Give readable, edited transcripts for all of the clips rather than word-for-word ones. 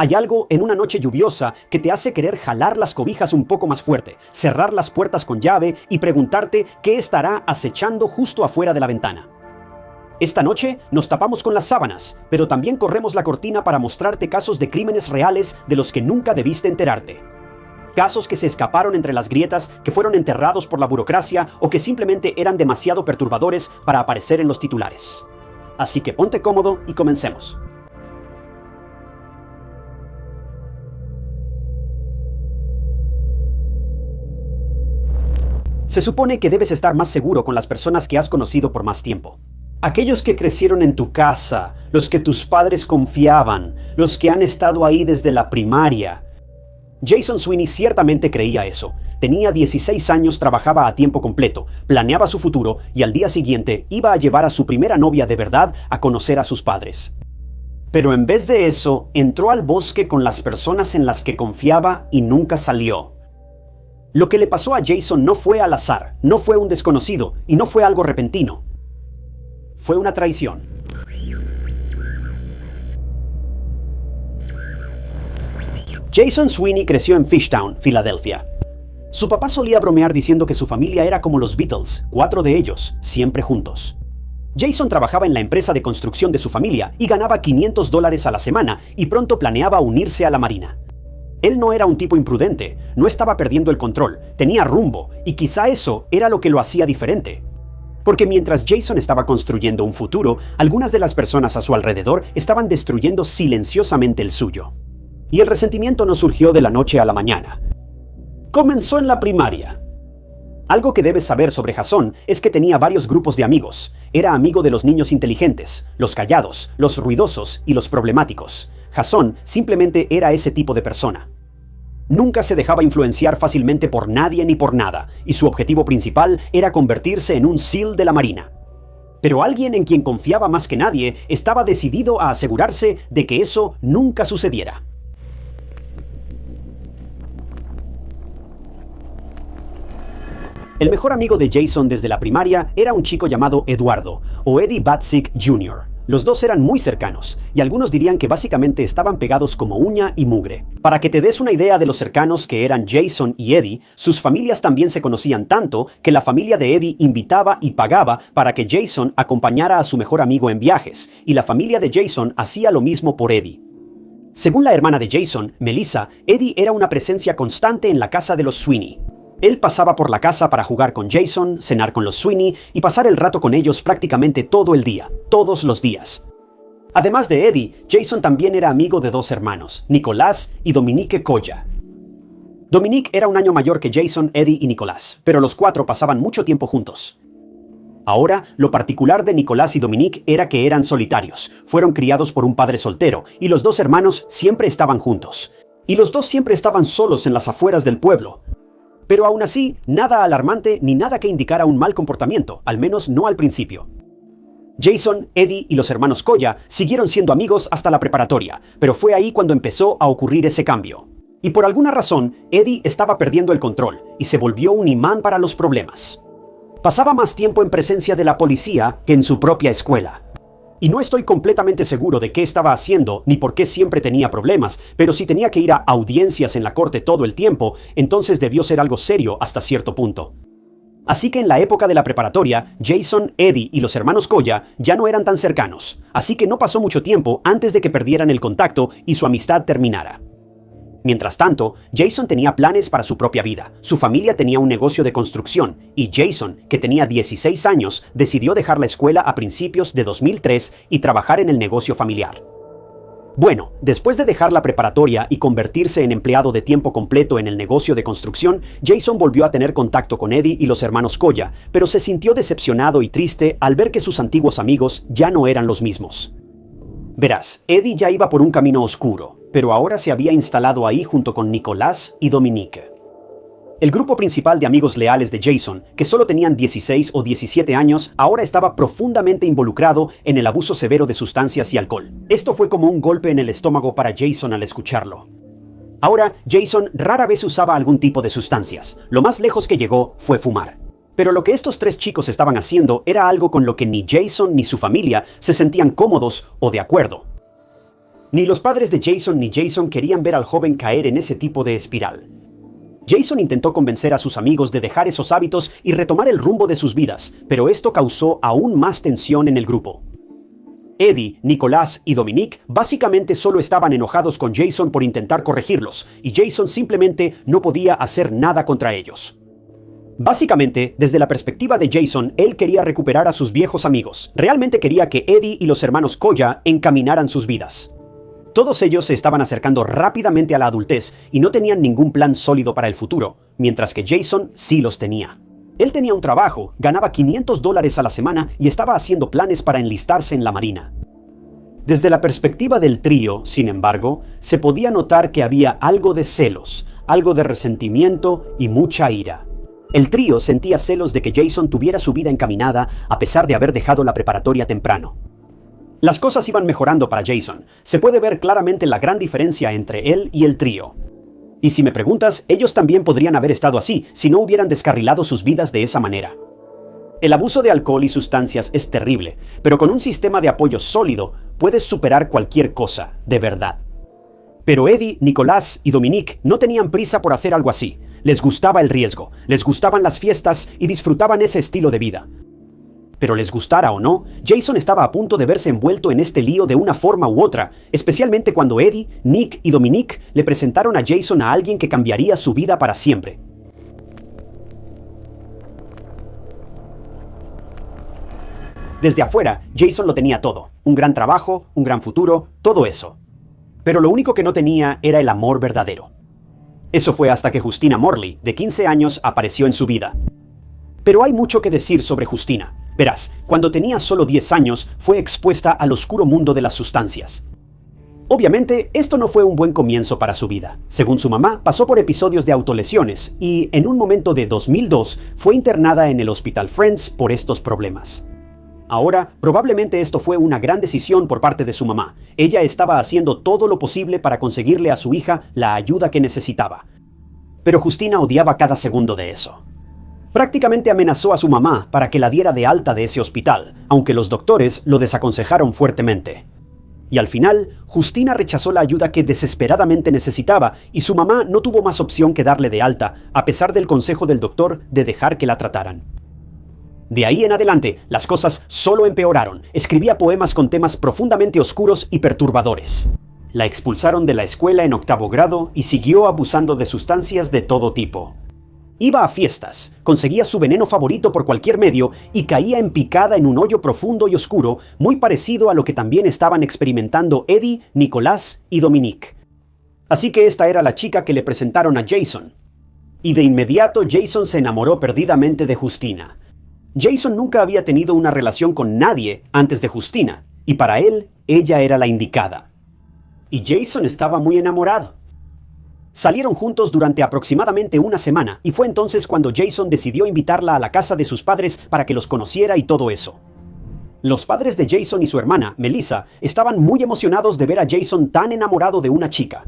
Hay algo en una noche lluviosa que te hace querer jalar las cobijas un poco más fuerte, cerrar las puertas con llave y preguntarte qué estará acechando justo afuera de la ventana. Esta noche nos tapamos con las sábanas, pero también corremos la cortina para mostrarte casos de crímenes reales de los que nunca debiste enterarte. Casos que se escaparon entre las grietas, que fueron enterrados por la burocracia o que simplemente eran demasiado perturbadores para aparecer en los titulares. Así que ponte cómodo y comencemos. Se supone que debes estar más seguro con las personas que has conocido por más tiempo. Aquellos que crecieron en tu casa, los que tus padres confiaban, los que han estado ahí desde la primaria. Jason Sweeney ciertamente creía eso. Tenía 16 años, trabajaba a tiempo completo, planeaba su futuro y al día siguiente iba a llevar a su primera novia de verdad a conocer a sus padres. Pero en vez de eso, entró al bosque con las personas en las que confiaba y nunca salió. Lo que le pasó a Jason no fue al azar, no fue un desconocido y no fue algo repentino. Fue una traición. Jason Sweeney creció en Fishtown, Filadelfia. Su papá solía bromear diciendo que su familia era como los Beatles, 4 de ellos, siempre juntos. Jason trabajaba en la empresa de construcción de su familia y ganaba $500 a la semana y pronto planeaba unirse a la Marina. Él no era un tipo imprudente, no estaba perdiendo el control, tenía rumbo, y quizá eso era lo que lo hacía diferente. Porque mientras Jason estaba construyendo un futuro, algunas de las personas a su alrededor estaban destruyendo silenciosamente el suyo. Y el resentimiento no surgió de la noche a la mañana. Comenzó en la primaria. Algo que debes saber sobre Jason es que tenía varios grupos de amigos. Era amigo de los niños inteligentes, los callados, los ruidosos y los problemáticos. Jason simplemente era ese tipo de persona. Nunca se dejaba influenciar fácilmente por nadie ni por nada, y su objetivo principal era convertirse en un SEAL de la Marina. Pero alguien en quien confiaba más que nadie estaba decidido a asegurarse de que eso nunca sucediera. El mejor amigo de Jason desde la primaria era un chico llamado Eduardo, o Eddie Batzik Jr. Los dos eran muy cercanos, y algunos dirían que básicamente estaban pegados como uña y mugre. Para que te des una idea de lo cercanos que eran Jason y Eddie, sus familias también se conocían tanto que la familia de Eddie invitaba y pagaba para que Jason acompañara a su mejor amigo en viajes, y la familia de Jason hacía lo mismo por Eddie. Según la hermana de Jason, Melissa, Eddie era una presencia constante en la casa de los Sweeney. Él pasaba por la casa para jugar con Jason, cenar con los Sweeney y pasar el rato con ellos prácticamente todo el día, todos los días. Además de Eddie, Jason también era amigo de 2 hermanos, Nicolás y Dominique Colla. Dominique era un año mayor que Jason, Eddie y Nicolás, pero los 4 pasaban mucho tiempo juntos. Ahora, lo particular de Nicolás y Dominique era que eran solitarios, fueron criados por un padre soltero y los 2 hermanos siempre estaban juntos. Y los 2 siempre estaban solos en las afueras del pueblo. Pero aún así, nada alarmante ni nada que indicara un mal comportamiento, al menos no al principio. Jason, Eddie y los hermanos Colla siguieron siendo amigos hasta la preparatoria, pero fue ahí cuando empezó a ocurrir ese cambio. Y por alguna razón, Eddie estaba perdiendo el control y se volvió un imán para los problemas. Pasaba más tiempo en presencia de la policía que en su propia escuela. Y no estoy completamente seguro de qué estaba haciendo ni por qué siempre tenía problemas, pero si tenía que ir a audiencias en la corte todo el tiempo, entonces debió ser algo serio hasta cierto punto. Así que en la época de la preparatoria, Jason, Eddie y los hermanos Colla ya no eran tan cercanos, así que no pasó mucho tiempo antes de que perdieran el contacto y su amistad terminara. Mientras tanto, Jason tenía planes para su propia vida. Su familia tenía un negocio de construcción y Jason, que tenía 16 años, decidió dejar la escuela a principios de 2003 y trabajar en el negocio familiar. Bueno, después de dejar la preparatoria y convertirse en empleado de tiempo completo en el negocio de construcción, Jason volvió a tener contacto con Eddie y los hermanos Colla, pero se sintió decepcionado y triste al ver que sus antiguos amigos ya no eran los mismos. Verás, Eddie ya iba por un camino oscuro, pero ahora se había instalado ahí junto con Nicolás y Dominique. El grupo principal de amigos leales de Jason, que solo tenían 16 o 17 años, ahora estaba profundamente involucrado en el abuso severo de sustancias y alcohol. Esto fue como un golpe en el estómago para Jason al escucharlo. Ahora, Jason rara vez usaba algún tipo de sustancias. Lo más lejos que llegó fue fumar. Pero lo que estos 3 chicos estaban haciendo era algo con lo que ni Jason ni su familia se sentían cómodos o de acuerdo. Ni los padres de Jason ni Jason querían ver al joven caer en ese tipo de espiral. Jason intentó convencer a sus amigos de dejar esos hábitos y retomar el rumbo de sus vidas, pero esto causó aún más tensión en el grupo. Eddie, Nicolás y Dominique básicamente solo estaban enojados con Jason por intentar corregirlos, y Jason simplemente no podía hacer nada contra ellos. Básicamente, desde la perspectiva de Jason, él quería recuperar a sus viejos amigos. Realmente quería que Eddie y los hermanos Koya encaminaran sus vidas. Todos ellos se estaban acercando rápidamente a la adultez y no tenían ningún plan sólido para el futuro, mientras que Jason sí los tenía. Él tenía un trabajo, ganaba $500 a la semana y estaba haciendo planes para enlistarse en la marina. Desde la perspectiva del trío, sin embargo, se podía notar que había algo de celos, algo de resentimiento y mucha ira. El trío sentía celos de que Jason tuviera su vida encaminada a pesar de haber dejado la preparatoria temprano. Las cosas iban mejorando para Jason. Se puede ver claramente la gran diferencia entre él y el trío. Y si me preguntas, ellos también podrían haber estado así si no hubieran descarrilado sus vidas de esa manera. El abuso de alcohol y sustancias es terrible, pero con un sistema de apoyo sólido puedes superar cualquier cosa, de verdad. Pero Eddie, Nicolás y Dominique no tenían prisa por hacer algo así. Les gustaba el riesgo, les gustaban las fiestas y disfrutaban ese estilo de vida. Pero les gustara o no, Jason estaba a punto de verse envuelto en este lío de una forma u otra, especialmente cuando Eddie, Nick y Dominique le presentaron a Jason a alguien que cambiaría su vida para siempre. Desde afuera, Jason lo tenía todo, un gran trabajo, un gran futuro, todo eso. Pero lo único que no tenía era el amor verdadero. Eso fue hasta que Justina Morley, de 15 años, apareció en su vida. Pero hay mucho que decir sobre Justina. Verás, cuando tenía solo 10 años, fue expuesta al oscuro mundo de las sustancias. Obviamente, esto no fue un buen comienzo para su vida. Según su mamá, pasó por episodios de autolesiones y, en un momento de 2002, fue internada en el Hospital Friends por estos problemas. Ahora, probablemente esto fue una gran decisión por parte de su mamá. Ella estaba haciendo todo lo posible para conseguirle a su hija la ayuda que necesitaba. Pero Justina odiaba cada segundo de eso. Prácticamente amenazó a su mamá para que la diera de alta de ese hospital, aunque los doctores lo desaconsejaron fuertemente. Y al final, Justina rechazó la ayuda que desesperadamente necesitaba y su mamá no tuvo más opción que darle de alta, a pesar del consejo del doctor de dejar que la trataran. De ahí en adelante, las cosas solo empeoraron. Escribía poemas con temas profundamente oscuros y perturbadores. La expulsaron de la escuela en 8º grado y siguió abusando de sustancias de todo tipo. Iba a fiestas, conseguía su veneno favorito por cualquier medio y caía en picada en un hoyo profundo y oscuro, muy parecido a lo que también estaban experimentando Eddie, Nicolás y Dominique. Así que esta era la chica que le presentaron a Jason. Y de inmediato Jason se enamoró perdidamente de Justina. Jason nunca había tenido una relación con nadie antes de Justina, y para él, ella era la indicada. Y Jason estaba muy enamorado. Salieron juntos durante aproximadamente una semana, y fue entonces cuando Jason decidió invitarla a la casa de sus padres para que los conociera y todo eso. Los padres de Jason y su hermana, Melissa, estaban muy emocionados de ver a Jason tan enamorado de una chica.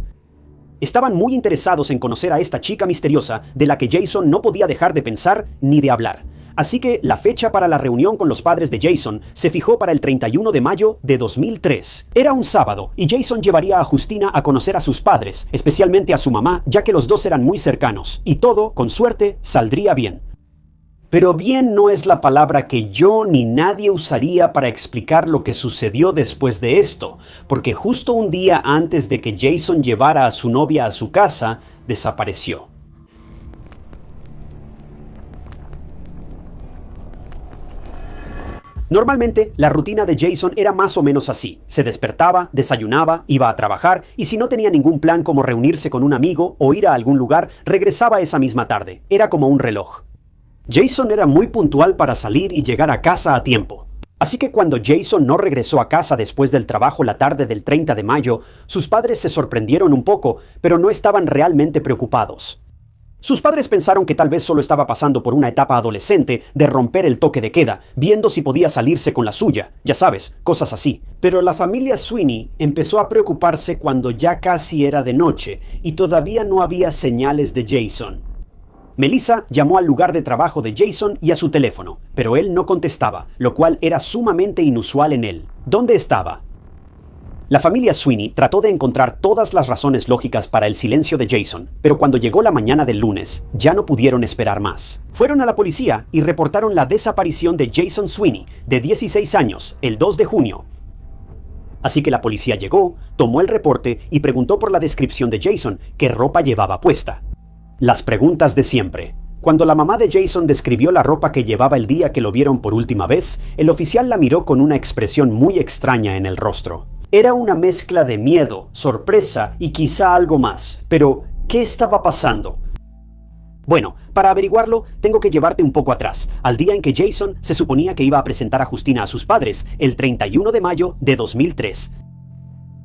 Estaban muy interesados en conocer a esta chica misteriosa de la que Jason no podía dejar de pensar ni de hablar. Así que la fecha para la reunión con los padres de Jason se fijó para el 31 de mayo de 2003. Era un sábado y Jason llevaría a Justina a conocer a sus padres, especialmente a su mamá, ya que los dos eran muy cercanos, y todo, con suerte, saldría bien. Pero bien no es la palabra que yo ni nadie usaría para explicar lo que sucedió después de esto, porque justo un día antes de que Jason llevara a su novia a su casa, desapareció. Normalmente, la rutina de Jason era más o menos así. Se despertaba, desayunaba, iba a trabajar y si no tenía ningún plan como reunirse con un amigo o ir a algún lugar, regresaba esa misma tarde. Era como un reloj. Jason era muy puntual para salir y llegar a casa a tiempo. Así que cuando Jason no regresó a casa después del trabajo la tarde del 30 de mayo, sus padres se sorprendieron un poco, pero no estaban realmente preocupados. Sus padres pensaron que tal vez solo estaba pasando por una etapa adolescente de romper el toque de queda, viendo si podía salirse con la suya, ya sabes, cosas así. Pero la familia Sweeney empezó a preocuparse cuando ya casi era de noche y todavía no había señales de Jason. Melissa llamó al lugar de trabajo de Jason y a su teléfono, pero él no contestaba, lo cual era sumamente inusual en él. ¿Dónde estaba? La familia Sweeney trató de encontrar todas las razones lógicas para el silencio de Jason, pero cuando llegó la mañana del lunes, ya no pudieron esperar más. Fueron a la policía y reportaron la desaparición de Jason Sweeney, de 16 años, el 2 de junio. Así que la policía llegó, tomó el reporte y preguntó por la descripción de Jason, qué ropa llevaba puesta. Las preguntas de siempre. Cuando la mamá de Jason describió la ropa que llevaba el día que lo vieron por última vez, el oficial la miró con una expresión muy extraña en el rostro. Era una mezcla de miedo, sorpresa y quizá algo más. Pero, ¿qué estaba pasando? Bueno, para averiguarlo, tengo que llevarte un poco atrás, al día en que Jason se suponía que iba a presentar a Justina a sus padres, el 31 de mayo de 2003.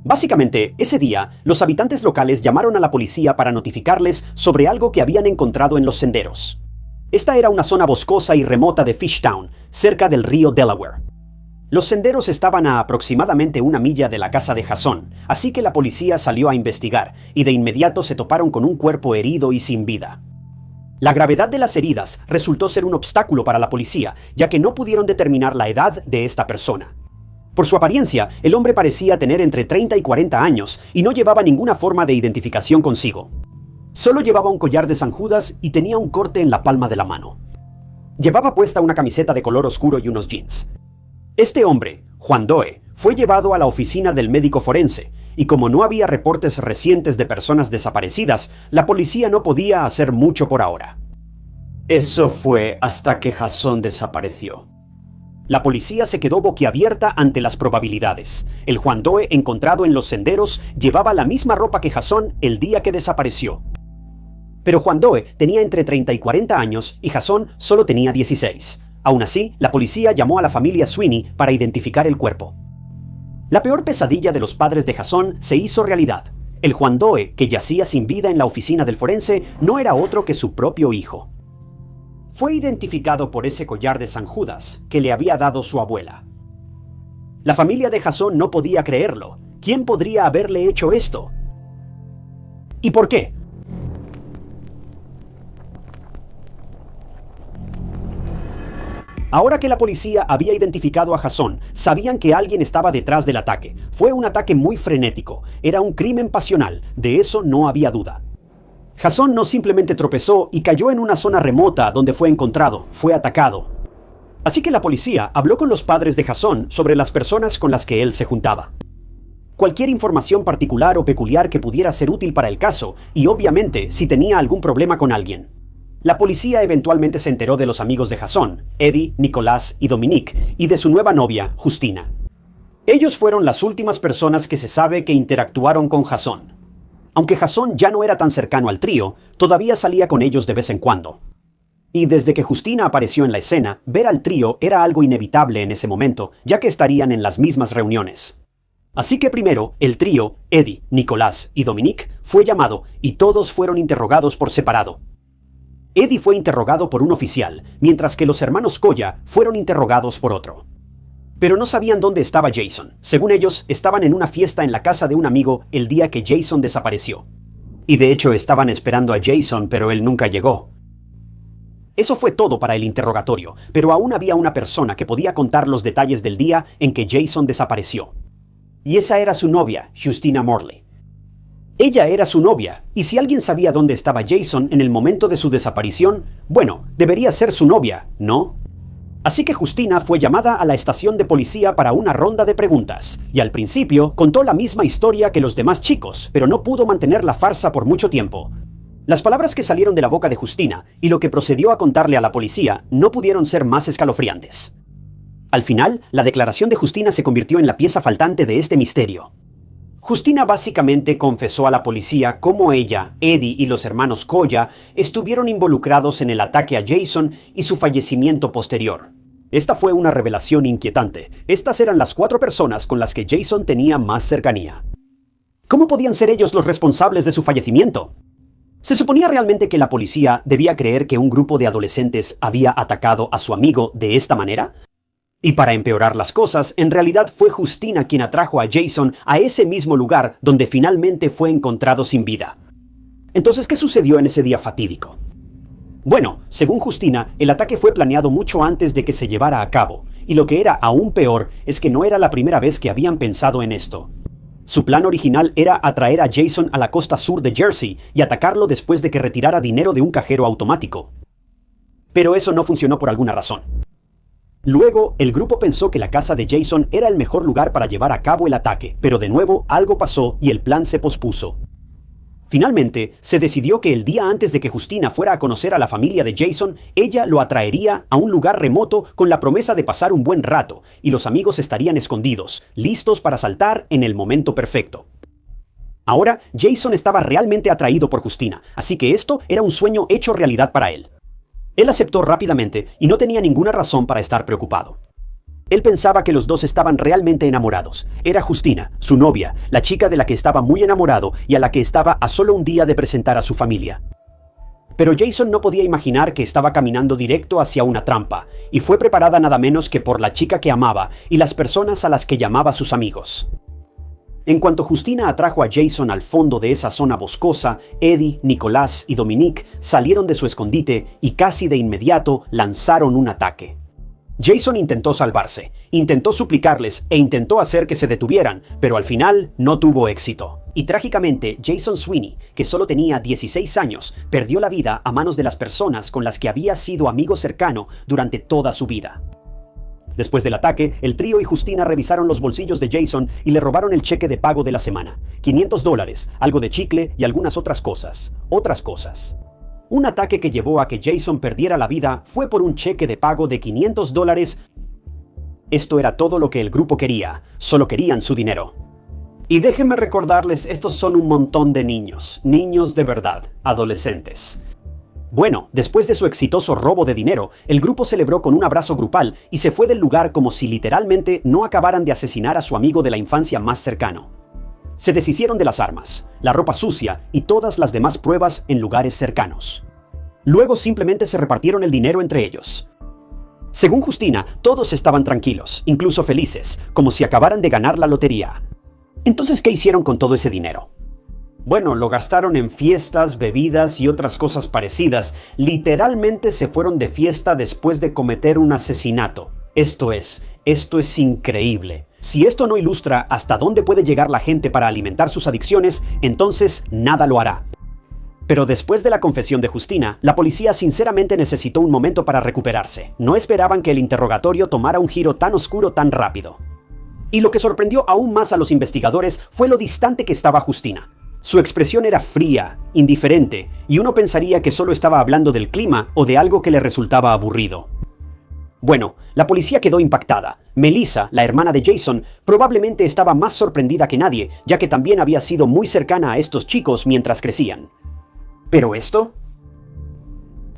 Básicamente, ese día, los habitantes locales llamaron a la policía para notificarles sobre algo que habían encontrado en los senderos. Esta era una zona boscosa y remota de Fishtown, cerca del río Delaware. Los senderos estaban a aproximadamente 1 milla de la casa de Jason, así que la policía salió a investigar, y de inmediato se toparon con un cuerpo herido y sin vida. La gravedad de las heridas resultó ser un obstáculo para la policía, ya que no pudieron determinar la edad de esta persona. Por su apariencia, el hombre parecía tener entre 30 y 40 años, y no llevaba ninguna forma de identificación consigo. Solo llevaba un collar de San Judas y tenía un corte en la palma de la mano. Llevaba puesta una camiseta de color oscuro y unos jeans. Este hombre, Juan Doe, fue llevado a la oficina del médico forense, y como no había reportes recientes de personas desaparecidas, la policía no podía hacer mucho por ahora. Eso fue hasta que Jason desapareció. La policía se quedó boquiabierta ante las probabilidades. El Juan Doe encontrado en los senderos llevaba la misma ropa que Jason el día que desapareció. Pero Juan Doe tenía entre 30 y 40 años y Jason solo tenía 16. Aún así, la policía llamó a la familia Sweeney para identificar el cuerpo. La peor pesadilla de los padres de Jason se hizo realidad. El Juan Doe, que yacía sin vida en la oficina del forense, no era otro que su propio hijo. Fue identificado por ese collar de San Judas que le había dado su abuela. La familia de Jason no podía creerlo. ¿Quién podría haberle hecho esto? ¿Y por qué? Ahora que la policía había identificado a Jason, sabían que alguien estaba detrás del ataque. Fue un ataque muy frenético. Era un crimen pasional. De eso no había duda. Jason no simplemente tropezó y cayó en una zona remota donde fue encontrado. Fue atacado. Así que la policía habló con los padres de Jason sobre las personas con las que él se juntaba. Cualquier información particular o peculiar que pudiera ser útil para el caso, y obviamente si tenía algún problema con alguien. La policía eventualmente se enteró de los amigos de Jason, Eddie, Nicolás y Dominique, y de su nueva novia, Justina. Ellos fueron las últimas personas que se sabe que interactuaron con Jason. Aunque Jason ya no era tan cercano al trío, todavía salía con ellos de vez en cuando. Y desde que Justina apareció en la escena, ver al trío era algo inevitable en ese momento, ya que estarían en las mismas reuniones. Así que primero, el trío, Eddie, Nicolás y Dominique, fue llamado y todos fueron interrogados por separado. Eddie fue interrogado por un oficial, mientras que los hermanos Colla fueron interrogados por otro. Pero no sabían dónde estaba Jason. Según ellos, estaban en una fiesta en la casa de un amigo el día que Jason desapareció. Y de hecho estaban esperando a Jason, pero él nunca llegó. Eso fue todo para el interrogatorio, pero aún había una persona que podía contar los detalles del día en que Jason desapareció. Y esa era su novia, Justina Morley. Ella era su novia, y si alguien sabía dónde estaba Jason en el momento de su desaparición, bueno, debería ser su novia, ¿no? Así que Justina fue llamada a la estación de policía para una ronda de preguntas, y al principio contó la misma historia que los demás chicos, pero no pudo mantener la farsa por mucho tiempo. Las palabras que salieron de la boca de Justina y lo que procedió a contarle a la policía no pudieron ser más escalofriantes. Al final, la declaración de Justina se convirtió en la pieza faltante de este misterio. Justina básicamente confesó a la policía cómo ella, Eddie y los hermanos Colla estuvieron involucrados en el ataque a Jason y su fallecimiento posterior. Esta fue una revelación inquietante. Estas eran las 4 personas con las que Jason tenía más cercanía. ¿Cómo podían ser ellos los responsables de su fallecimiento? ¿Se suponía realmente que la policía debía creer que un grupo de adolescentes había atacado a su amigo de esta manera? Y para empeorar las cosas, en realidad fue Justina quien atrajo a Jason a ese mismo lugar donde finalmente fue encontrado sin vida. Entonces, ¿qué sucedió en ese día fatídico? Bueno, según Justina, el ataque fue planeado mucho antes de que se llevara a cabo, y lo que era aún peor es que no era la primera vez que habían pensado en esto. Su plan original era atraer a Jason a la costa sur de Jersey y atacarlo después de que retirara dinero de un cajero automático. Pero eso no funcionó por alguna razón. Luego, el grupo pensó que la casa de Jason era el mejor lugar para llevar a cabo el ataque, pero de nuevo algo pasó y el plan se pospuso. Finalmente, se decidió que el día antes de que Justina fuera a conocer a la familia de Jason, ella lo atraería a un lugar remoto con la promesa de pasar un buen rato, y los amigos estarían escondidos, listos para saltar en el momento perfecto. Ahora, Jason estaba realmente atraído por Justina, así que esto era un sueño hecho realidad para él. Él aceptó rápidamente y no tenía ninguna razón para estar preocupado. Él pensaba que los dos estaban realmente enamorados. Era Justina, su novia, la chica de la que estaba muy enamorado y a la que estaba a solo un día de presentar a su familia. Pero Jason no podía imaginar que estaba caminando directo hacia una trampa, y fue preparada nada menos que por la chica que amaba y las personas a las que llamaba sus amigos. En cuanto Justina atrajo a Jason al fondo de esa zona boscosa, Eddie, Nicolás y Dominique salieron de su escondite y casi de inmediato lanzaron un ataque. Jason intentó salvarse, intentó suplicarles e intentó hacer que se detuvieran, pero al final no tuvo éxito. Y trágicamente, Jason Sweeney, que solo tenía 16 años, perdió la vida a manos de las personas con las que había sido amigo cercano durante toda su vida. Después del ataque, el trío y Justina revisaron los bolsillos de Jason y le robaron el cheque de pago de la semana. $500, algo de chicle y algunas otras cosas. Un ataque que llevó a que Jason perdiera la vida fue por un cheque de pago de $500. Esto era todo lo que el grupo quería, solo querían su dinero. Y déjenme recordarles, estos son un montón de niños de verdad, adolescentes. Bueno, después de su exitoso robo de dinero, el grupo celebró con un abrazo grupal y se fue del lugar como si literalmente no acabaran de asesinar a su amigo de la infancia más cercano. Se deshicieron de las armas, la ropa sucia y todas las demás pruebas en lugares cercanos. Luego simplemente se repartieron el dinero entre ellos. Según Justina, todos estaban tranquilos, incluso felices, como si acabaran de ganar la lotería. Entonces, ¿qué hicieron con todo ese dinero? Bueno, lo gastaron en fiestas, bebidas y otras cosas parecidas. Literalmente se fueron de fiesta después de cometer un asesinato. Esto es increíble. Si esto no ilustra hasta dónde puede llegar la gente para alimentar sus adicciones, entonces nada lo hará. Pero después de la confesión de Justina, la policía sinceramente necesitó un momento para recuperarse. No esperaban que el interrogatorio tomara un giro tan oscuro tan rápido. Y lo que sorprendió aún más a los investigadores fue lo distante que estaba Justina. Su expresión era fría, indiferente, y uno pensaría que solo estaba hablando del clima o de algo que le resultaba aburrido. Bueno, la policía quedó impactada. Melissa, la hermana de Jason, probablemente estaba más sorprendida que nadie, ya que también había sido muy cercana a estos chicos mientras crecían. ¿Pero esto?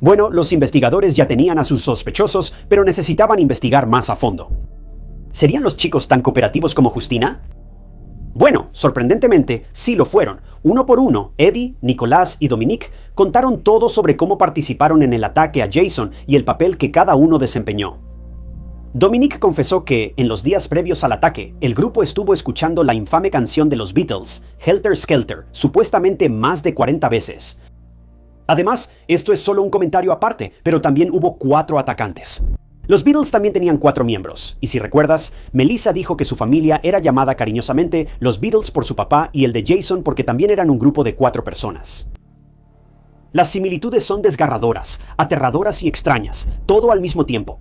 Bueno, los investigadores ya tenían a sus sospechosos, pero necesitaban investigar más a fondo. ¿Serían los chicos tan cooperativos como Justina? Bueno, sorprendentemente, sí lo fueron. Uno por uno, Eddie, Nicolás y Dominique contaron todo sobre cómo participaron en el ataque a Jason y el papel que cada uno desempeñó. Dominique confesó que, en los días previos al ataque, el grupo estuvo escuchando la infame canción de los Beatles, Helter Skelter, supuestamente más de 40 veces. Además, esto es solo un comentario aparte, pero también hubo 4 atacantes. Los Beatles también tenían 4 miembros, y si recuerdas, Melissa dijo que su familia era llamada cariñosamente los Beatles por su papá y el de Jason porque también eran un grupo de 4 personas. Las similitudes son desgarradoras, aterradoras y extrañas, todo al mismo tiempo.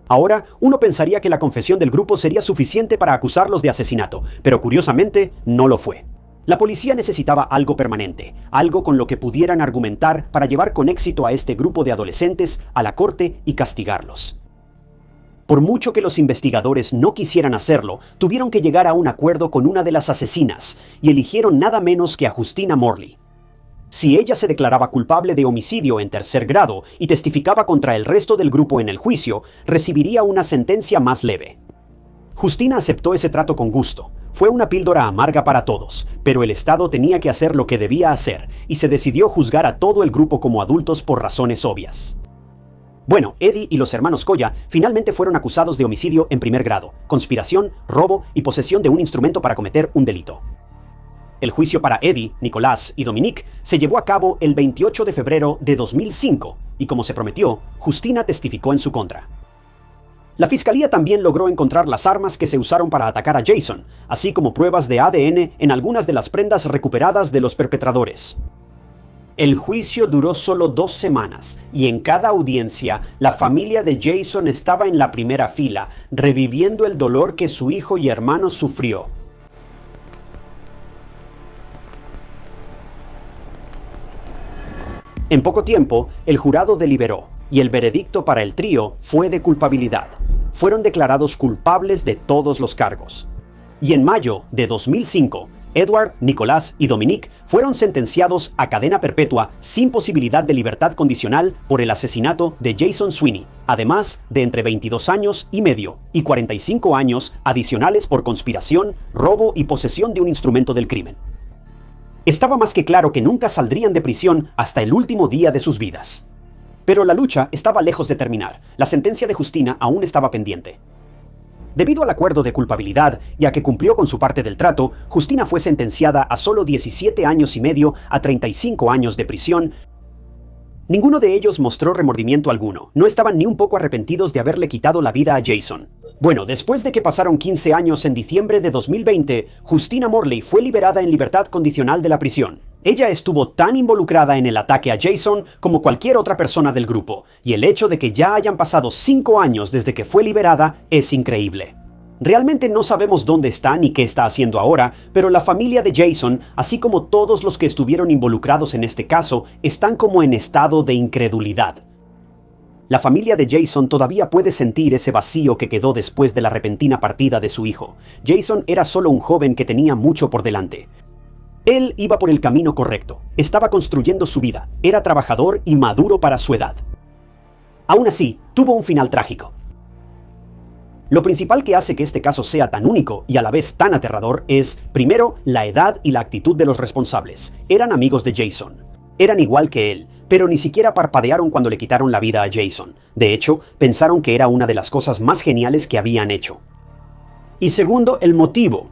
Ahora, uno pensaría que la confesión del grupo sería suficiente para acusarlos de asesinato, pero curiosamente no lo fue. La policía necesitaba algo permanente, algo con lo que pudieran argumentar para llevar con éxito a este grupo de adolescentes a la corte y castigarlos. Por mucho que los investigadores no quisieran hacerlo, tuvieron que llegar a un acuerdo con una de las asesinas y eligieron nada menos que a Justina Morley. Si ella se declaraba culpable de homicidio en 3er grado y testificaba contra el resto del grupo en el juicio, recibiría una sentencia más leve. Justina aceptó ese trato con gusto. Fue una píldora amarga para todos, pero el Estado tenía que hacer lo que debía hacer, y se decidió juzgar a todo el grupo como adultos por razones obvias. Bueno, Eddie y los hermanos Colla finalmente fueron acusados de homicidio en 1er grado, conspiración, robo y posesión de un instrumento para cometer un delito. El juicio para Eddie, Nicolás y Dominique se llevó a cabo el 28 de febrero de 2005, y como se prometió, Justina testificó en su contra. La fiscalía también logró encontrar las armas que se usaron para atacar a Jason, así como pruebas de ADN en algunas de las prendas recuperadas de los perpetradores. El juicio duró solo 2 semanas, y en cada audiencia, la familia de Jason estaba en la primera fila, reviviendo el dolor que su hijo y hermano sufrió. En poco tiempo, el jurado deliberó, y el veredicto para el trío fue de culpabilidad. Fueron declarados culpables de todos los cargos. Y en mayo de 2005, Edward, Nicholas y Dominic fueron sentenciados a cadena perpetua sin posibilidad de libertad condicional por el asesinato de Jason Sweeney, además de entre 22 años y medio y 45 años adicionales por conspiración, robo y posesión de un instrumento del crimen. Estaba más que claro que nunca saldrían de prisión hasta el último día de sus vidas. Pero la lucha estaba lejos de terminar. La sentencia de Justina aún estaba pendiente. Debido al acuerdo de culpabilidad y a que cumplió con su parte del trato, Justina fue sentenciada a solo 17 años y medio a 35 años de prisión. Ninguno de ellos mostró remordimiento alguno. No estaban ni un poco arrepentidos de haberle quitado la vida a Jason. Bueno, después de que pasaron 15 años en diciembre de 2020, Justina Morley fue liberada en libertad condicional de la prisión. Ella estuvo tan involucrada en el ataque a Jason como cualquier otra persona del grupo, y el hecho de que ya hayan pasado 5 años desde que fue liberada es increíble. Realmente no sabemos dónde está ni qué está haciendo ahora, pero la familia de Jason, así como todos los que estuvieron involucrados en este caso, están como en estado de incredulidad. La familia de Jason todavía puede sentir ese vacío que quedó después de la repentina partida de su hijo. Jason era solo un joven que tenía mucho por delante. Él iba por el camino correcto, estaba construyendo su vida, era trabajador y maduro para su edad. Aún así, tuvo un final trágico. Lo principal que hace que este caso sea tan único y a la vez tan aterrador es, primero, la edad y la actitud de los responsables. Eran amigos de Jason. Eran igual que él, pero ni siquiera parpadearon cuando le quitaron la vida a Jason. De hecho, pensaron que era una de las cosas más geniales que habían hecho. Y segundo, el motivo.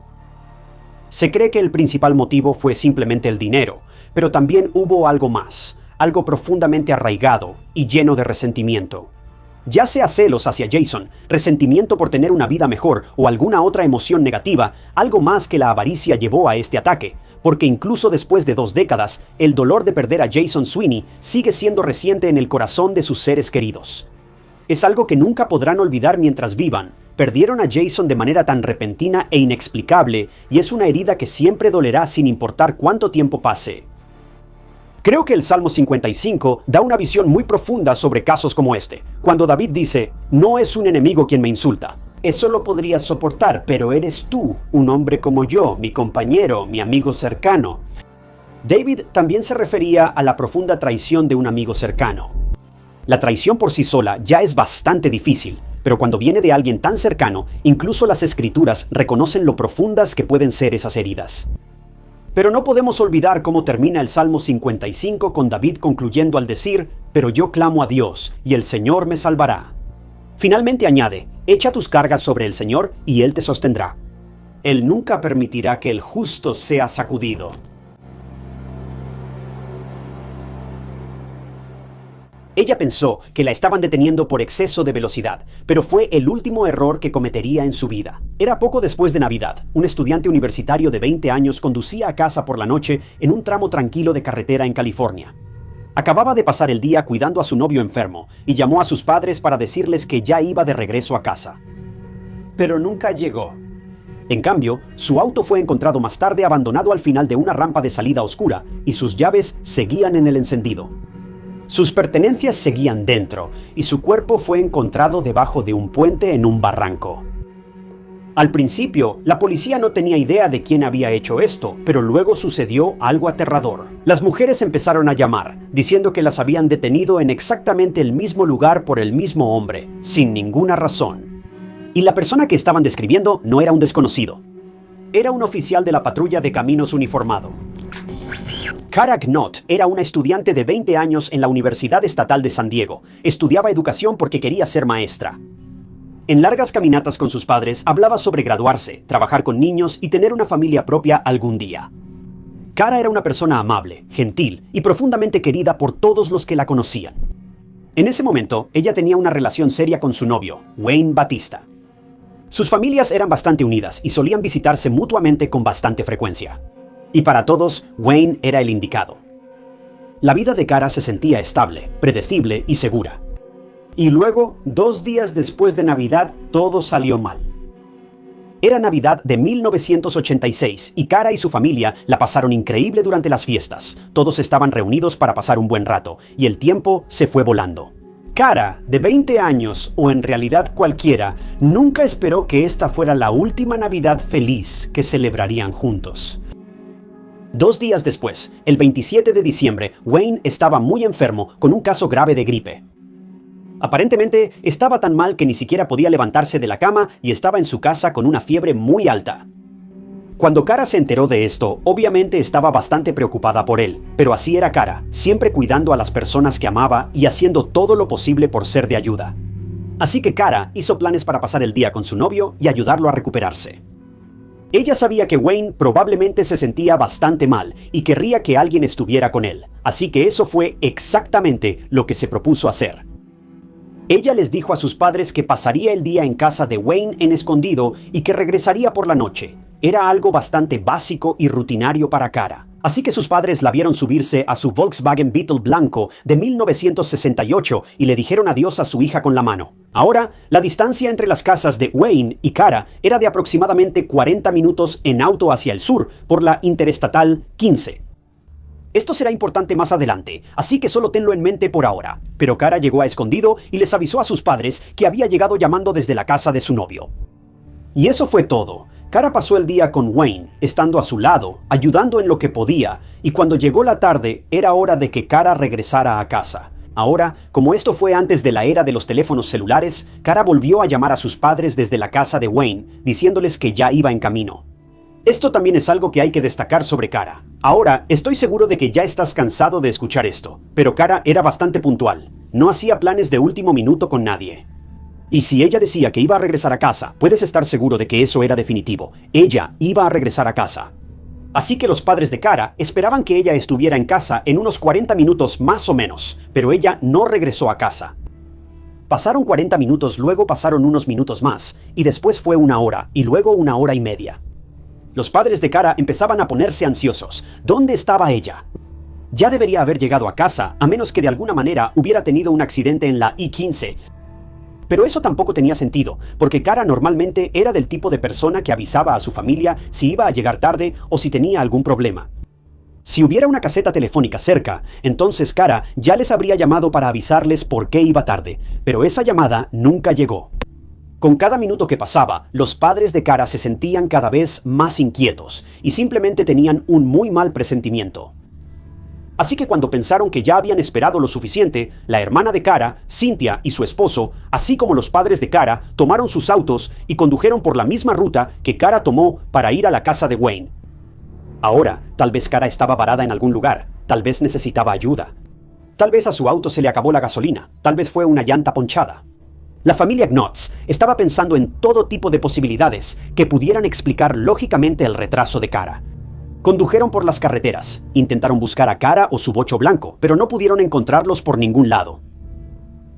Se cree que el principal motivo fue simplemente el dinero, pero también hubo algo más, algo profundamente arraigado y lleno de resentimiento. Ya sea celos hacia Jason, resentimiento por tener una vida mejor o alguna otra emoción negativa, algo más que la avaricia llevó a este ataque, porque incluso después de 2 décadas, el dolor de perder a Jason Sweeney sigue siendo reciente en el corazón de sus seres queridos. Es algo que nunca podrán olvidar mientras vivan. Perdieron a Jason de manera tan repentina e inexplicable, y es una herida que siempre dolerá sin importar cuánto tiempo pase. Creo que el Salmo 55 da una visión muy profunda sobre casos como este, cuando David dice, «No es un enemigo quien me insulta. Eso lo podría soportar, pero eres tú, un hombre como yo, mi compañero, mi amigo cercano». David también se refería a la profunda traición de un amigo cercano. La traición por sí sola ya es bastante difícil, pero cuando viene de alguien tan cercano, incluso las escrituras reconocen lo profundas que pueden ser esas heridas. Pero no podemos olvidar cómo termina el Salmo 55 con David concluyendo al decir, «Pero yo clamo a Dios, y el Señor me salvará». Finalmente añade, «Echa tus cargas sobre el Señor, y Él te sostendrá». Él nunca permitirá que el justo sea sacudido. Ella pensó que la estaban deteniendo por exceso de velocidad, pero fue el último error que cometería en su vida. Era poco después de Navidad. Un estudiante universitario de 20 años conducía a casa por la noche en un tramo tranquilo de carretera en California. Acababa de pasar el día cuidando a su novio enfermo y llamó a sus padres para decirles que ya iba de regreso a casa. Pero nunca llegó. En cambio, su auto fue encontrado más tarde abandonado al final de una rampa de salida oscura y sus llaves seguían en el encendido. Sus pertenencias seguían dentro, y su cuerpo fue encontrado debajo de un puente en un barranco. Al principio, la policía no tenía idea de quién había hecho esto, pero luego sucedió algo aterrador. Las mujeres empezaron a llamar, diciendo que las habían detenido en exactamente el mismo lugar por el mismo hombre, sin ninguna razón. Y la persona que estaban describiendo no era un desconocido. Era un oficial de la patrulla de caminos uniformado. Cara Knott era una estudiante de 20 años en la Universidad Estatal de San Diego. Estudiaba educación porque quería ser maestra. En largas caminatas con sus padres, hablaba sobre graduarse, trabajar con niños y tener una familia propia algún día. Cara era una persona amable, gentil y profundamente querida por todos los que la conocían. En ese momento, ella tenía una relación seria con su novio, Wayne Batista. Sus familias eran bastante unidas y solían visitarse mutuamente con bastante frecuencia. Y para todos, Wayne era el indicado. La vida de Cara se sentía estable, predecible y segura. Y luego, 2 días después de Navidad, todo salió mal. Era Navidad de 1986 y Cara y su familia la pasaron increíble durante las fiestas. Todos estaban reunidos para pasar un buen rato y el tiempo se fue volando. Cara, de 20 años, o en realidad cualquiera, nunca esperó que esta fuera la última Navidad feliz que celebrarían juntos. 2 días después, el 27 de diciembre, Wayne estaba muy enfermo con un caso grave de gripe. Aparentemente, estaba tan mal que ni siquiera podía levantarse de la cama y estaba en su casa con una fiebre muy alta. Cuando Cara se enteró de esto, obviamente estaba bastante preocupada por él, pero así era Cara, siempre cuidando a las personas que amaba y haciendo todo lo posible por ser de ayuda. Así que Cara hizo planes para pasar el día con su novio y ayudarlo a recuperarse. Ella sabía que Wayne probablemente se sentía bastante mal y querría que alguien estuviera con él, así que eso fue exactamente lo que se propuso hacer. Ella les dijo a sus padres que pasaría el día en casa de Wayne en escondido y que regresaría por la noche. Era algo bastante básico y rutinario para Cara. Así que sus padres la vieron subirse a su Volkswagen Beetle blanco de 1968 y le dijeron adiós a su hija con la mano. Ahora, la distancia entre las casas de Wayne y Cara era de aproximadamente 40 minutos en auto hacia el sur por la Interestatal 15. Esto será importante más adelante, así que solo tenlo en mente por ahora. Pero Cara llegó a escondido y les avisó a sus padres que había llegado llamando desde la casa de su novio. Y eso fue todo. Cara pasó el día con Wayne, estando a su lado, ayudando en lo que podía, y cuando llegó la tarde, era hora de que Cara regresara a casa. Ahora, como esto fue antes de la era de los teléfonos celulares, Cara volvió a llamar a sus padres desde la casa de Wayne, diciéndoles que ya iba en camino. Esto también es algo que hay que destacar sobre Cara. Ahora, estoy seguro de que ya estás cansado de escuchar esto, pero Cara era bastante puntual. No hacía planes de último minuto con nadie. Y si ella decía que iba a regresar a casa, puedes estar seguro de que eso era definitivo. Ella iba a regresar a casa. Así que los padres de Cara esperaban que ella estuviera en casa en unos 40 minutos más o menos, pero ella no regresó a casa. Pasaron 40 minutos, luego pasaron unos minutos más, y después fue 1 hora, y luego 1 hora y media. Los padres de Cara empezaban a ponerse ansiosos. ¿Dónde estaba ella? Ya debería haber llegado a casa, a menos que de alguna manera hubiera tenido un accidente en la I-15. Pero eso tampoco tenía sentido, porque Cara normalmente era del tipo de persona que avisaba a su familia si iba a llegar tarde o si tenía algún problema. Si hubiera una caseta telefónica cerca, entonces Cara ya les habría llamado para avisarles por qué iba tarde, pero esa llamada nunca llegó. Con cada minuto que pasaba, los padres de Cara se sentían cada vez más inquietos y simplemente tenían un muy mal presentimiento. Así que cuando pensaron que ya habían esperado lo suficiente, la hermana de Cara, Cynthia, y su esposo, así como los padres de Cara, tomaron sus autos y condujeron por la misma ruta que Cara tomó para ir a la casa de Wayne. Ahora, tal vez Cara estaba varada en algún lugar, tal vez necesitaba ayuda. Tal vez a su auto se le acabó la gasolina, tal vez fue una llanta ponchada. La familia Knotts estaba pensando en todo tipo de posibilidades que pudieran explicar lógicamente el retraso de Cara. Condujeron por las carreteras, intentaron buscar a Cara o su bocho blanco, pero no pudieron encontrarlos por ningún lado.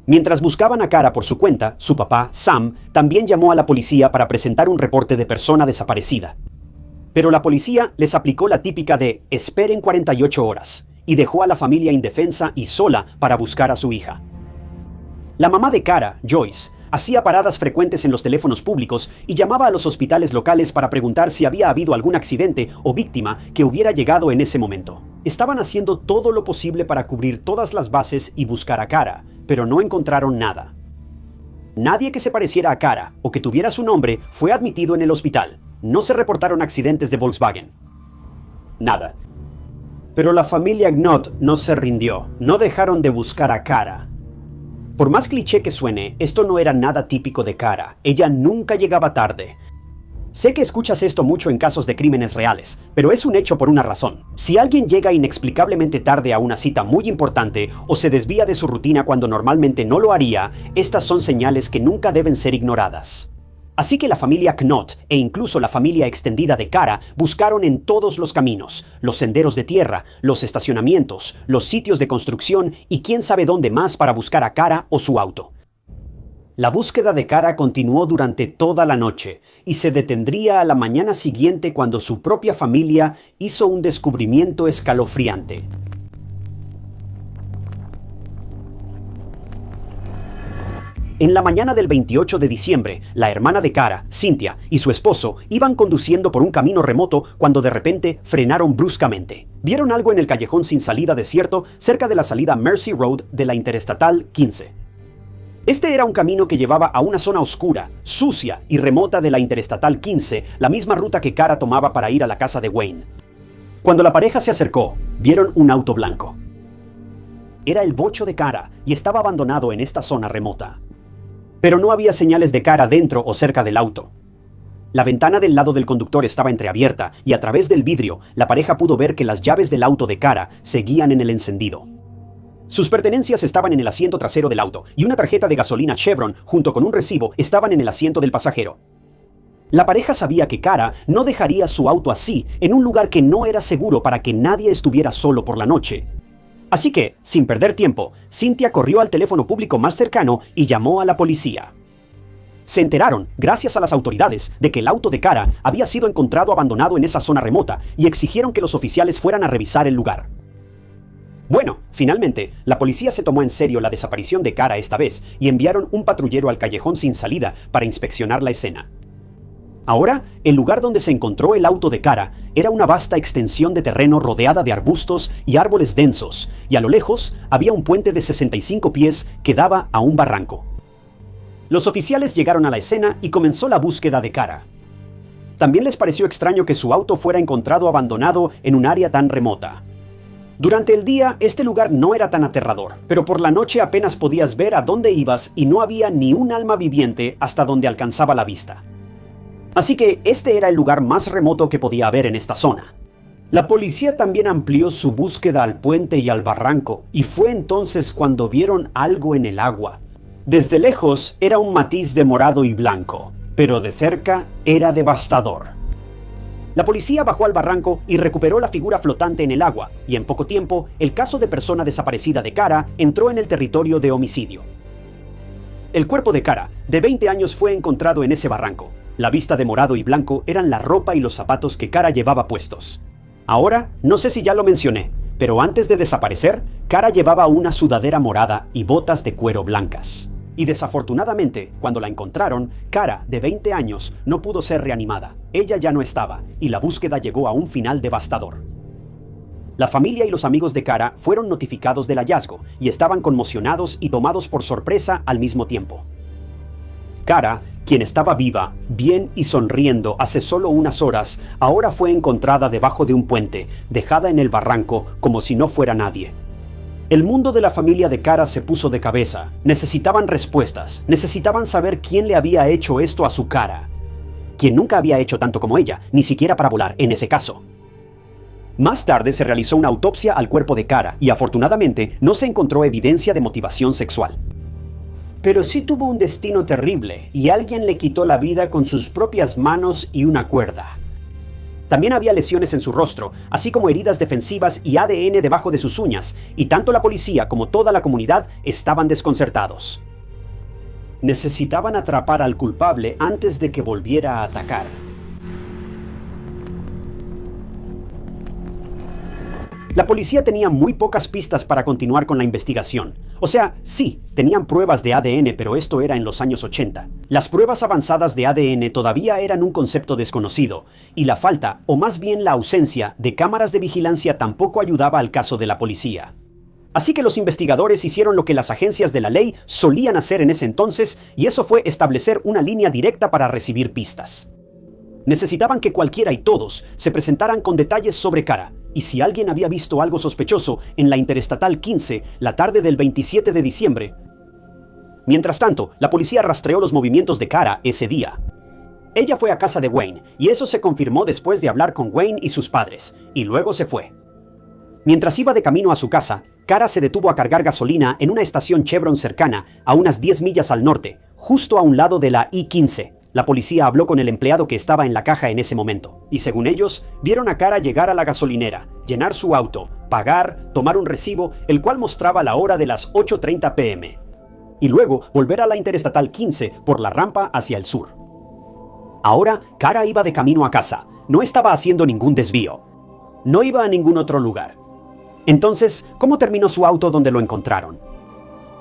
Mientras buscaban a Cara por su cuenta, su papá, Sam, también llamó a la policía para presentar un reporte de persona desaparecida. Pero la policía les aplicó la típica de esperen 48 horas y dejó a la familia indefensa y sola para buscar a su hija. La mamá de Cara, Joyce, hacía paradas frecuentes en los teléfonos públicos y llamaba a los hospitales locales para preguntar si había habido algún accidente o víctima que hubiera llegado en ese momento. Estaban haciendo todo lo posible para cubrir todas las bases y buscar a Cara, pero no encontraron nada. Nadie que se pareciera a Cara o que tuviera su nombre fue admitido en el hospital. No se reportaron accidentes de Volkswagen. Nada. Pero la familia Knott no se rindió. No dejaron de buscar a Cara. Por más cliché que suene, esto no era nada típico de Cara. Ella nunca llegaba tarde. Sé que escuchas esto mucho en casos de crímenes reales, pero es un hecho por una razón. Si alguien llega inexplicablemente tarde a una cita muy importante o se desvía de su rutina cuando normalmente no lo haría, estas son señales que nunca deben ser ignoradas. Así que la familia Knott e incluso la familia extendida de Kara buscaron en todos los caminos, los senderos de tierra, los estacionamientos, los sitios de construcción y quién sabe dónde más para buscar a Kara o su auto. La búsqueda de Kara continuó durante toda la noche y se detendría a la mañana siguiente cuando su propia familia hizo un descubrimiento escalofriante. En la mañana del 28 de diciembre, la hermana de Kara, Cynthia, y su esposo iban conduciendo por un camino remoto cuando de repente frenaron bruscamente. Vieron algo en el callejón sin salida desierto cerca de la salida Mercy Road de la Interestatal 15. Este era un camino que llevaba a una zona oscura, sucia y remota de la Interestatal 15, la misma ruta que Kara tomaba para ir a la casa de Wayne. Cuando la pareja se acercó, vieron un auto blanco. Era el bocho de Kara y estaba abandonado en esta zona remota. Pero no había señales de Kara dentro o cerca del auto. La ventana del lado del conductor estaba entreabierta y a través del vidrio la pareja pudo ver que las llaves del auto de Kara seguían en el encendido. Sus pertenencias estaban en el asiento trasero del auto y una tarjeta de gasolina Chevron junto con un recibo estaban en el asiento del pasajero. La pareja sabía que Kara no dejaría su auto así en un lugar que no era seguro para que nadie estuviera solo por la noche. Así que, sin perder tiempo, Cynthia corrió al teléfono público más cercano y llamó a la policía. Se enteraron, gracias a las autoridades, de que el auto de Kara había sido encontrado abandonado en esa zona remota y exigieron que los oficiales fueran a revisar el lugar. Bueno, finalmente, la policía se tomó en serio la desaparición de Kara esta vez y enviaron un patrullero al callejón sin salida para inspeccionar la escena. Ahora, el lugar donde se encontró el auto de Kara era una vasta extensión de terreno rodeada de arbustos y árboles densos, y a lo lejos había un puente de 65 pies que daba a un barranco. Los oficiales llegaron a la escena y comenzó la búsqueda de Kara. También les pareció extraño que su auto fuera encontrado abandonado en un área tan remota. Durante el día, este lugar no era tan aterrador, pero por la noche apenas podías ver a dónde ibas y no había ni un alma viviente hasta donde alcanzaba la vista. Así que este era el lugar más remoto que podía haber en esta zona. La policía también amplió su búsqueda al puente y al barranco, y fue entonces cuando vieron algo en el agua. Desde lejos era un matiz de morado y blanco, pero de cerca era devastador. La policía bajó al barranco y recuperó la figura flotante en el agua, y en poco tiempo el caso de persona desaparecida de Kara entró en el territorio de homicidio. El cuerpo de Kara, de 20 años, fue encontrado en ese barranco. La vista de morado y blanco eran la ropa y los zapatos que Kara llevaba puestos. Ahora, no sé si ya lo mencioné, pero antes de desaparecer, Kara llevaba una sudadera morada y botas de cuero blancas. Y desafortunadamente, cuando la encontraron, Kara, de 20 años, no pudo ser reanimada. Ella ya no estaba, y la búsqueda llegó a un final devastador. La familia y los amigos de Kara fueron notificados del hallazgo, y estaban conmocionados y tomados por sorpresa al mismo tiempo. Kara, quien estaba viva, bien y sonriendo hace solo unas horas, ahora fue encontrada debajo de un puente, dejada en el barranco como si no fuera nadie. El mundo de la familia de Kara se puso de cabeza. Necesitaban respuestas, necesitaban saber quién le había hecho esto a su Kara. Quien nunca había hecho tanto como ella, ni siquiera para volar, en ese caso. Más tarde se realizó una autopsia al cuerpo de Kara y afortunadamente no se encontró evidencia de motivación sexual. Pero sí tuvo un destino terrible y alguien le quitó la vida con sus propias manos y una cuerda. También había lesiones en su rostro, así como heridas defensivas y ADN debajo de sus uñas, y tanto la policía como toda la comunidad estaban desconcertados. Necesitaban atrapar al culpable antes de que volviera a atacar. La policía tenía muy pocas pistas para continuar con la investigación. O sea, sí, tenían pruebas de ADN, pero esto era en los años 80. Las pruebas avanzadas de ADN todavía eran un concepto desconocido, y la falta, o más bien la ausencia, de cámaras de vigilancia tampoco ayudaba al caso de la policía. Así que los investigadores hicieron lo que las agencias de la ley solían hacer en ese entonces, y eso fue establecer una línea directa para recibir pistas. Necesitaban que cualquiera y todos se presentaran con detalles sobre Kara, y si alguien había visto algo sospechoso en la Interestatal 15 la tarde del 27 de diciembre. Mientras tanto, la policía rastreó los movimientos de Kara ese día. Ella fue a casa de Wayne, y eso se confirmó después de hablar con Wayne y sus padres, y luego se fue. Mientras iba de camino a su casa, Kara se detuvo a cargar gasolina en una estación Chevron cercana, a unas 10 millas al norte, justo a un lado de la I-15. La policía habló con el empleado que estaba en la caja en ese momento, y según ellos, vieron a Cara llegar a la gasolinera, llenar su auto, pagar, tomar un recibo, el cual mostraba la hora de las 8:30 p.m., y luego volver a la Interestatal 15 por la rampa hacia el sur. Ahora, Cara iba de camino a casa, no estaba haciendo ningún desvío. No iba a ningún otro lugar. Entonces, ¿cómo terminó su auto donde lo encontraron?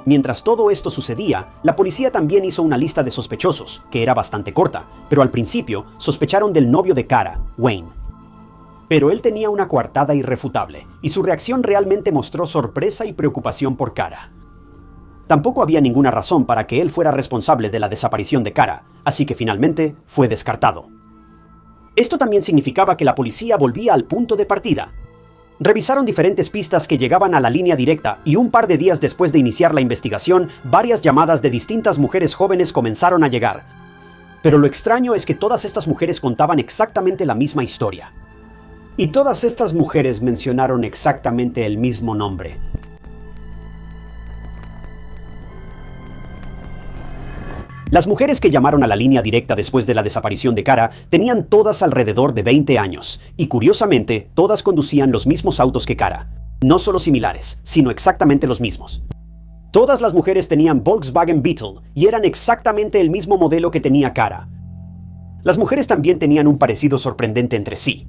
Mientras todo esto sucedía, la policía también hizo una lista de sospechosos, que era bastante corta, pero al principio sospecharon del novio de Cara, Wayne. Pero él tenía una coartada irrefutable, y su reacción realmente mostró sorpresa y preocupación por Cara. Tampoco había ninguna razón para que él fuera responsable de la desaparición de Cara, así que finalmente fue descartado. Esto también significaba que la policía volvía al punto de partida. Revisaron diferentes pistas que llegaban a la línea directa y un par de días después de iniciar la investigación, varias llamadas de distintas mujeres jóvenes comenzaron a llegar. Pero lo extraño es que todas estas mujeres contaban exactamente la misma historia. Y todas estas mujeres mencionaron exactamente el mismo nombre. Las mujeres que llamaron a la línea directa después de la desaparición de Cara tenían todas alrededor de 20 años, y curiosamente, todas conducían los mismos autos que Cara. No solo similares, sino exactamente los mismos. Todas las mujeres tenían Volkswagen Beetle, y eran exactamente el mismo modelo que tenía Cara. Las mujeres también tenían un parecido sorprendente entre sí.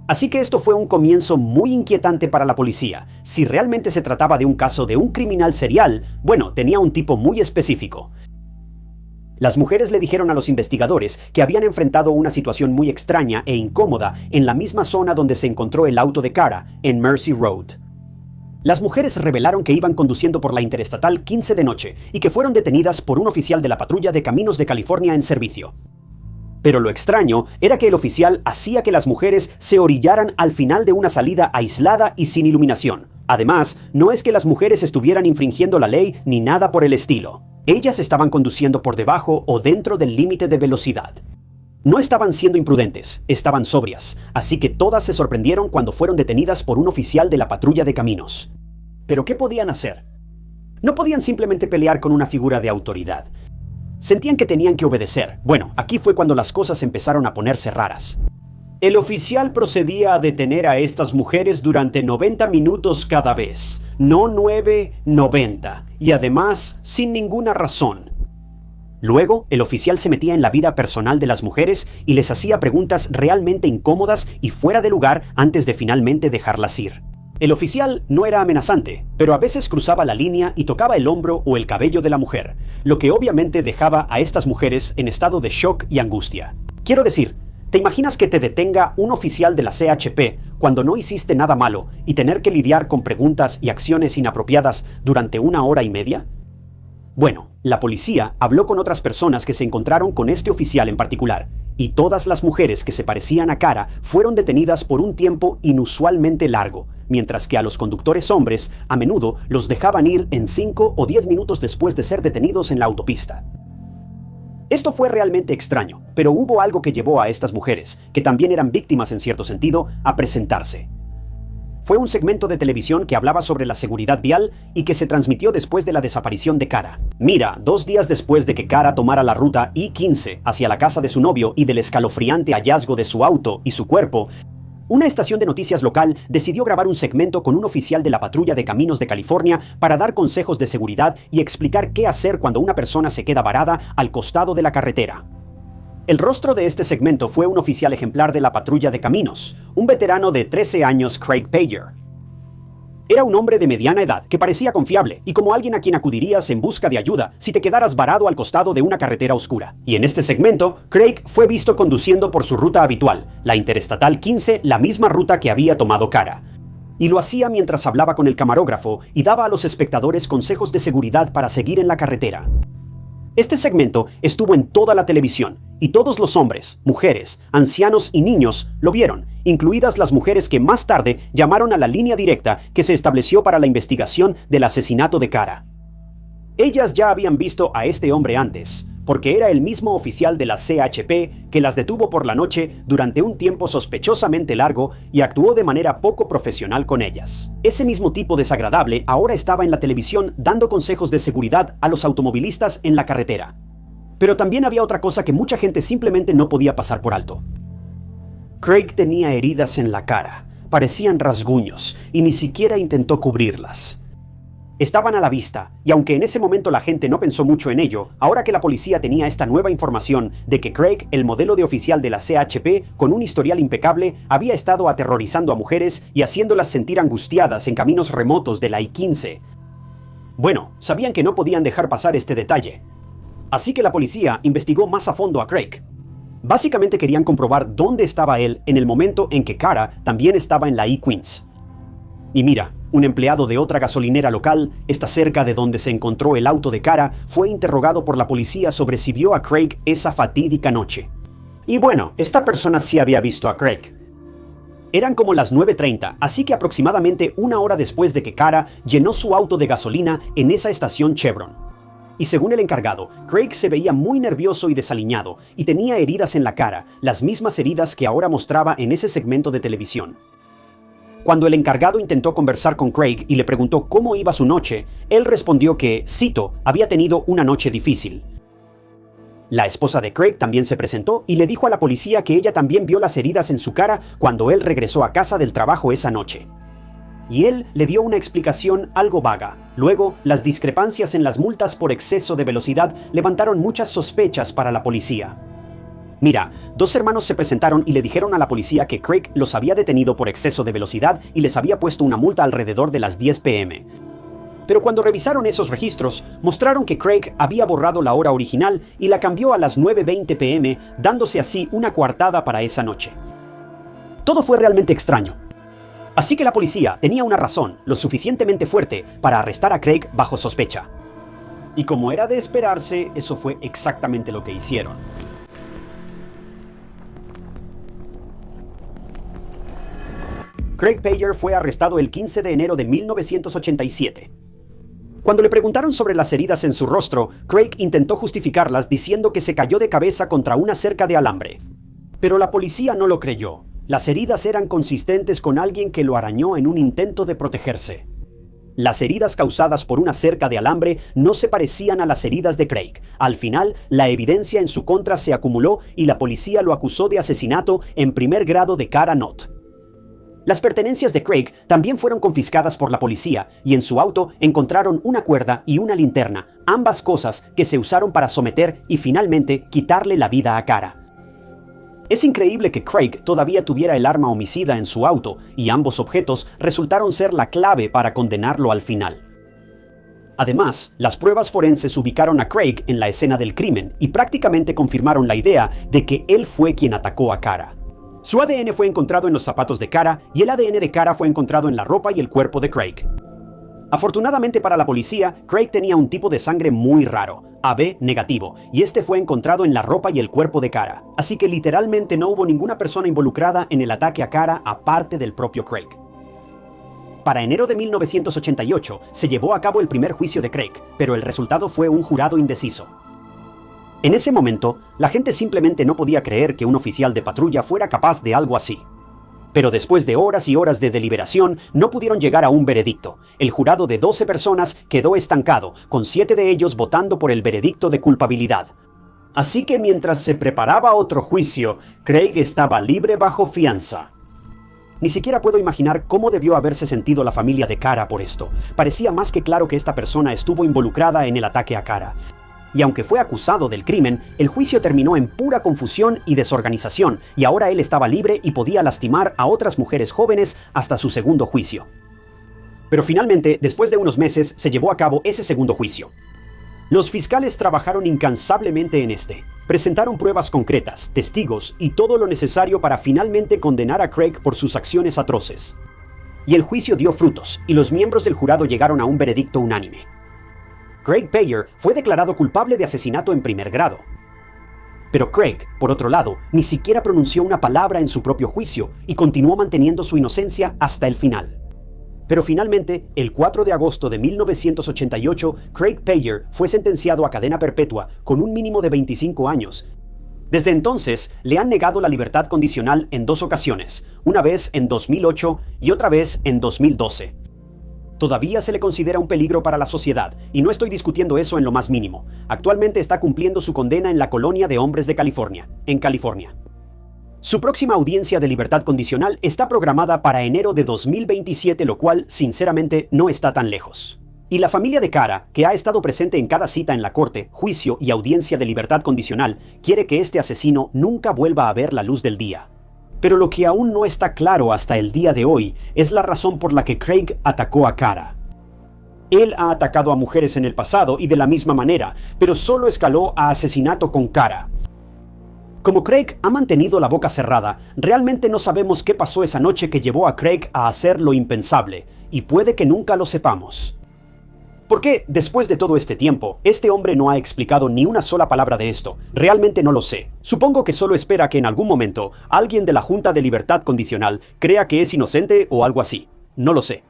Así que esto fue un comienzo muy inquietante para la policía. Si realmente se trataba de un caso de un criminal serial, bueno, tenía un tipo muy específico. Las mujeres le dijeron a los investigadores que habían enfrentado una situación muy extraña e incómoda en la misma zona donde se encontró el auto de Cara, en Mercy Road. Las mujeres revelaron que iban conduciendo por la Interestatal 15 de noche y que fueron detenidas por un oficial de la Patrulla de Caminos de California en servicio. Pero lo extraño era que el oficial hacía que las mujeres se orillaran al final de una salida aislada y sin iluminación. Además, no es que las mujeres estuvieran infringiendo la ley ni nada por el estilo. Ellas estaban conduciendo por debajo o dentro del límite de velocidad. No estaban siendo imprudentes, estaban sobrias, así que todas se sorprendieron cuando fueron detenidas por un oficial de la Patrulla de Caminos. ¿Pero qué podían hacer? No podían simplemente pelear con una figura de autoridad. Sentían que tenían que obedecer. Bueno, aquí fue cuando las cosas empezaron a ponerse raras. El oficial procedía a detener a estas mujeres durante 90 minutos cada vez. No 9, 90. Y además, sin ninguna razón. Luego, el oficial se metía en la vida personal de las mujeres y les hacía preguntas realmente incómodas y fuera de lugar antes de finalmente dejarlas ir. El oficial no era amenazante, pero a veces cruzaba la línea y tocaba el hombro o el cabello de la mujer, lo que obviamente dejaba a estas mujeres en estado de shock y angustia. Quiero decir, ¿te imaginas que te detenga un oficial de la CHP cuando no hiciste nada malo y tener que lidiar con preguntas y acciones inapropiadas durante 1 hora y media? Bueno, la policía habló con otras personas que se encontraron con este oficial en particular, y todas las mujeres que se parecían a Cara fueron detenidas por un tiempo inusualmente largo, mientras que a los conductores hombres a menudo los dejaban ir en 5 o 10 minutos después de ser detenidos en la autopista. Esto fue realmente extraño, pero hubo algo que llevó a estas mujeres, que también eran víctimas en cierto sentido, a presentarse. Fue un segmento de televisión que hablaba sobre la seguridad vial y que se transmitió después de la desaparición de Cara. Mira, 2 días después de que Cara tomara la ruta I-15 hacia la casa de su novio y del escalofriante hallazgo de su auto y su cuerpo, una estación de noticias local decidió grabar un segmento con un oficial de la Patrulla de Caminos de California para dar consejos de seguridad y explicar qué hacer cuando una persona se queda varada al costado de la carretera. El rostro de este segmento fue un oficial ejemplar de la Patrulla de Caminos, un veterano de 13 años, Craig Payer. Era un hombre de mediana edad que parecía confiable y como alguien a quien acudirías en busca de ayuda si te quedaras varado al costado de una carretera oscura. Y en este segmento, Craig fue visto conduciendo por su ruta habitual, la Interestatal 15, la misma ruta que había tomado Cara. Y lo hacía mientras hablaba con el camarógrafo y daba a los espectadores consejos de seguridad para seguir en la carretera. Este segmento estuvo en toda la televisión, y todos los hombres, mujeres, ancianos y niños lo vieron, incluidas las mujeres que más tarde llamaron a la línea directa que se estableció para la investigación del asesinato de Cara. Ellas ya habían visto a este hombre antes, porque era el mismo oficial de la CHP que las detuvo por la noche durante un tiempo sospechosamente largo y actuó de manera poco profesional con ellas. Ese mismo tipo desagradable ahora estaba en la televisión dando consejos de seguridad a los automovilistas en la carretera. Pero también había otra cosa que mucha gente simplemente no podía pasar por alto. Craig tenía heridas en la cara, parecían rasguños, y ni siquiera intentó cubrirlas. Estaban a la vista, y aunque en ese momento la gente no pensó mucho en ello, ahora que la policía tenía esta nueva información de que Craig, el modelo de oficial de la CHP, con un historial impecable, había estado aterrorizando a mujeres y haciéndolas sentir angustiadas en caminos remotos de la I-15. Bueno, sabían que no podían dejar pasar este detalle. Así que la policía investigó más a fondo a Craig. Básicamente querían comprobar dónde estaba él en el momento en que Cara también estaba en la I-Queens. Y mira, un empleado de otra gasolinera local, está cerca de donde se encontró el auto de Cara, fue interrogado por la policía sobre si vio a Craig esa fatídica noche. Y bueno, esta persona sí había visto a Craig. Eran como las 9:30, así que aproximadamente una hora después de que Cara llenó su auto de gasolina en esa estación Chevron. Y según el encargado, Craig se veía muy nervioso y desaliñado, y tenía heridas en la cara, las mismas heridas que ahora mostraba en ese segmento de televisión. Cuando el encargado intentó conversar con Craig y le preguntó cómo iba su noche, él respondió que, cito, había tenido una noche difícil. La esposa de Craig también se presentó y le dijo a la policía que ella también vio las heridas en su cara cuando él regresó a casa del trabajo esa noche. Y él le dio una explicación algo vaga. Luego, las discrepancias en las multas por exceso de velocidad levantaron muchas sospechas para la policía. Mira, dos hermanos se presentaron y le dijeron a la policía que Craig los había detenido por exceso de velocidad y les había puesto una multa alrededor de las 10 p.m. Pero cuando revisaron esos registros, mostraron que Craig había borrado la hora original y la cambió a las 9:20 p.m., dándose así una coartada para esa noche. Todo fue realmente extraño. Así que la policía tenía una razón lo suficientemente fuerte para arrestar a Craig bajo sospecha. Y como era de esperarse, eso fue exactamente lo que hicieron. Craig Payer fue arrestado el 15 de enero de 1987. Cuando le preguntaron sobre las heridas en su rostro, Craig intentó justificarlas diciendo que se cayó de cabeza contra una cerca de alambre. Pero la policía no lo creyó. Las heridas eran consistentes con alguien que lo arañó en un intento de protegerse. Las heridas causadas por una cerca de alambre no se parecían a las heridas de Craig. Al final, la evidencia en su contra se acumuló y la policía lo acusó de asesinato en primer grado de Cara Knott. Las pertenencias de Craig también fueron confiscadas por la policía y en su auto encontraron una cuerda y una linterna, ambas cosas que se usaron para someter y finalmente quitarle la vida a Cara. Es increíble que Craig todavía tuviera el arma homicida en su auto y ambos objetos resultaron ser la clave para condenarlo al final. Además, las pruebas forenses ubicaron a Craig en la escena del crimen y prácticamente confirmaron la idea de que él fue quien atacó a Cara. Su ADN fue encontrado en los zapatos de Cara y el ADN de Cara fue encontrado en la ropa y el cuerpo de Craig. Afortunadamente para la policía, Craig tenía un tipo de sangre muy raro, AB negativo, y este fue encontrado en la ropa y el cuerpo de Cara. Así que literalmente no hubo ninguna persona involucrada en el ataque a Cara aparte del propio Craig. Para enero de 1988 se llevó a cabo el primer juicio de Craig, pero el resultado fue un jurado indeciso. En ese momento, la gente simplemente no podía creer que un oficial de patrulla fuera capaz de algo así. Pero después de horas y horas de deliberación, no pudieron llegar a un veredicto. El jurado de 12 personas quedó estancado, con 7 de ellos votando por el veredicto de culpabilidad. Así que mientras se preparaba otro juicio, Craig estaba libre bajo fianza. Ni siquiera puedo imaginar cómo debió haberse sentido la familia de Cara por esto. Parecía más que claro que esta persona estuvo involucrada en el ataque a Cara. Y aunque fue acusado del crimen, el juicio terminó en pura confusión y desorganización, y ahora él estaba libre y podía lastimar a otras mujeres jóvenes hasta su segundo juicio. Pero finalmente, después de unos meses, se llevó a cabo ese segundo juicio. Los fiscales trabajaron incansablemente en este. Presentaron pruebas concretas, testigos y todo lo necesario para finalmente condenar a Craig por sus acciones atroces. Y el juicio dio frutos, y los miembros del jurado llegaron a un veredicto unánime. Craig Payer fue declarado culpable de asesinato en primer grado. Pero Craig, por otro lado, ni siquiera pronunció una palabra en su propio juicio y continuó manteniendo su inocencia hasta el final. Pero finalmente, el 4 de agosto de 1988, Craig Payer fue sentenciado a cadena perpetua con un mínimo de 25 años. Desde entonces, le han negado la libertad condicional en 2 ocasiones, una vez en 2008 y otra vez en 2012. todavía se le considera un peligro para la sociedad, y no estoy discutiendo eso en lo más mínimo. Actualmente está cumpliendo su condena en la colonia de hombres de California, en California. Su próxima audiencia de libertad condicional está programada para enero de 2027, lo cual, sinceramente, no está tan lejos. Y la familia de Kara, que ha estado presente en cada cita en la corte, juicio y audiencia de libertad condicional, quiere que este asesino nunca vuelva a ver la luz del día. Pero lo que aún no está claro hasta el día de hoy es la razón por la que Craig atacó a Kara. Él ha atacado a mujeres en el pasado y de la misma manera, pero solo escaló a asesinato con Kara. Como Craig ha mantenido la boca cerrada, realmente no sabemos qué pasó esa noche que llevó a Craig a hacer lo impensable, y puede que nunca lo sepamos. ¿Por qué, después de todo este tiempo, este hombre no ha explicado ni una sola palabra de esto? Realmente no lo sé. Supongo que solo espera que en algún momento alguien de la Junta de Libertad Condicional crea que es inocente o algo así. No lo sé.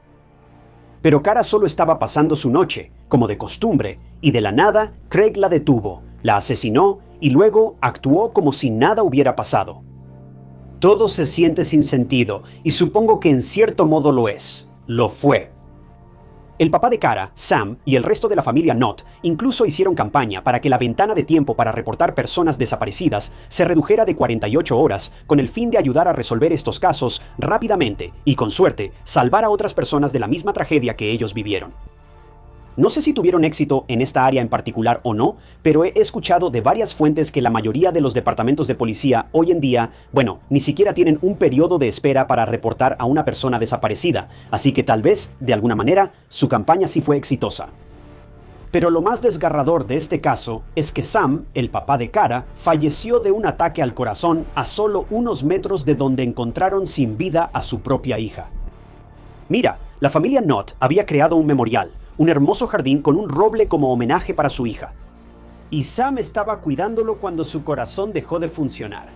Pero Kara solo estaba pasando su noche, como de costumbre, y de la nada, Craig la detuvo, la asesinó y luego actuó como si nada hubiera pasado. Todo se siente sin sentido, y supongo que en cierto modo lo es. Lo fue. El papá de Kara, Sam, y el resto de la familia Knott incluso hicieron campaña para que la ventana de tiempo para reportar personas desaparecidas se redujera de 48 horas con el fin de ayudar a resolver estos casos rápidamente y, con suerte, salvar a otras personas de la misma tragedia que ellos vivieron. No sé si tuvieron éxito en esta área en particular o no, pero he escuchado de varias fuentes que la mayoría de los departamentos de policía hoy en día, ni siquiera tienen un periodo de espera para reportar a una persona desaparecida, así que tal vez, de alguna manera, su campaña sí fue exitosa. Pero lo más desgarrador de este caso es que Sam, el papá de Kara, falleció de un ataque al corazón a solo unos metros de donde encontraron sin vida a su propia hija. Mira, la familia Knott había creado un memorial, un hermoso jardín con un roble como homenaje para su hija. Y Sam estaba cuidándolo cuando su corazón dejó de funcionar.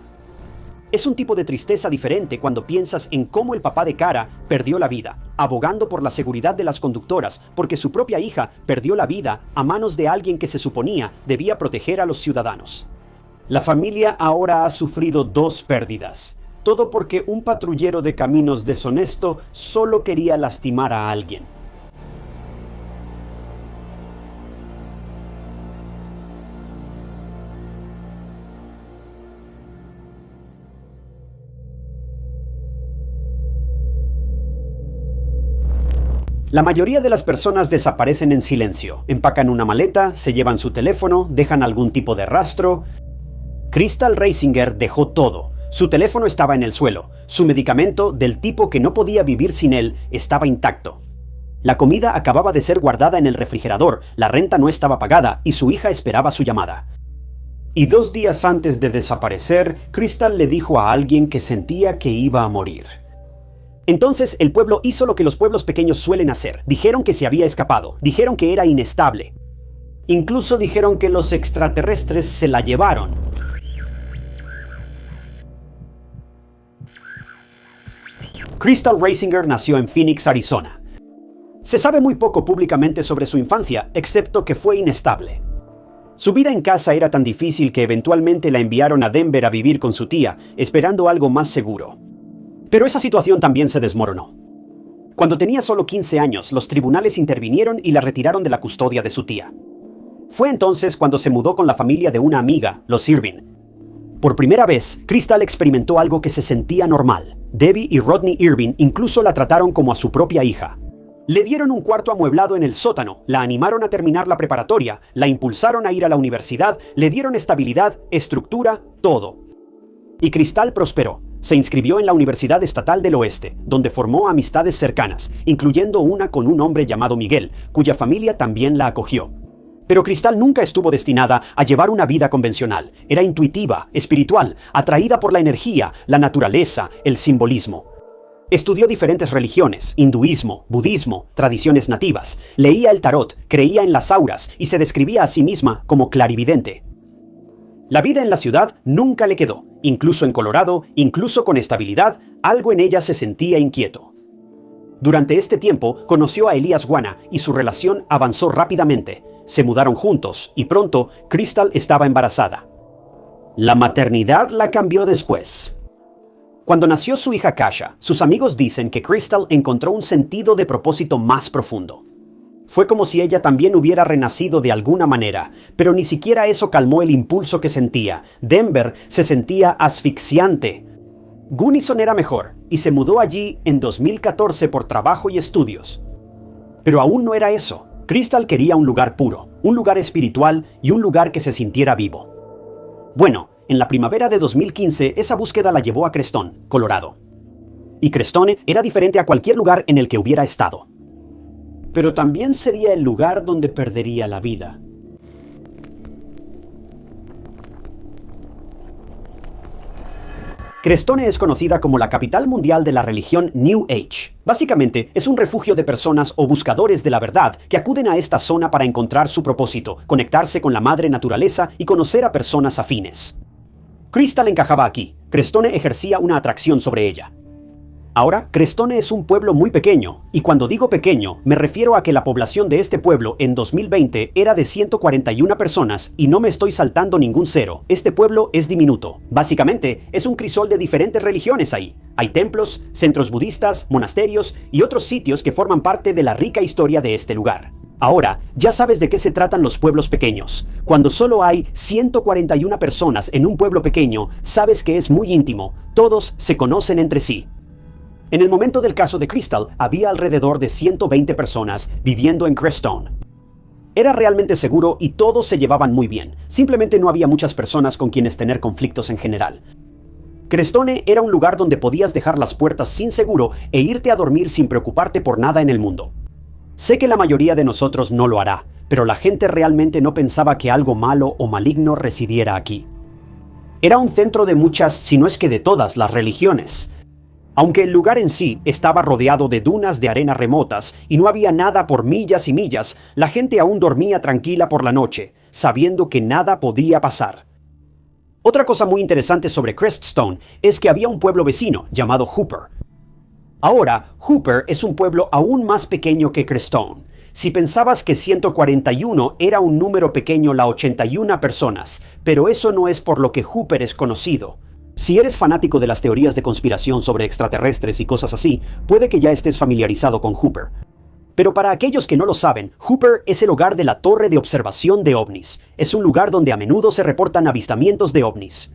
Es un tipo de tristeza diferente cuando piensas en cómo el papá de Kara perdió la vida, abogando por la seguridad de las conductoras, porque su propia hija perdió la vida a manos de alguien que se suponía debía proteger a los ciudadanos. La familia ahora ha sufrido 2 pérdidas. Todo porque un patrullero de caminos deshonesto solo quería lastimar a alguien. La mayoría de las personas desaparecen en silencio, empacan una maleta, se llevan su teléfono, dejan algún tipo de rastro. Crystal Reisinger dejó todo. Su teléfono estaba en el suelo, su medicamento, del tipo que no podía vivir sin él, estaba intacto. La comida acababa de ser guardada en el refrigerador, la renta no estaba pagada y su hija esperaba su llamada. Y 2 días antes de desaparecer, Crystal le dijo a alguien que sentía que iba a morir. Entonces el pueblo hizo lo que los pueblos pequeños suelen hacer. Dijeron que se había escapado, dijeron que era inestable. Incluso dijeron que los extraterrestres se la llevaron. Crystal Reisinger nació en Phoenix, Arizona. Se sabe muy poco públicamente sobre su infancia, excepto que fue inestable. Su vida en casa era tan difícil que eventualmente la enviaron a Denver a vivir con su tía, esperando algo más seguro. Pero esa situación también se desmoronó. Cuando tenía solo 15 años, los tribunales intervinieron y la retiraron de la custodia de su tía. Fue entonces cuando se mudó con la familia de una amiga, los Irving. Por primera vez, Crystal experimentó algo que se sentía normal. Debbie y Rodney Irving incluso la trataron como a su propia hija. Le dieron un cuarto amueblado en el sótano, la animaron a terminar la preparatoria, la impulsaron a ir a la universidad, le dieron estabilidad, estructura, todo. Y Crystal prosperó. Se inscribió en la Universidad Estatal del Oeste, donde formó amistades cercanas, incluyendo una con un hombre llamado Miguel, cuya familia también la acogió. Pero Crystal nunca estuvo destinada a llevar una vida convencional. Era intuitiva, espiritual, atraída por la energía, la naturaleza, el simbolismo. Estudió diferentes religiones, hinduismo, budismo, tradiciones nativas, leía el tarot, creía en las auras y se describía a sí misma como clarividente. La vida en la ciudad nunca le quedó. Incluso en Colorado, incluso con estabilidad, algo en ella se sentía inquieto. Durante este tiempo conoció a Elias Wana y su relación avanzó rápidamente. Se mudaron juntos y pronto Crystal estaba embarazada. La maternidad la cambió después. Cuando nació su hija Kasha, sus amigos dicen que Crystal encontró un sentido de propósito más profundo. Fue como si ella también hubiera renacido de alguna manera, pero ni siquiera eso calmó el impulso que sentía. Denver se sentía asfixiante. Gunnison era mejor, y se mudó allí en 2014 por trabajo y estudios. Pero aún no era eso. Crystal quería un lugar puro, un lugar espiritual y un lugar que se sintiera vivo. Bueno, en la primavera de 2015 esa búsqueda la llevó a Crestone, Colorado. Y Crestone era diferente a cualquier lugar en el que hubiera estado. Pero también sería el lugar donde perdería la vida. Crestone es conocida como la capital mundial de la religión New Age. Básicamente, es un refugio de personas o buscadores de la verdad que acuden a esta zona para encontrar su propósito, conectarse con la madre naturaleza y conocer a personas afines. Crystal encajaba aquí. Crestone ejercía una atracción sobre ella. Ahora, Crestone es un pueblo muy pequeño, y cuando digo pequeño, me refiero a que la población de este pueblo en 2020 era de 141 personas, y no me estoy saltando ningún cero. Este pueblo es diminuto. Básicamente, es un crisol de diferentes religiones ahí. Hay templos, centros budistas, monasterios y otros sitios que forman parte de la rica historia de este lugar. Ahora, ya sabes de qué se tratan los pueblos pequeños. Cuando solo hay 141 personas en un pueblo pequeño, sabes que es muy íntimo. Todos se conocen entre sí. En el momento del caso de Crystal, había alrededor de 120 personas viviendo en Crestone. Era realmente seguro y todos se llevaban muy bien. Simplemente no había muchas personas con quienes tener conflictos en general. Crestone era un lugar donde podías dejar las puertas sin seguro e irte a dormir sin preocuparte por nada en el mundo. Sé que la mayoría de nosotros no lo hará, pero la gente realmente no pensaba que algo malo o maligno residiera aquí. Era un centro de muchas, si no es que de todas, las religiones. Aunque el lugar en sí estaba rodeado de dunas de arena remotas y no había nada por millas y millas, la gente aún dormía tranquila por la noche, sabiendo que nada podía pasar. Otra cosa muy interesante sobre Crestone es que había un pueblo vecino llamado Hooper. Ahora, Hooper es un pueblo aún más pequeño que Crestone. Si pensabas que 141 era un número pequeño, la 81 personas, pero eso no es por lo que Hooper es conocido. Si eres fanático de las teorías de conspiración sobre extraterrestres y cosas así, puede que ya estés familiarizado con Hooper. Pero para aquellos que no lo saben, Hooper es el hogar de la Torre de Observación de OVNIs. Es un lugar donde a menudo se reportan avistamientos de OVNIs.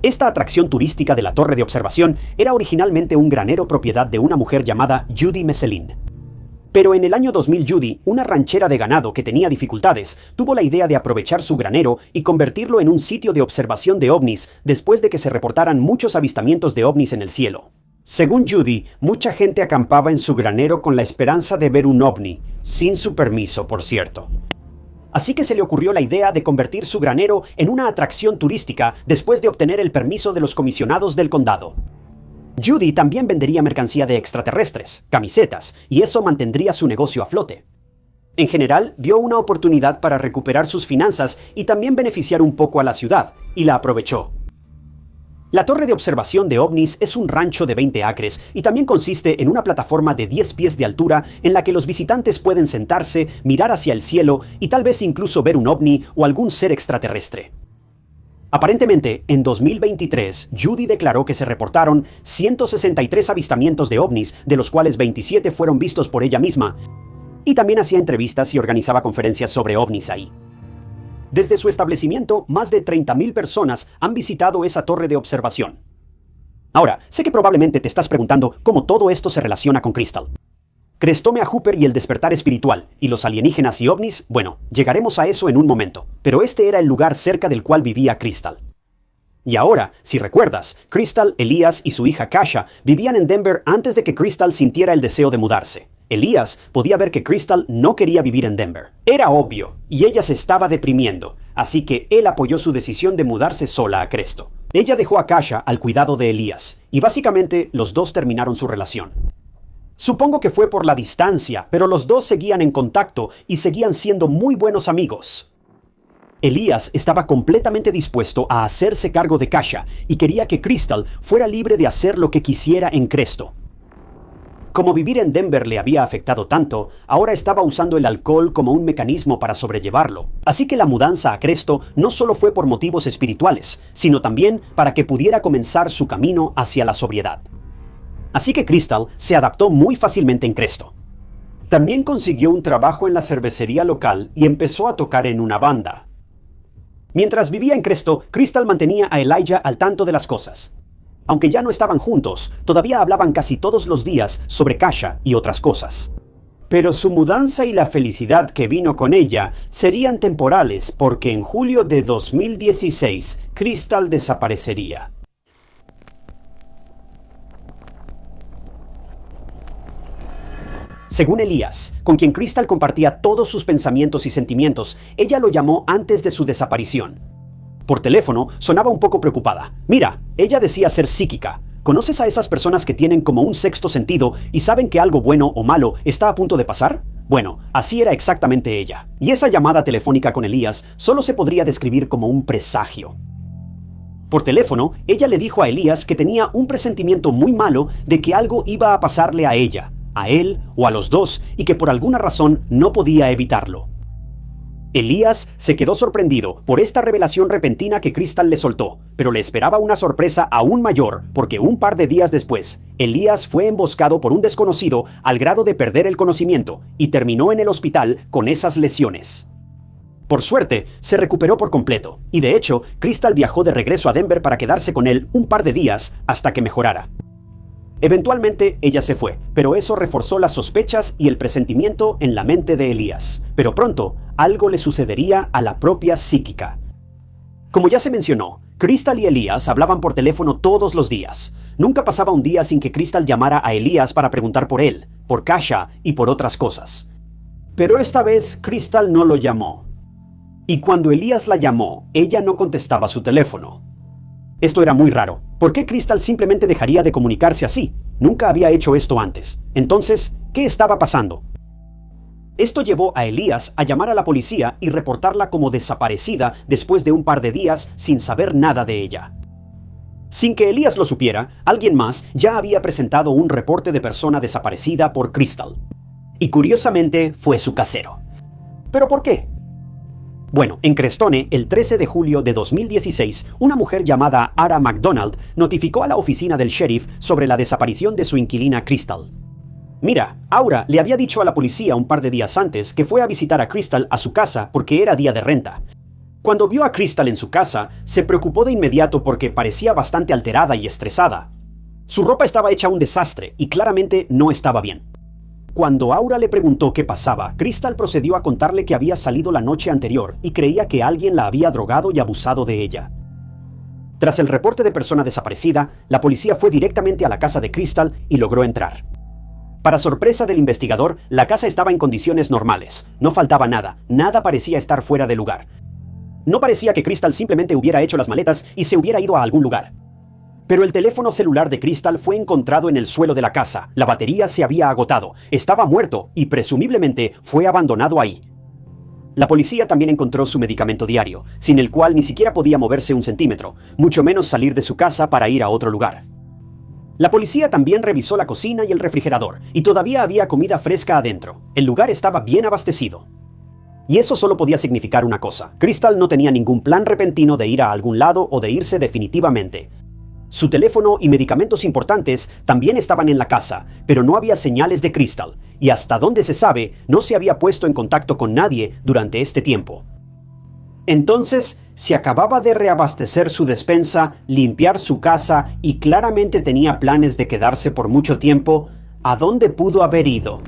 Esta atracción turística de la Torre de Observación era originalmente un granero propiedad de una mujer llamada Judy Messelin. Pero en el año 2000 Judy, una ranchera de ganado que tenía dificultades, tuvo la idea de aprovechar su granero y convertirlo en un sitio de observación de ovnis después de que se reportaran muchos avistamientos de ovnis en el cielo. Según Judy, mucha gente acampaba en su granero con la esperanza de ver un ovni, sin su permiso, por cierto. Así que se le ocurrió la idea de convertir su granero en una atracción turística después de obtener el permiso de los comisionados del condado. Judy también vendería mercancía de extraterrestres, camisetas, y eso mantendría su negocio a flote. En general, vio una oportunidad para recuperar sus finanzas y también beneficiar un poco a la ciudad, y la aprovechó. La torre de observación de ovnis es un rancho de 20 acres y también consiste en una plataforma de 10 pies de altura en la que los visitantes pueden sentarse, mirar hacia el cielo y tal vez incluso ver un ovni o algún ser extraterrestre. Aparentemente, en 2023, Judy declaró que se reportaron 163 avistamientos de ovnis, de los cuales 27 fueron vistos por ella misma, y también hacía entrevistas y organizaba conferencias sobre ovnis ahí. Desde su establecimiento, más de 30,000 personas han visitado esa torre de observación. Ahora, sé que probablemente te estás preguntando cómo todo esto se relaciona con Crystal. Crestone a Hooper y el despertar espiritual, y los alienígenas y ovnis, bueno, llegaremos a eso en un momento, pero este era el lugar cerca del cual vivía Crystal. Y ahora, si recuerdas, Crystal, Elías y su hija Kasha vivían en Denver antes de que Crystal sintiera el deseo de mudarse. Elías podía ver que Crystal no quería vivir en Denver. Era obvio, y ella se estaba deprimiendo, así que él apoyó su decisión de mudarse sola a Cresto. Ella dejó a Kasha al cuidado de Elías, y básicamente los dos terminaron su relación. Supongo que fue por la distancia, pero los dos seguían en contacto y seguían siendo muy buenos amigos. Elías estaba completamente dispuesto a hacerse cargo de Kasha y quería que Crystal fuera libre de hacer lo que quisiera en Cresto. Como vivir en Denver le había afectado tanto, ahora estaba usando el alcohol como un mecanismo para sobrellevarlo. Así que la mudanza a Cresto no solo fue por motivos espirituales, sino también para que pudiera comenzar su camino hacia la sobriedad. Así que Crystal se adaptó muy fácilmente en Cresto. También consiguió un trabajo en la cervecería local y empezó a tocar en una banda. Mientras vivía en Cresto, Crystal mantenía a Elijah al tanto de las cosas. Aunque ya no estaban juntos, todavía hablaban casi todos los días sobre Kasha y otras cosas. Pero su mudanza y la felicidad que vino con ella serían temporales porque en julio de 2016, Crystal desaparecería. Según Elías, con quien Crystal compartía todos sus pensamientos y sentimientos, ella lo llamó antes de su desaparición. Por teléfono, sonaba un poco preocupada. Mira, ella decía ser psíquica. ¿Conoces a esas personas que tienen como un sexto sentido y saben que algo bueno o malo está a punto de pasar? Bueno, así era exactamente ella. Y esa llamada telefónica con Elías solo se podría describir como un presagio. Por teléfono, ella le dijo a Elías que tenía un presentimiento muy malo de que algo iba a pasarle a ella, a él o a los dos, y que por alguna razón no podía evitarlo. Elías se quedó sorprendido por esta revelación repentina que Crystal le soltó, pero le esperaba una sorpresa aún mayor porque un par de días después, Elías fue emboscado por un desconocido al grado de perder el conocimiento y terminó en el hospital con esas lesiones. Por suerte, se recuperó por completo, y de hecho, Crystal viajó de regreso a Denver para quedarse con él un par de días hasta que mejorara. Eventualmente ella se fue, pero eso reforzó las sospechas y el presentimiento en la mente de Elías. Pero pronto, algo le sucedería a la propia psíquica. Como ya se mencionó, Crystal y Elías hablaban por teléfono todos los días. Nunca pasaba un día sin que Crystal llamara a Elías para preguntar por él, por Kasha y por otras cosas. Pero esta vez Crystal no lo llamó. Y cuando Elías la llamó, ella no contestaba su teléfono. Esto era muy raro. ¿Por qué Crystal simplemente dejaría de comunicarse así? Nunca había hecho esto antes. Entonces, ¿qué estaba pasando? Esto llevó a Elías a llamar a la policía y reportarla como desaparecida después de un par de días sin saber nada de ella. Sin que Elías lo supiera, alguien más ya había presentado un reporte de persona desaparecida por Crystal. Y curiosamente fue su casero. ¿Pero por qué? Bueno, en Crestone, el 13 de julio de 2016, una mujer llamada Ara McDonald notificó a la oficina del sheriff sobre la desaparición de su inquilina Crystal. Mira, Aura le había dicho a la policía un par de días antes que fue a visitar a Crystal a su casa porque era día de renta. Cuando vio a Crystal en su casa, se preocupó de inmediato porque parecía bastante alterada y estresada. Su ropa estaba hecha un desastre y claramente no estaba bien. Cuando Aura le preguntó qué pasaba, Crystal procedió a contarle que había salido la noche anterior y creía que alguien la había drogado y abusado de ella. Tras el reporte de persona desaparecida, la policía fue directamente a la casa de Crystal y logró entrar. Para sorpresa del investigador, la casa estaba en condiciones normales. No faltaba nada, nada parecía estar fuera de lugar. No parecía que Crystal simplemente hubiera hecho las maletas y se hubiera ido a algún lugar. Pero el teléfono celular de Crystal fue encontrado en el suelo de la casa. La batería se había agotado, estaba muerto y presumiblemente fue abandonado ahí. La policía también encontró su medicamento diario, sin el cual ni siquiera podía moverse un centímetro, mucho menos salir de su casa para ir a otro lugar. La policía también revisó la cocina y el refrigerador, y todavía había comida fresca adentro. El lugar estaba bien abastecido. Y eso solo podía significar una cosa: Crystal no tenía ningún plan repentino de ir a algún lado o de irse definitivamente. Su teléfono y medicamentos importantes también estaban en la casa, pero no había señales de Crystal, y hasta donde se sabe, no se había puesto en contacto con nadie durante este tiempo. Entonces, se acababa de reabastecer su despensa, limpiar su casa y claramente tenía planes de quedarse por mucho tiempo. ¿A dónde pudo haber ido?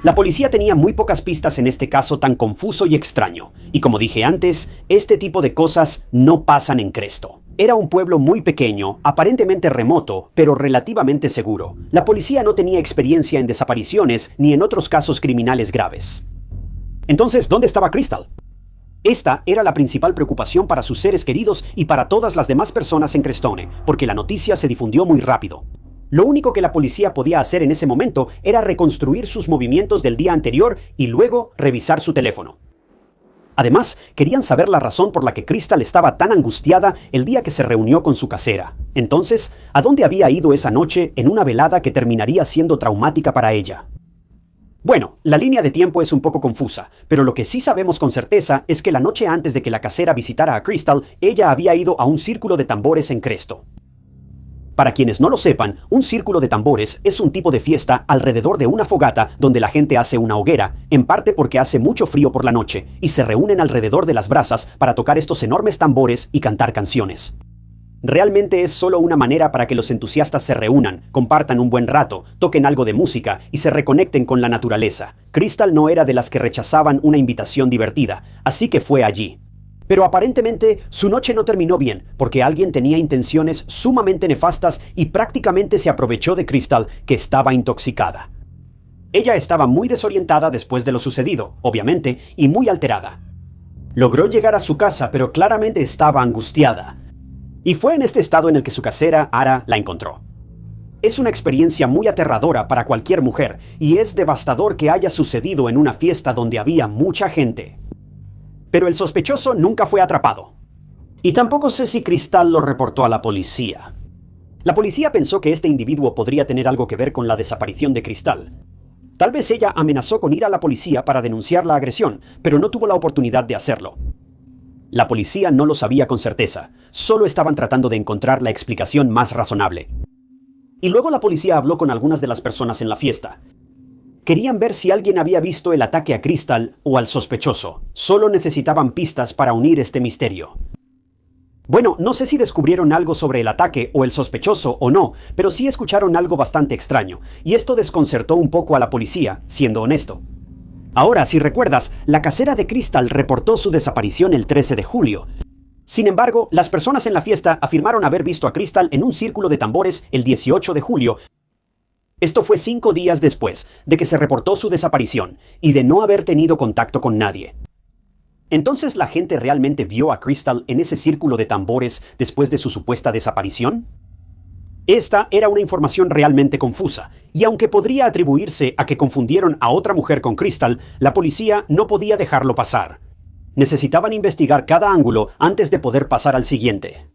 La policía tenía muy pocas pistas en este caso tan confuso y extraño, y como dije antes, este tipo de cosas no pasan en Cresto. Era un pueblo muy pequeño, aparentemente remoto, pero relativamente seguro. La policía no tenía experiencia en desapariciones ni en otros casos criminales graves. Entonces, ¿dónde estaba Crystal? Esta era la principal preocupación para sus seres queridos y para todas las demás personas en Crestone, porque la noticia se difundió muy rápido. Lo único que la policía podía hacer en ese momento era reconstruir sus movimientos del día anterior y luego revisar su teléfono. Además, querían saber la razón por la que Crystal estaba tan angustiada el día que se reunió con su casera. Entonces, ¿a dónde había ido esa noche en una velada que terminaría siendo traumática para ella? Bueno, la línea de tiempo es un poco confusa, pero lo que sí sabemos con certeza es que la noche antes de que la casera visitara a Crystal, ella había ido a un círculo de tambores en Cresto. Para quienes no lo sepan, un círculo de tambores es un tipo de fiesta alrededor de una fogata donde la gente hace una hoguera, en parte porque hace mucho frío por la noche, y se reúnen alrededor de las brasas para tocar estos enormes tambores y cantar canciones. Realmente es solo una manera para que los entusiastas se reúnan, compartan un buen rato, toquen algo de música y se reconecten con la naturaleza. Crystal no era de las que rechazaban una invitación divertida, así que fue allí. Pero aparentemente su noche no terminó bien, porque alguien tenía intenciones sumamente nefastas y prácticamente se aprovechó de Crystal, que estaba intoxicada. Ella estaba muy desorientada después de lo sucedido, obviamente, y muy alterada. Logró llegar a su casa, pero claramente estaba angustiada. Y fue en este estado en el que su casera, Ara, la encontró. Es una experiencia muy aterradora para cualquier mujer, y es devastador que haya sucedido en una fiesta donde había mucha gente. Pero el sospechoso nunca fue atrapado. Y tampoco sé si Crystal lo reportó a la policía. La policía pensó que este individuo podría tener algo que ver con la desaparición de Crystal. Tal vez ella amenazó con ir a la policía para denunciar la agresión, pero no tuvo la oportunidad de hacerlo. La policía no lo sabía con certeza, solo estaban tratando de encontrar la explicación más razonable. Y luego la policía habló con algunas de las personas en la fiesta. Querían ver si alguien había visto el ataque a Crystal o al sospechoso. Solo necesitaban pistas para unir este misterio. Bueno, no sé si descubrieron algo sobre el ataque o el sospechoso o no, pero sí escucharon algo bastante extraño, y esto desconcertó un poco a la policía, siendo honesto. Ahora, si recuerdas, la casera de Crystal reportó su desaparición el 13 de julio. Sin embargo, las personas en la fiesta afirmaron haber visto a Crystal en un círculo de tambores el 18 de julio. Esto fue 5 días después de que se reportó su desaparición y de no haber tenido contacto con nadie. ¿Entonces la gente realmente vio a Crystal en ese círculo de tambores después de su supuesta desaparición? Esta era una información realmente confusa, y aunque podría atribuirse a que confundieron a otra mujer con Crystal, la policía no podía dejarlo pasar. Necesitaban investigar cada ángulo antes de poder pasar al siguiente.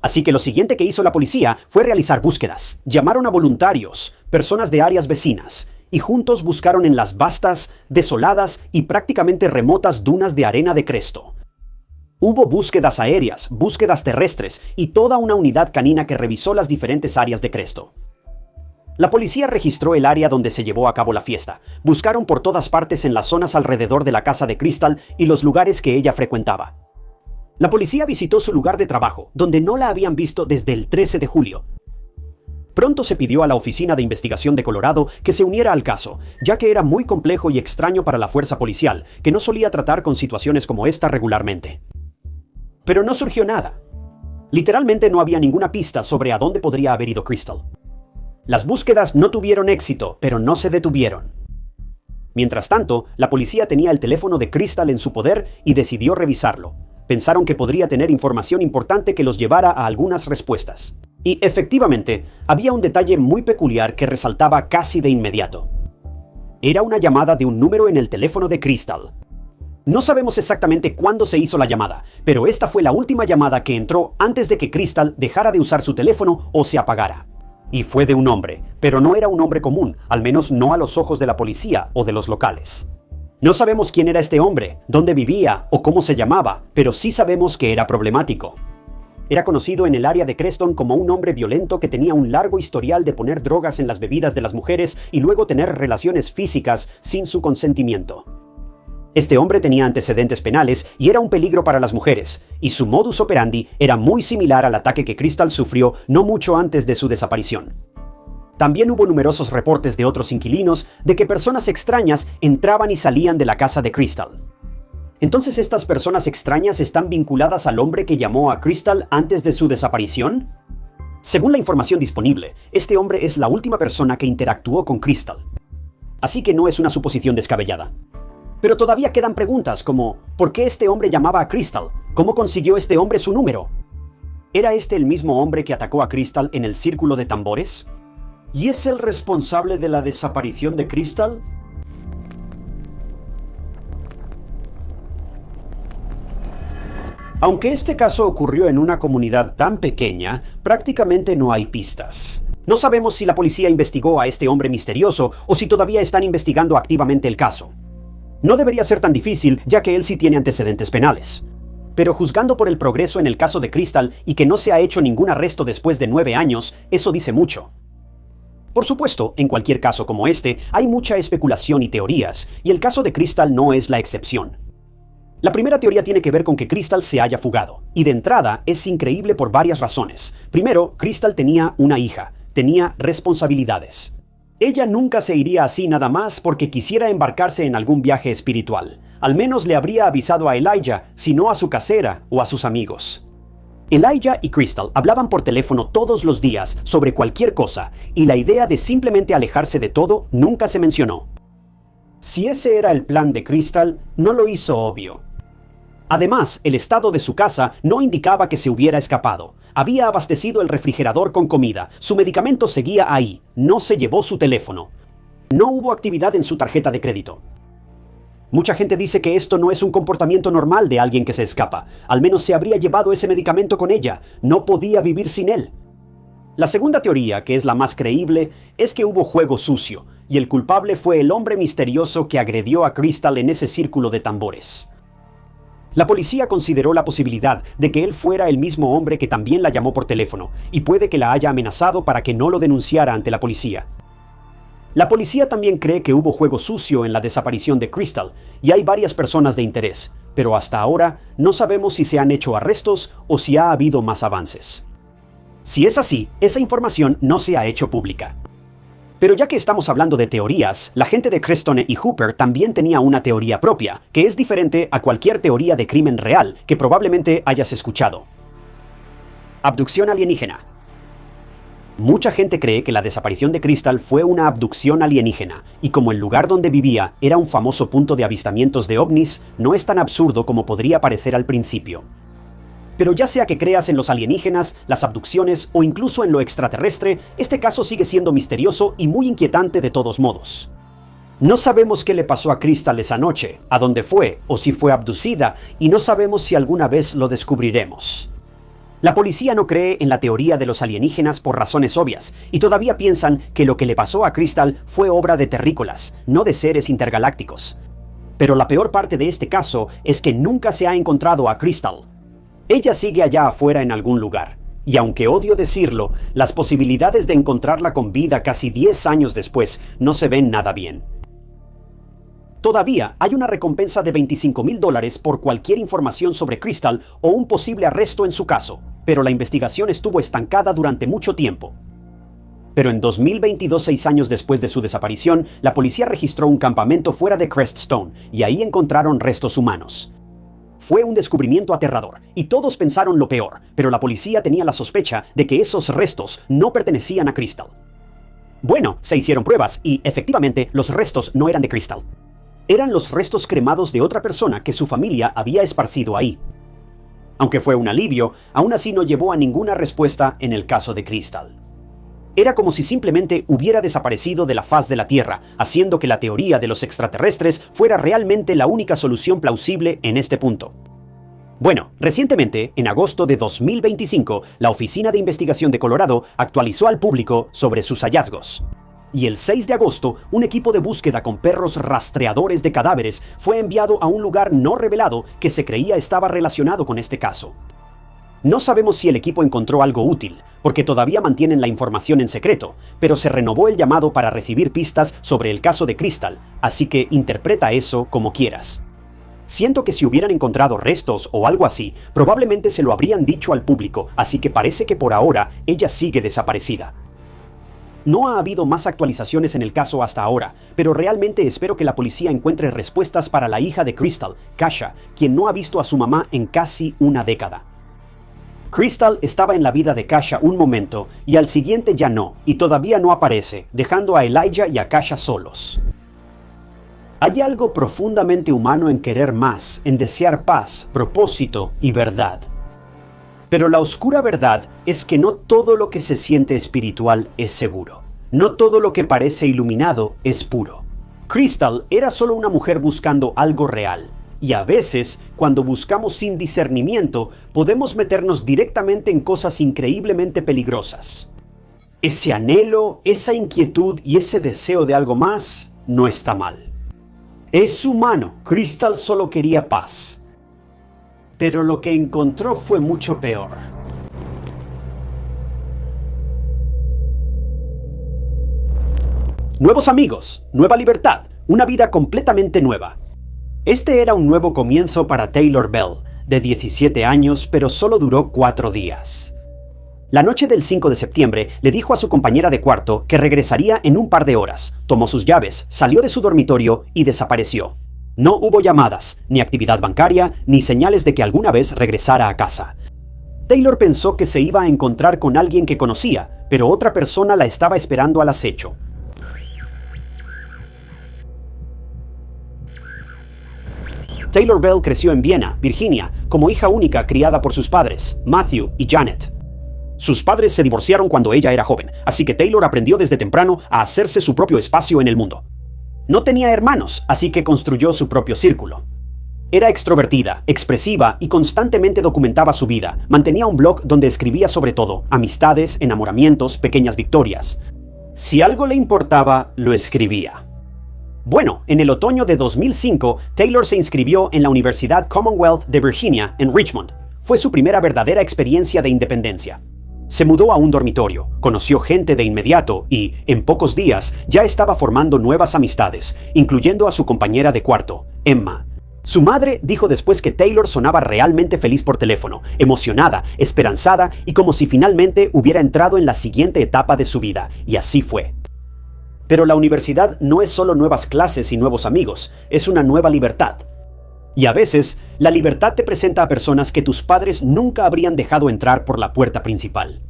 Así que lo siguiente que hizo la policía fue realizar búsquedas. Llamaron a voluntarios, personas de áreas vecinas, y juntos buscaron en las vastas, desoladas y prácticamente remotas dunas de arena de Cresto. Hubo búsquedas aéreas, búsquedas terrestres y toda una unidad canina que revisó las diferentes áreas de Cresto. La policía registró el área donde se llevó a cabo la fiesta. Buscaron por todas partes en las zonas alrededor de la casa de Crystal y los lugares que ella frecuentaba. La policía visitó su lugar de trabajo, donde no la habían visto desde el 13 de julio. Pronto se pidió a la Oficina de Investigación de Colorado que se uniera al caso, ya que era muy complejo y extraño para la fuerza policial, que no solía tratar con situaciones como esta regularmente. Pero no surgió nada. Literalmente no había ninguna pista sobre a dónde podría haber ido Crystal. Las búsquedas no tuvieron éxito, pero no se detuvieron. Mientras tanto, la policía tenía el teléfono de Crystal en su poder y decidió revisarlo. Pensaron que podría tener información importante que los llevara a algunas respuestas. Y efectivamente, había un detalle muy peculiar que resaltaba casi de inmediato. Era una llamada de un número en el teléfono de Crystal. No sabemos exactamente cuándo se hizo la llamada, pero esta fue la última llamada que entró antes de que Crystal dejara de usar su teléfono o se apagara. Y fue de un hombre, pero no era un hombre común, al menos no a los ojos de la policía o de los locales. No sabemos quién era este hombre, dónde vivía o cómo se llamaba, pero sí sabemos que era problemático. Era conocido en el área de Creston como un hombre violento que tenía un largo historial de poner drogas en las bebidas de las mujeres y luego tener relaciones físicas sin su consentimiento. Este hombre tenía antecedentes penales y era un peligro para las mujeres, y su modus operandi era muy similar al ataque que Crystal sufrió no mucho antes de su desaparición. También hubo numerosos reportes de otros inquilinos de que personas extrañas entraban y salían de la casa de Crystal. ¿Entonces estas personas extrañas están vinculadas al hombre que llamó a Crystal antes de su desaparición? Según la información disponible, este hombre es la última persona que interactuó con Crystal. Así que no es una suposición descabellada. Pero todavía quedan preguntas como, ¿por qué este hombre llamaba a Crystal? ¿Cómo consiguió este hombre su número? ¿Era este el mismo hombre que atacó a Crystal en el círculo de tambores? ¿Y es el responsable de la desaparición de Crystal? Aunque este caso ocurrió en una comunidad tan pequeña, prácticamente no hay pistas. No sabemos si la policía investigó a este hombre misterioso o si todavía están investigando activamente el caso. No debería ser tan difícil, ya que él sí tiene antecedentes penales. Pero juzgando por el progreso en el caso de Crystal y que no se ha hecho ningún arresto después de 9 años, eso dice mucho. Por supuesto, en cualquier caso como este, hay mucha especulación y teorías, y el caso de Crystal no es la excepción. La primera teoría tiene que ver con que Crystal se haya fugado, y de entrada es increíble por varias razones. Primero, Crystal tenía una hija, tenía responsabilidades. Ella nunca se iría así nada más porque quisiera embarcarse en algún viaje espiritual. Al menos le habría avisado a Elijah, si no a su casera o a sus amigos. Elijah y Crystal hablaban por teléfono todos los días sobre cualquier cosa, y la idea de simplemente alejarse de todo nunca se mencionó. Si ese era el plan de Crystal, no lo hizo obvio. Además, el estado de su casa no indicaba que se hubiera escapado. Había abastecido el refrigerador con comida, su medicamento seguía ahí, no se llevó su teléfono. No hubo actividad en su tarjeta de crédito. Mucha gente dice que esto no es un comportamiento normal de alguien que se escapa. Al menos se habría llevado ese medicamento con ella, no podía vivir sin él. La segunda teoría, que es la más creíble, es que hubo juego sucio, y el culpable fue el hombre misterioso que agredió a Crystal en ese círculo de tambores. La policía consideró la posibilidad de que él fuera el mismo hombre que también la llamó por teléfono, y puede que la haya amenazado para que no lo denunciara ante la policía. La policía también cree que hubo juego sucio en la desaparición de Crystal, y hay varias personas de interés, pero hasta ahora no sabemos si se han hecho arrestos o si ha habido más avances. Si es así, esa información no se ha hecho pública. Pero ya que estamos hablando de teorías, la gente de Crestone y Hooper también tenía una teoría propia, que es diferente a cualquier teoría de crimen real que probablemente hayas escuchado. Abducción alienígena. Mucha gente cree que la desaparición de Crystal fue una abducción alienígena, y como el lugar donde vivía era un famoso punto de avistamientos de ovnis, no es tan absurdo como podría parecer al principio. Pero ya sea que creas en los alienígenas, las abducciones o incluso en lo extraterrestre, este caso sigue siendo misterioso y muy inquietante de todos modos. No sabemos qué le pasó a Crystal esa noche, a dónde fue o si fue abducida, y no sabemos si alguna vez lo descubriremos. La policía no cree en la teoría de los alienígenas por razones obvias, y todavía piensan que lo que le pasó a Crystal fue obra de terrícolas, no de seres intergalácticos. Pero la peor parte de este caso es que nunca se ha encontrado a Crystal. Ella sigue allá afuera en algún lugar, y aunque odio decirlo, las posibilidades de encontrarla con vida casi 10 años después no se ven nada bien. Todavía hay una recompensa de $25,000 por cualquier información sobre Crystal o un posible arresto en su caso, pero la investigación estuvo estancada durante mucho tiempo. Pero en 2022, 6 años después de su desaparición, la policía registró un campamento fuera de Creststone y ahí encontraron restos humanos. Fue un descubrimiento aterrador, y todos pensaron lo peor, pero la policía tenía la sospecha de que esos restos no pertenecían a Crystal. Bueno, se hicieron pruebas y, efectivamente, los restos no eran de Crystal. Eran los restos cremados de otra persona que su familia había esparcido ahí. Aunque fue un alivio, aún así no llevó a ninguna respuesta en el caso de Crystal. Era como si simplemente hubiera desaparecido de la faz de la Tierra, haciendo que la teoría de los extraterrestres fuera realmente la única solución plausible en este punto. Bueno, recientemente, en agosto de 2025, la Oficina de Investigación de Colorado actualizó al público sobre sus hallazgos. Y el 6 de agosto, un equipo de búsqueda con perros rastreadores de cadáveres fue enviado a un lugar no revelado que se creía estaba relacionado con este caso. No sabemos si el equipo encontró algo útil, porque todavía mantienen la información en secreto, pero se renovó el llamado para recibir pistas sobre el caso de Crystal, así que interpreta eso como quieras. Siento que si hubieran encontrado restos o algo así, probablemente se lo habrían dicho al público, así que parece que por ahora ella sigue desaparecida. No ha habido más actualizaciones en el caso hasta ahora, pero realmente espero que la policía encuentre respuestas para la hija de Crystal, Kasha, quien no ha visto a su mamá en casi una década. Crystal estaba en la vida de Kasha un momento y al siguiente ya no, y todavía no aparece, dejando a Elijah y a Kasha solos. Hay algo profundamente humano en querer más, en desear paz, propósito y verdad. Pero la oscura verdad es que no todo lo que se siente espiritual es seguro. No todo lo que parece iluminado es puro. Crystal era solo una mujer buscando algo real, Y a veces, cuando buscamos sin discernimiento, podemos meternos directamente en cosas increíblemente peligrosas. Ese anhelo, esa inquietud y ese deseo de algo más no está mal. Es humano, Crystal solo quería paz. Pero lo que encontró fue mucho peor. Nuevos amigos, nueva libertad, una vida completamente nueva. Este era un nuevo comienzo para Taylor Bell, de 17 años, pero solo duró 4 días. La noche del 5 de septiembre le dijo a su compañera de cuarto que regresaría en un par de horas, tomó sus llaves, salió de su dormitorio y desapareció. No hubo llamadas, ni actividad bancaria, ni señales de que alguna vez regresara a casa. Taylor pensó que se iba a encontrar con alguien que conocía, pero otra persona la estaba esperando al acecho. Taylor Bell creció en Viena, Virginia, como hija única criada por sus padres, Matthew y Janet. Sus padres se divorciaron cuando ella era joven, así que Taylor aprendió desde temprano a hacerse su propio espacio en el mundo. No tenía hermanos, así que construyó su propio círculo. Era extrovertida, expresiva y constantemente documentaba su vida. Mantenía un blog donde escribía sobre todo, amistades, enamoramientos, pequeñas victorias. Si algo le importaba, lo escribía. Bueno, en el otoño de 2005, Taylor se inscribió en la Universidad Commonwealth de Virginia, en Richmond. Fue su primera verdadera experiencia de independencia. Se mudó a un dormitorio, conoció gente de inmediato y, en pocos días, ya estaba formando nuevas amistades, incluyendo a su compañera de cuarto, Emma. Su madre dijo después que Taylor sonaba realmente feliz por teléfono, emocionada, esperanzada y como si finalmente hubiera entrado en la siguiente etapa de su vida, y así fue. Pero la universidad no es solo nuevas clases y nuevos amigos, es una nueva libertad. Y a veces, la libertad te presenta a personas que tus padres nunca habrían dejado entrar por la puerta principal.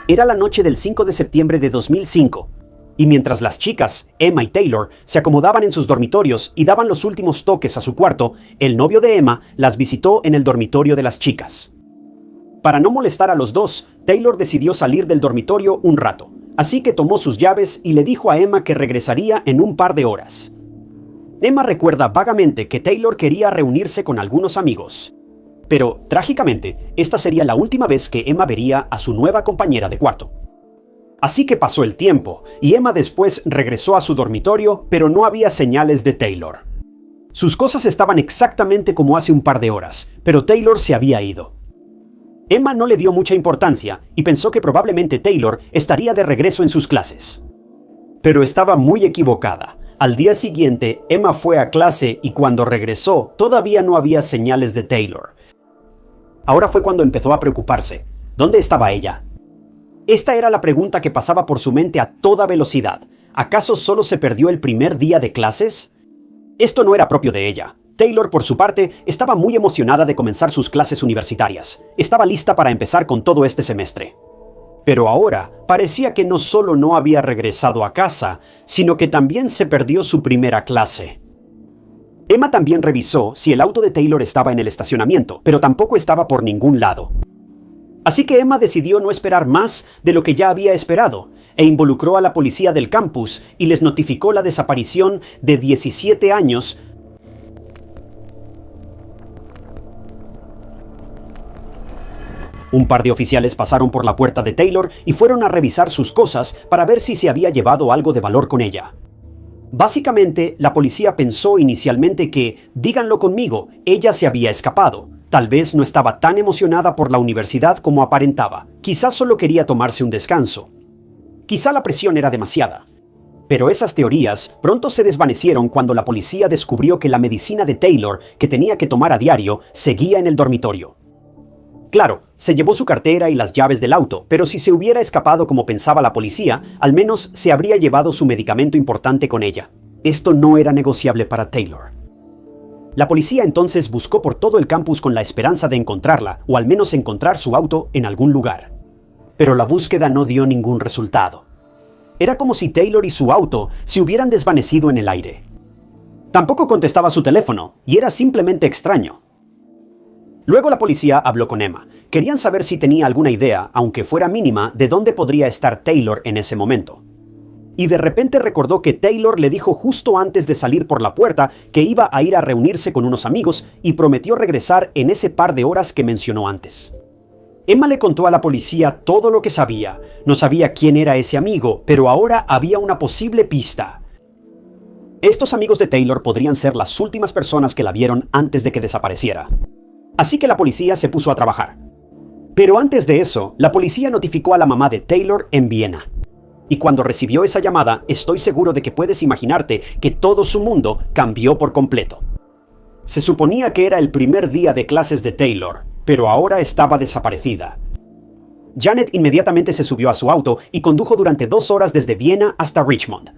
Era la noche del 5 de septiembre de 2005, y mientras las chicas, Emma y Taylor, se acomodaban en sus dormitorios y daban los últimos toques a su cuarto, el novio de Emma las visitó en el dormitorio de las chicas. Para no molestar a los dos, Taylor decidió salir del dormitorio un rato. Así que tomó sus llaves y le dijo a Emma que regresaría en un par de horas. Emma recuerda vagamente que Taylor quería reunirse con algunos amigos. Pero, trágicamente, esta sería la última vez que Emma vería a su nueva compañera de cuarto. Así que pasó el tiempo, y Emma después regresó a su dormitorio, pero no había señales de Taylor. Sus cosas estaban exactamente como hace un par de horas, pero Taylor se había ido. Emma no le dio mucha importancia y pensó que probablemente Taylor estaría de regreso en sus clases. Pero estaba muy equivocada. Al día siguiente, Emma fue a clase y cuando regresó, todavía no había señales de Taylor. Ahora fue cuando empezó a preocuparse. ¿Dónde estaba ella? Esta era la pregunta que pasaba por su mente a toda velocidad. ¿Acaso solo se perdió el primer día de clases? Esto no era propio de ella. Taylor, por su parte, estaba muy emocionada de comenzar sus clases universitarias. Estaba lista para empezar con todo este semestre. Pero ahora, parecía que no solo no había regresado a casa, sino que también se perdió su primera clase. Emma también revisó si el auto de Taylor estaba en el estacionamiento, pero tampoco estaba por ningún lado. Así que Emma decidió no esperar más de lo que ya había esperado, e involucró a la policía del campus y les notificó la desaparición de 17 años Un par de oficiales pasaron por la puerta de Taylor y fueron a revisar sus cosas para ver si se había llevado algo de valor con ella. Básicamente, la policía pensó inicialmente que, díganlo conmigo, ella se había escapado. Tal vez no estaba tan emocionada por la universidad como aparentaba. Quizás solo quería tomarse un descanso. Quizá la presión era demasiada. Pero esas teorías pronto se desvanecieron cuando la policía descubrió que la medicina de Taylor, que tenía que tomar a diario, seguía en el dormitorio. Claro, se llevó su cartera y las llaves del auto, pero si se hubiera escapado como pensaba la policía, al menos se habría llevado su medicamento importante con ella. Esto no era negociable para Taylor. La policía entonces buscó por todo el campus con la esperanza de encontrarla, o al menos encontrar su auto en algún lugar. Pero la búsqueda no dio ningún resultado. Era como si Taylor y su auto se hubieran desvanecido en el aire. Tampoco contestaba su teléfono, y era simplemente extraño. Luego la policía habló con Emma. Querían saber si tenía alguna idea, aunque fuera mínima, de dónde podría estar Taylor en ese momento. Y de repente recordó que Taylor le dijo justo antes de salir por la puerta que iba a ir a reunirse con unos amigos y prometió regresar en ese par de horas que mencionó antes. Emma le contó a la policía todo lo que sabía. No sabía quién era ese amigo, pero ahora había una posible pista. Estos amigos de Taylor podrían ser las últimas personas que la vieron antes de que desapareciera. Así que la policía se puso a trabajar. Pero antes de eso, la policía notificó a la mamá de Taylor en Viena. Y cuando recibió esa llamada, estoy seguro de que puedes imaginarte que todo su mundo cambió por completo. Se suponía que era el primer día de clases de Taylor, pero ahora estaba desaparecida. Janet inmediatamente se subió a su auto y condujo durante 2 horas desde Viena hasta Richmond.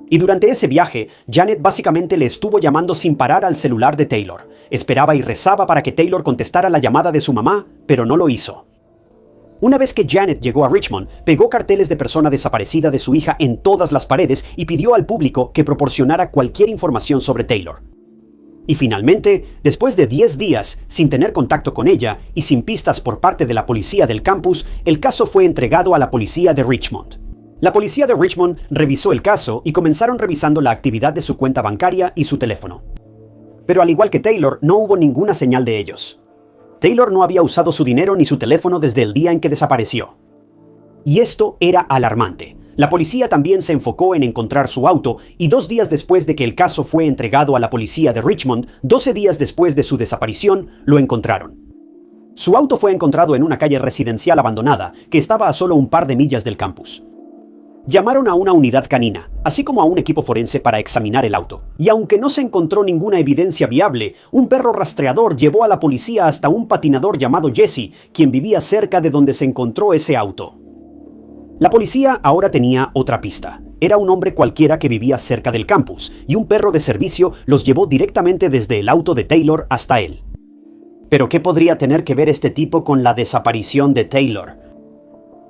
Y durante ese viaje, Janet básicamente le estuvo llamando sin parar al celular de Taylor. Esperaba y rezaba para que Taylor contestara la llamada de su mamá, pero no lo hizo. Una vez que Janet llegó a Richmond, pegó carteles de persona desaparecida de su hija en todas las paredes y pidió al público que proporcionara cualquier información sobre Taylor. Y finalmente, después de 10 días sin tener contacto con ella y sin pistas por parte de la policía del campus, el caso fue entregado a la policía de Richmond. La policía de Richmond revisó el caso y comenzaron revisando la actividad de su cuenta bancaria y su teléfono. Pero al igual que Taylor, no hubo ninguna señal de ellos. Taylor no había usado su dinero ni su teléfono desde el día en que desapareció. Y esto era alarmante. La policía también se enfocó en encontrar su auto y 2 días después de que el caso fue entregado a la policía de Richmond, 12 días después de su desaparición, lo encontraron. Su auto fue encontrado en una calle residencial abandonada que estaba a solo un par de millas del campus. Llamaron a una unidad canina, así como a un equipo forense para examinar el auto. Y aunque no se encontró ninguna evidencia viable, un perro rastreador llevó a la policía hasta un patinador llamado Jesse, quien vivía cerca de donde se encontró ese auto. La policía ahora tenía otra pista. Era un hombre cualquiera que vivía cerca del campus, y un perro de servicio los llevó directamente desde el auto de Taylor hasta él. ¿Pero qué podría tener que ver este tipo con la desaparición de Taylor?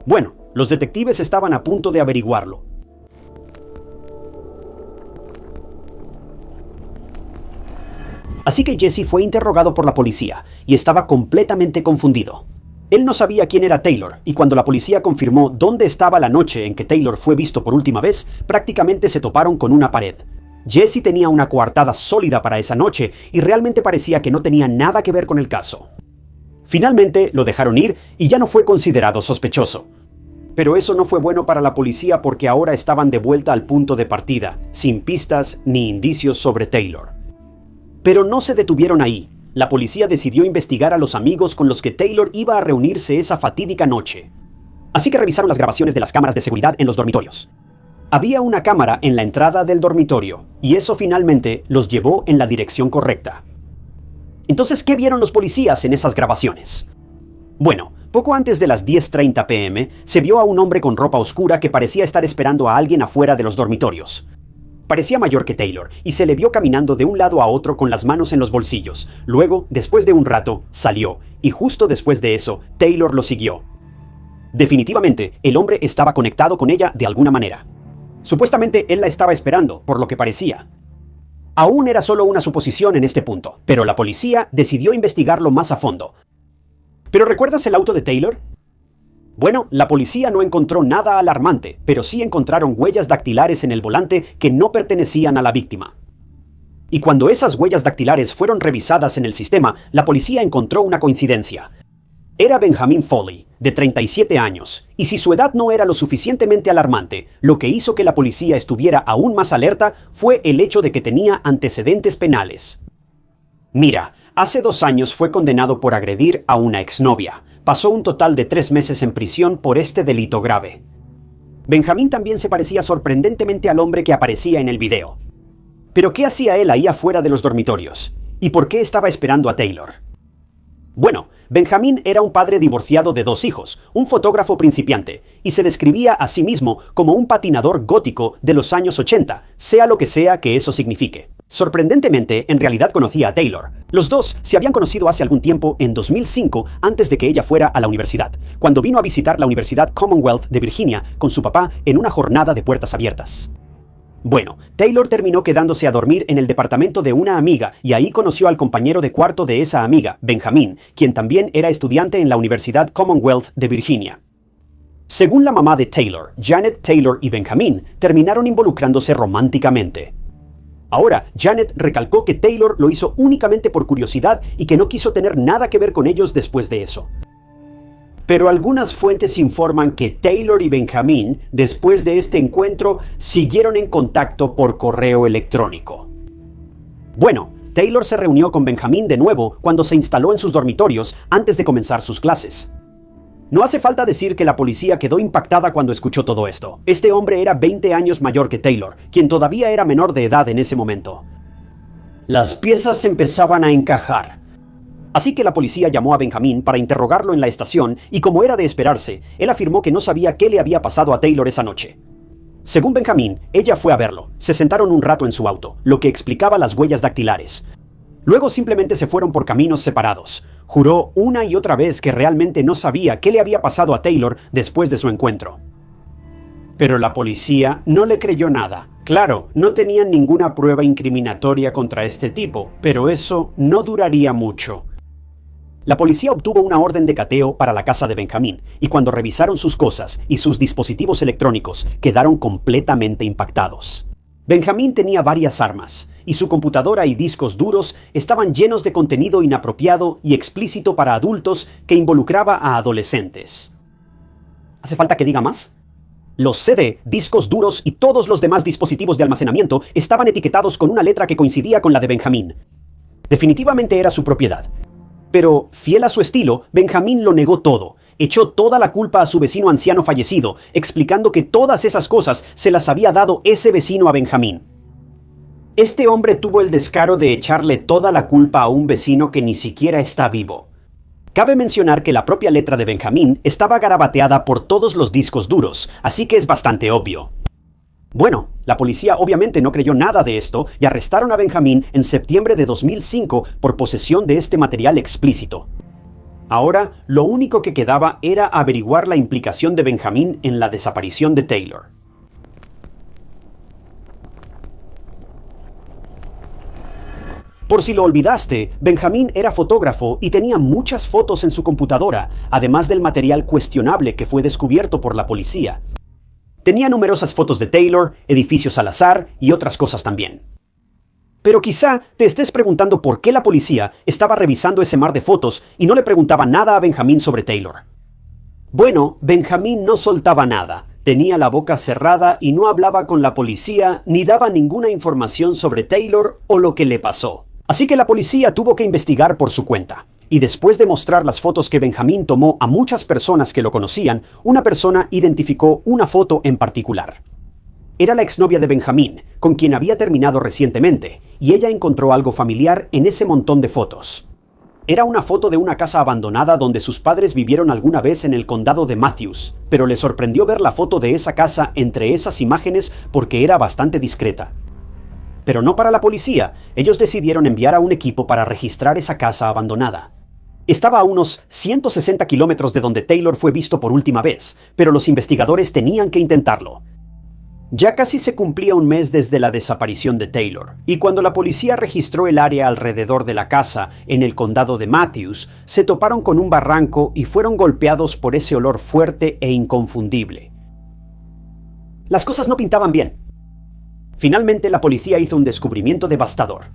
Bueno, los detectives estaban a punto de averiguarlo. Así que Jesse fue interrogado por la policía y estaba completamente confundido. Él no sabía quién era Taylor, y cuando la policía confirmó dónde estaba la noche en que Taylor fue visto por última vez, prácticamente se toparon con una pared. Jesse tenía una coartada sólida para esa noche y realmente parecía que no tenía nada que ver con el caso. Finalmente lo dejaron ir y ya no fue considerado sospechoso. Pero eso no fue bueno para la policía porque ahora estaban de vuelta al punto de partida, sin pistas ni indicios sobre Taylor. Pero no se detuvieron ahí. La policía decidió investigar a los amigos con los que Taylor iba a reunirse esa fatídica noche. Así que revisaron las grabaciones de las cámaras de seguridad en los dormitorios. Había una cámara en la entrada del dormitorio, y eso finalmente los llevó en la dirección correcta. Entonces, ¿qué vieron los policías en esas grabaciones? Bueno, poco antes de las 10:30 p.m., se vio a un hombre con ropa oscura que parecía estar esperando a alguien afuera de los dormitorios. Parecía mayor que Taylor, y se le vio caminando de un lado a otro con las manos en los bolsillos. Luego, después de un rato, salió, y justo después de eso, Taylor lo siguió. Definitivamente, el hombre estaba conectado con ella de alguna manera. Supuestamente él la estaba esperando, por lo que parecía. Aún era solo una suposición en este punto, pero la policía decidió investigarlo más a fondo. ¿Pero recuerdas el auto de Taylor? Bueno, la policía no encontró nada alarmante, pero sí encontraron huellas dactilares en el volante que no pertenecían a la víctima. Y cuando esas huellas dactilares fueron revisadas en el sistema, la policía encontró una coincidencia. Era Benjamin Foley, de 37 años, y si su edad no era lo suficientemente alarmante, lo que hizo que la policía estuviera aún más alerta fue el hecho de que tenía antecedentes penales. Mira, hace 2 años fue condenado por agredir a una exnovia. Pasó un total de 3 meses en prisión por este delito grave. Benjamin también se parecía sorprendentemente al hombre que aparecía en el video. ¿Pero qué hacía él ahí afuera de los dormitorios? ¿Y por qué estaba esperando a Taylor? Bueno, Benjamin era un padre divorciado de 2 hijos, un fotógrafo principiante, y se describía a sí mismo como un patinador gótico de los años 80, sea lo que sea que eso signifique. Sorprendentemente, en realidad conocía a Taylor. Los dos se habían conocido hace algún tiempo, en 2005, antes de que ella fuera a la universidad, cuando vino a visitar la Universidad Commonwealth de Virginia con su papá en una jornada de puertas abiertas. Bueno, Taylor terminó quedándose a dormir en el departamento de una amiga y ahí conoció al compañero de cuarto de esa amiga, Benjamin, quien también era estudiante en la Universidad Commonwealth de Virginia. Según la mamá de Taylor, Janet Taylor y Benjamin terminaron involucrándose románticamente. Ahora, Janet recalcó que Taylor lo hizo únicamente por curiosidad y que no quiso tener nada que ver con ellos después de eso. Pero algunas fuentes informan que Taylor y Benjamin, después de este encuentro, siguieron en contacto por correo electrónico. Bueno, Taylor se reunió con Benjamin de nuevo cuando se instaló en sus dormitorios antes de comenzar sus clases. No hace falta decir que la policía quedó impactada cuando escuchó todo esto. Este hombre era 20 años mayor que Taylor, quien todavía era menor de edad en ese momento. Las piezas empezaban a encajar. Así que la policía llamó a Benjamin para interrogarlo en la estación y, como era de esperarse, él afirmó que no sabía qué le había pasado a Taylor esa noche. Según Benjamin, ella fue a verlo. Se sentaron un rato en su auto, lo que explicaba las huellas dactilares. Luego simplemente se fueron por caminos separados. Juró una y otra vez que realmente no sabía qué le había pasado a Taylor después de su encuentro. Pero la policía no le creyó nada. Claro, no tenían ninguna prueba incriminatoria contra este tipo, pero eso no duraría mucho. La policía obtuvo una orden de cateo para la casa de Benjamin, y cuando revisaron sus cosas y sus dispositivos electrónicos, quedaron completamente impactados. Benjamin tenía varias armas, y su computadora y discos duros estaban llenos de contenido inapropiado y explícito para adultos que involucraba a adolescentes. ¿Hace falta que diga más? Los CD, discos duros y todos los demás dispositivos de almacenamiento estaban etiquetados con una letra que coincidía con la de Benjamin. Definitivamente era su propiedad. Pero, fiel a su estilo, Benjamin lo negó todo. Echó toda la culpa a su vecino anciano fallecido, explicando que todas esas cosas se las había dado ese vecino a Benjamin. Este hombre tuvo el descaro de echarle toda la culpa a un vecino que ni siquiera está vivo. Cabe mencionar que la propia letra de Benjamin estaba garabateada por todos los discos duros, así que es bastante obvio. Bueno, la policía obviamente no creyó nada de esto y arrestaron a Benjamin en septiembre de 2005 por posesión de este material explícito. Ahora, lo único que quedaba era averiguar la implicación de Benjamin en la desaparición de Taylor. Por si lo olvidaste, Benjamin era fotógrafo y tenía muchas fotos en su computadora, además del material cuestionable que fue descubierto por la policía. Tenía numerosas fotos de Taylor, edificios al azar y otras cosas también. Pero quizá te estés preguntando por qué la policía estaba revisando ese mar de fotos y no le preguntaba nada a Benjamin sobre Taylor. Bueno, Benjamin no soltaba nada. Tenía la boca cerrada y no hablaba con la policía ni daba ninguna información sobre Taylor o lo que le pasó. Así que la policía tuvo que investigar por su cuenta. Y después de mostrar las fotos que Benjamin tomó a muchas personas que lo conocían, una persona identificó una foto en particular. Era la exnovia de Benjamin, con quien había terminado recientemente, y ella encontró algo familiar en ese montón de fotos. Era una foto de una casa abandonada donde sus padres vivieron alguna vez en el condado de Matthews, pero le sorprendió ver la foto de esa casa entre esas imágenes porque era bastante discreta. Pero no para la policía, ellos decidieron enviar a un equipo para registrar esa casa abandonada. Estaba a unos 160 kilómetros de donde Taylor fue visto por última vez, pero los investigadores tenían que intentarlo. Ya casi se cumplía un mes desde la desaparición de Taylor, y cuando la policía registró el área alrededor de la casa en el condado de Matthews, se toparon con un barranco y fueron golpeados por ese olor fuerte e inconfundible. Las cosas no pintaban bien. Finalmente la policía hizo un descubrimiento devastador.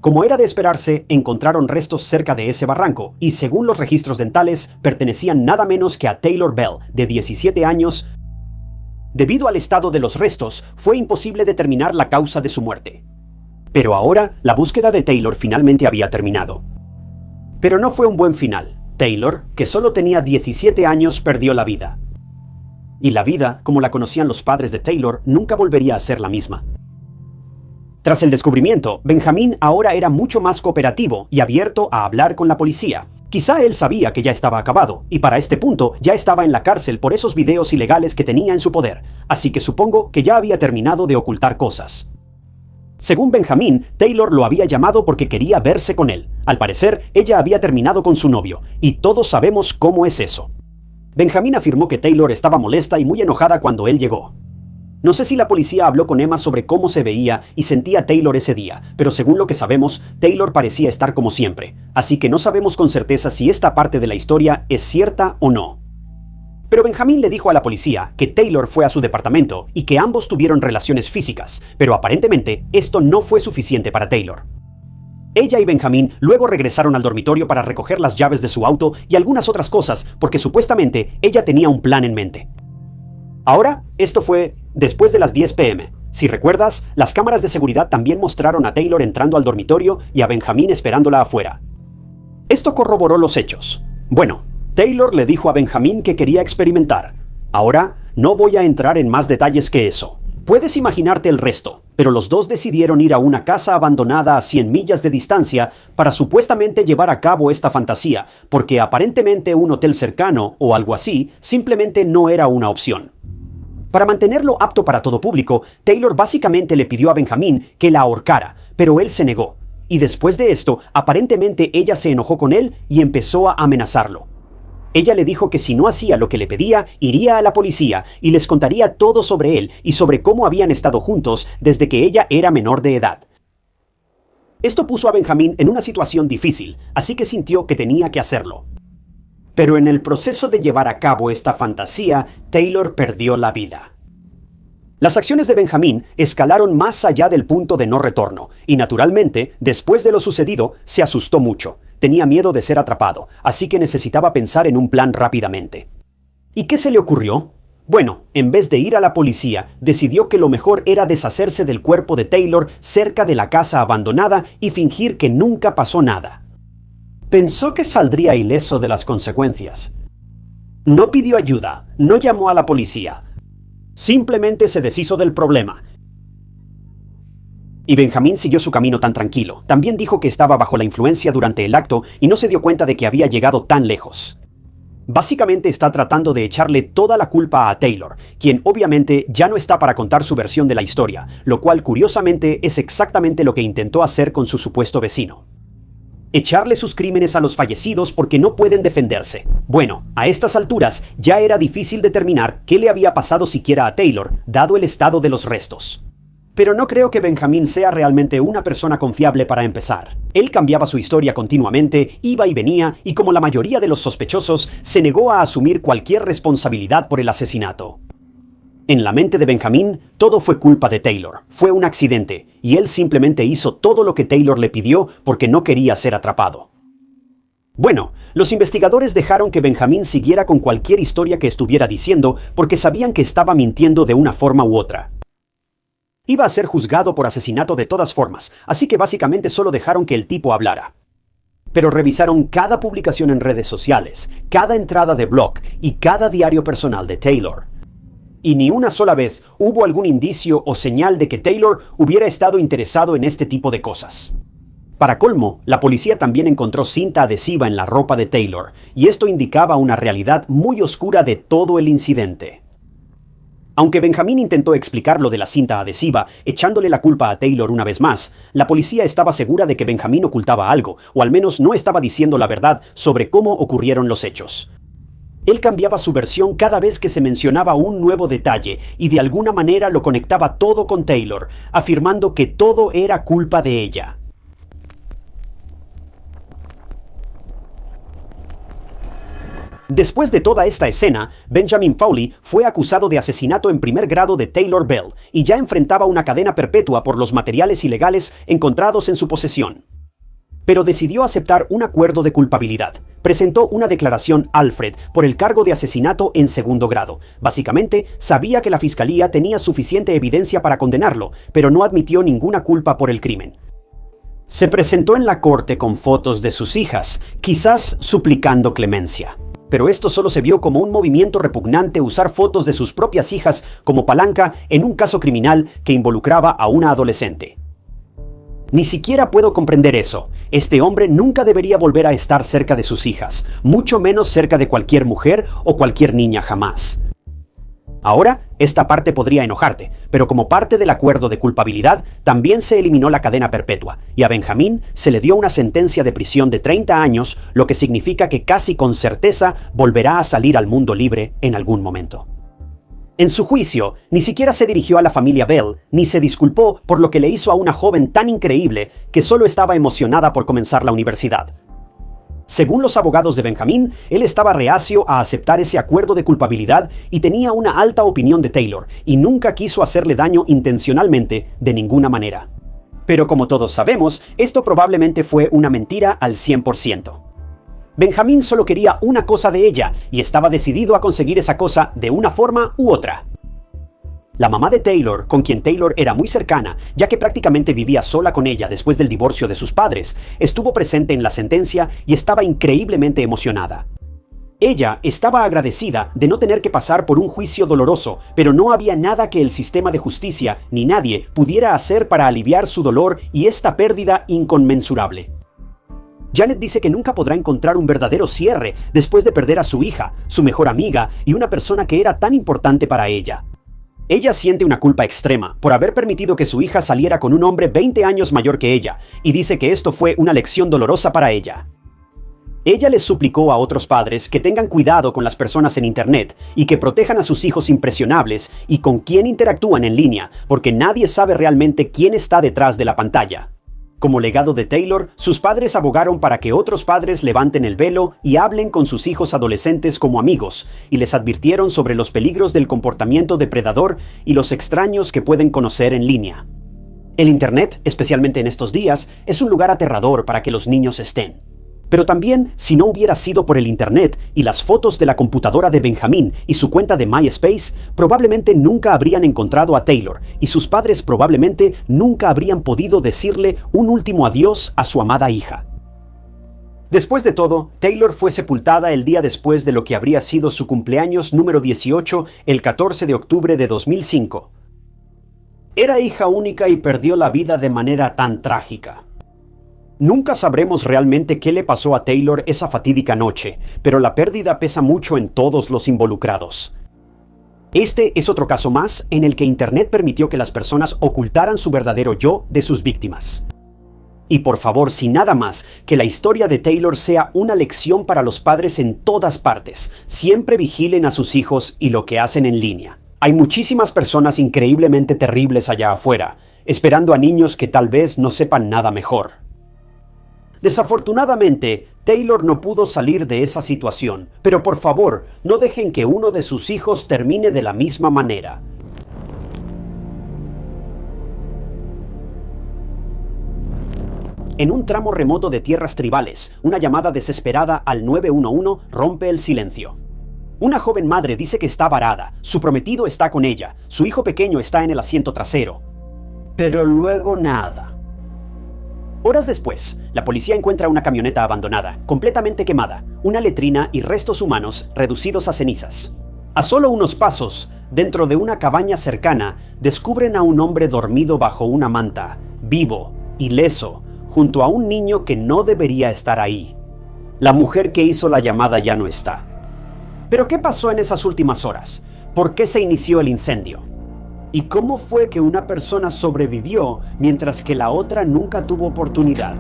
Como era de esperarse, encontraron restos cerca de ese barranco y, según los registros dentales, pertenecían nada menos que a Taylor Bell, de 17 años. Debido al estado de los restos, fue imposible determinar la causa de su muerte. Pero ahora, la búsqueda de Taylor finalmente había terminado. Pero no fue un buen final. Taylor, que solo tenía 17 años, perdió la vida. Y la vida, como la conocían los padres de Taylor, nunca volvería a ser la misma. Tras el descubrimiento, Benjamin ahora era mucho más cooperativo y abierto a hablar con la policía. Quizá él sabía que ya estaba acabado, y para este punto ya estaba en la cárcel por esos videos ilegales que tenía en su poder, así que supongo que ya había terminado de ocultar cosas. Según Benjamin, Taylor lo había llamado porque quería verse con él. Al parecer, ella había terminado con su novio, y todos sabemos cómo es eso. Benjamin afirmó que Taylor estaba molesta y muy enojada cuando él llegó. No sé si la policía habló con Emma sobre cómo se veía y sentía Taylor ese día, pero según lo que sabemos, Taylor parecía estar como siempre, así que no sabemos con certeza si esta parte de la historia es cierta o no. Pero Benjamin le dijo a la policía que Taylor fue a su departamento y que ambos tuvieron relaciones físicas, pero aparentemente esto no fue suficiente para Taylor. Ella y Benjamin luego regresaron al dormitorio para recoger las llaves de su auto y algunas otras cosas porque supuestamente ella tenía un plan en mente. Ahora, esto fue después de las 10 p.m. Si recuerdas, las cámaras de seguridad también mostraron a Taylor entrando al dormitorio y a Benjamin esperándola afuera. Esto corroboró los hechos. Bueno, Taylor le dijo a Benjamin que quería experimentar. Ahora, no voy a entrar en más detalles que eso. Puedes imaginarte el resto, pero los dos decidieron ir a una casa abandonada a 100 millas de distancia para supuestamente llevar a cabo esta fantasía, porque aparentemente un hotel cercano o algo así simplemente no era una opción. Para mantenerlo apto para todo público, Taylor básicamente le pidió a Benjamin que la ahorcara, pero él se negó. Y después de esto, aparentemente ella se enojó con él y empezó a amenazarlo. Ella le dijo que si no hacía lo que le pedía, iría a la policía y les contaría todo sobre él y sobre cómo habían estado juntos desde que ella era menor de edad. Esto puso a Benjamin en una situación difícil, así que sintió que tenía que hacerlo. Pero en el proceso de llevar a cabo esta fantasía, Taylor perdió la vida. Las acciones de Benjamin escalaron más allá del punto de no retorno, y naturalmente, después de lo sucedido, se asustó mucho. Tenía miedo de ser atrapado, así que necesitaba pensar en un plan rápidamente. ¿Y qué se le ocurrió? Bueno, en vez de ir a la policía, decidió que lo mejor era deshacerse del cuerpo de Taylor cerca de la casa abandonada y fingir que nunca pasó nada. Pensó que saldría ileso de las consecuencias. No pidió ayuda, no llamó a la policía. Simplemente se deshizo del problema. Y Benjamin siguió su camino tan tranquilo. También dijo que estaba bajo la influencia durante el acto y no se dio cuenta de que había llegado tan lejos. Básicamente está tratando de echarle toda la culpa a Taylor, quien obviamente ya no está para contar su versión de la historia, lo cual curiosamente es exactamente lo que intentó hacer con su supuesto vecino. Echarle sus crímenes a los fallecidos porque no pueden defenderse. Bueno, a estas alturas ya era difícil determinar qué le había pasado siquiera a Taylor, dado el estado de los restos. Pero no creo que Benjamin sea realmente una persona confiable para empezar. Él cambiaba su historia continuamente, iba y venía, y como la mayoría de los sospechosos, se negó a asumir cualquier responsabilidad por el asesinato. En la mente de Benjamin, todo fue culpa de Taylor. Fue un accidente, y él simplemente hizo todo lo que Taylor le pidió porque no quería ser atrapado. Bueno, los investigadores dejaron que Benjamin siguiera con cualquier historia que estuviera diciendo porque sabían que estaba mintiendo de una forma u otra. Iba a ser juzgado por asesinato de todas formas, así que básicamente solo dejaron que el tipo hablara. Pero revisaron cada publicación en redes sociales, cada entrada de blog y cada diario personal de Taylor. Y ni una sola vez hubo algún indicio o señal de que Taylor hubiera estado interesado en este tipo de cosas. Para colmo, la policía también encontró cinta adhesiva en la ropa de Taylor, y esto indicaba una realidad muy oscura de todo el incidente. Aunque Benjamin intentó explicar lo de la cinta adhesiva, echándole la culpa a Taylor una vez más, la policía estaba segura de que Benjamin ocultaba algo, o al menos no estaba diciendo la verdad sobre cómo ocurrieron los hechos. Él cambiaba su versión cada vez que se mencionaba un nuevo detalle y de alguna manera lo conectaba todo con Taylor, afirmando que todo era culpa de ella. Después de toda esta escena, Benjamin Fowley fue acusado de asesinato en primer grado de Taylor Bell y ya enfrentaba una cadena perpetua por los materiales ilegales encontrados en su posesión. Pero decidió aceptar un acuerdo de culpabilidad. Presentó una declaración Alfred por el cargo de asesinato en segundo grado. Básicamente, sabía que la fiscalía tenía suficiente evidencia para condenarlo, pero no admitió ninguna culpa por el crimen. Se presentó en la corte con fotos de sus hijas, quizás suplicando clemencia. Pero esto solo se vio como un movimiento repugnante usar fotos de sus propias hijas como palanca en un caso criminal que involucraba a una adolescente. Ni siquiera puedo comprender eso. Este hombre nunca debería volver a estar cerca de sus hijas, mucho menos cerca de cualquier mujer o cualquier niña jamás. Ahora, esta parte podría enojarte, pero como parte del acuerdo de culpabilidad, también se eliminó la cadena perpetua, y a Benjamin se le dio una sentencia de prisión de 30 años, lo que significa que casi con certeza volverá a salir al mundo libre en algún momento. En su juicio, ni siquiera se dirigió a la familia Bell, ni se disculpó por lo que le hizo a una joven tan increíble que solo estaba emocionada por comenzar la universidad. Según los abogados de Benjamin, él estaba reacio a aceptar ese acuerdo de culpabilidad y tenía una alta opinión de Taylor, y nunca quiso hacerle daño intencionalmente de ninguna manera. Pero como todos sabemos, esto probablemente fue una mentira al 100%. Benjamin solo quería una cosa de ella, y estaba decidido a conseguir esa cosa de una forma u otra. La mamá de Taylor, con quien Taylor era muy cercana, ya que prácticamente vivía sola con ella después del divorcio de sus padres, estuvo presente en la sentencia y estaba increíblemente emocionada. Ella estaba agradecida de no tener que pasar por un juicio doloroso, pero no había nada que el sistema de justicia ni nadie pudiera hacer para aliviar su dolor y esta pérdida inconmensurable. Janet dice que nunca podrá encontrar un verdadero cierre después de perder a su hija, su mejor amiga y una persona que era tan importante para ella. Ella siente una culpa extrema por haber permitido que su hija saliera con un hombre 20 años mayor que ella, y dice que esto fue una lección dolorosa para ella. Ella les suplicó a otros padres que tengan cuidado con las personas en Internet y que protejan a sus hijos impresionables y con quien interactúan en línea, porque nadie sabe realmente quién está detrás de la pantalla. Como legado de Taylor, sus padres abogaron para que otros padres levanten el velo y hablen con sus hijos adolescentes como amigos, y les advirtieron sobre los peligros del comportamiento depredador y los extraños que pueden conocer en línea. El Internet, especialmente en estos días, es un lugar aterrador para que los niños estén. Pero también, si no hubiera sido por el Internet y las fotos de la computadora de Benjamin y su cuenta de MySpace, probablemente nunca habrían encontrado a Taylor y sus padres probablemente nunca habrían podido decirle un último adiós a su amada hija. Después de todo, Taylor fue sepultada el día después de lo que habría sido su cumpleaños número 18, el 14 de octubre de 2005. Era hija única y perdió la vida de manera tan trágica. Nunca sabremos realmente qué le pasó a Taylor esa fatídica noche, pero la pérdida pesa mucho en todos los involucrados. Este es otro caso más en el que Internet permitió que las personas ocultaran su verdadero yo de sus víctimas. Y por favor, sin nada más, que la historia de Taylor sea una lección para los padres en todas partes. Siempre vigilen a sus hijos y lo que hacen en línea. Hay muchísimas personas increíblemente terribles allá afuera, esperando a niños que tal vez no sepan nada mejor. Desafortunadamente, Taylor no pudo salir de esa situación, pero por favor, no dejen que uno de sus hijos termine de la misma manera. En un tramo remoto de tierras tribales, una llamada desesperada al 911 rompe el silencio. Una joven madre dice que está varada, su prometido está con ella, su hijo pequeño está en el asiento trasero. Pero luego nada. Horas después, la policía encuentra una camioneta abandonada, completamente quemada, una letrina y restos humanos reducidos a cenizas. A solo unos pasos, dentro de una cabaña cercana, descubren a un hombre dormido bajo una manta, vivo, ileso, junto a un niño que no debería estar ahí. La mujer que hizo la llamada ya no está. ¿Pero qué pasó en esas últimas horas? ¿Por qué se inició el incendio? ¿Y cómo fue que una persona sobrevivió mientras que la otra nunca tuvo oportunidad?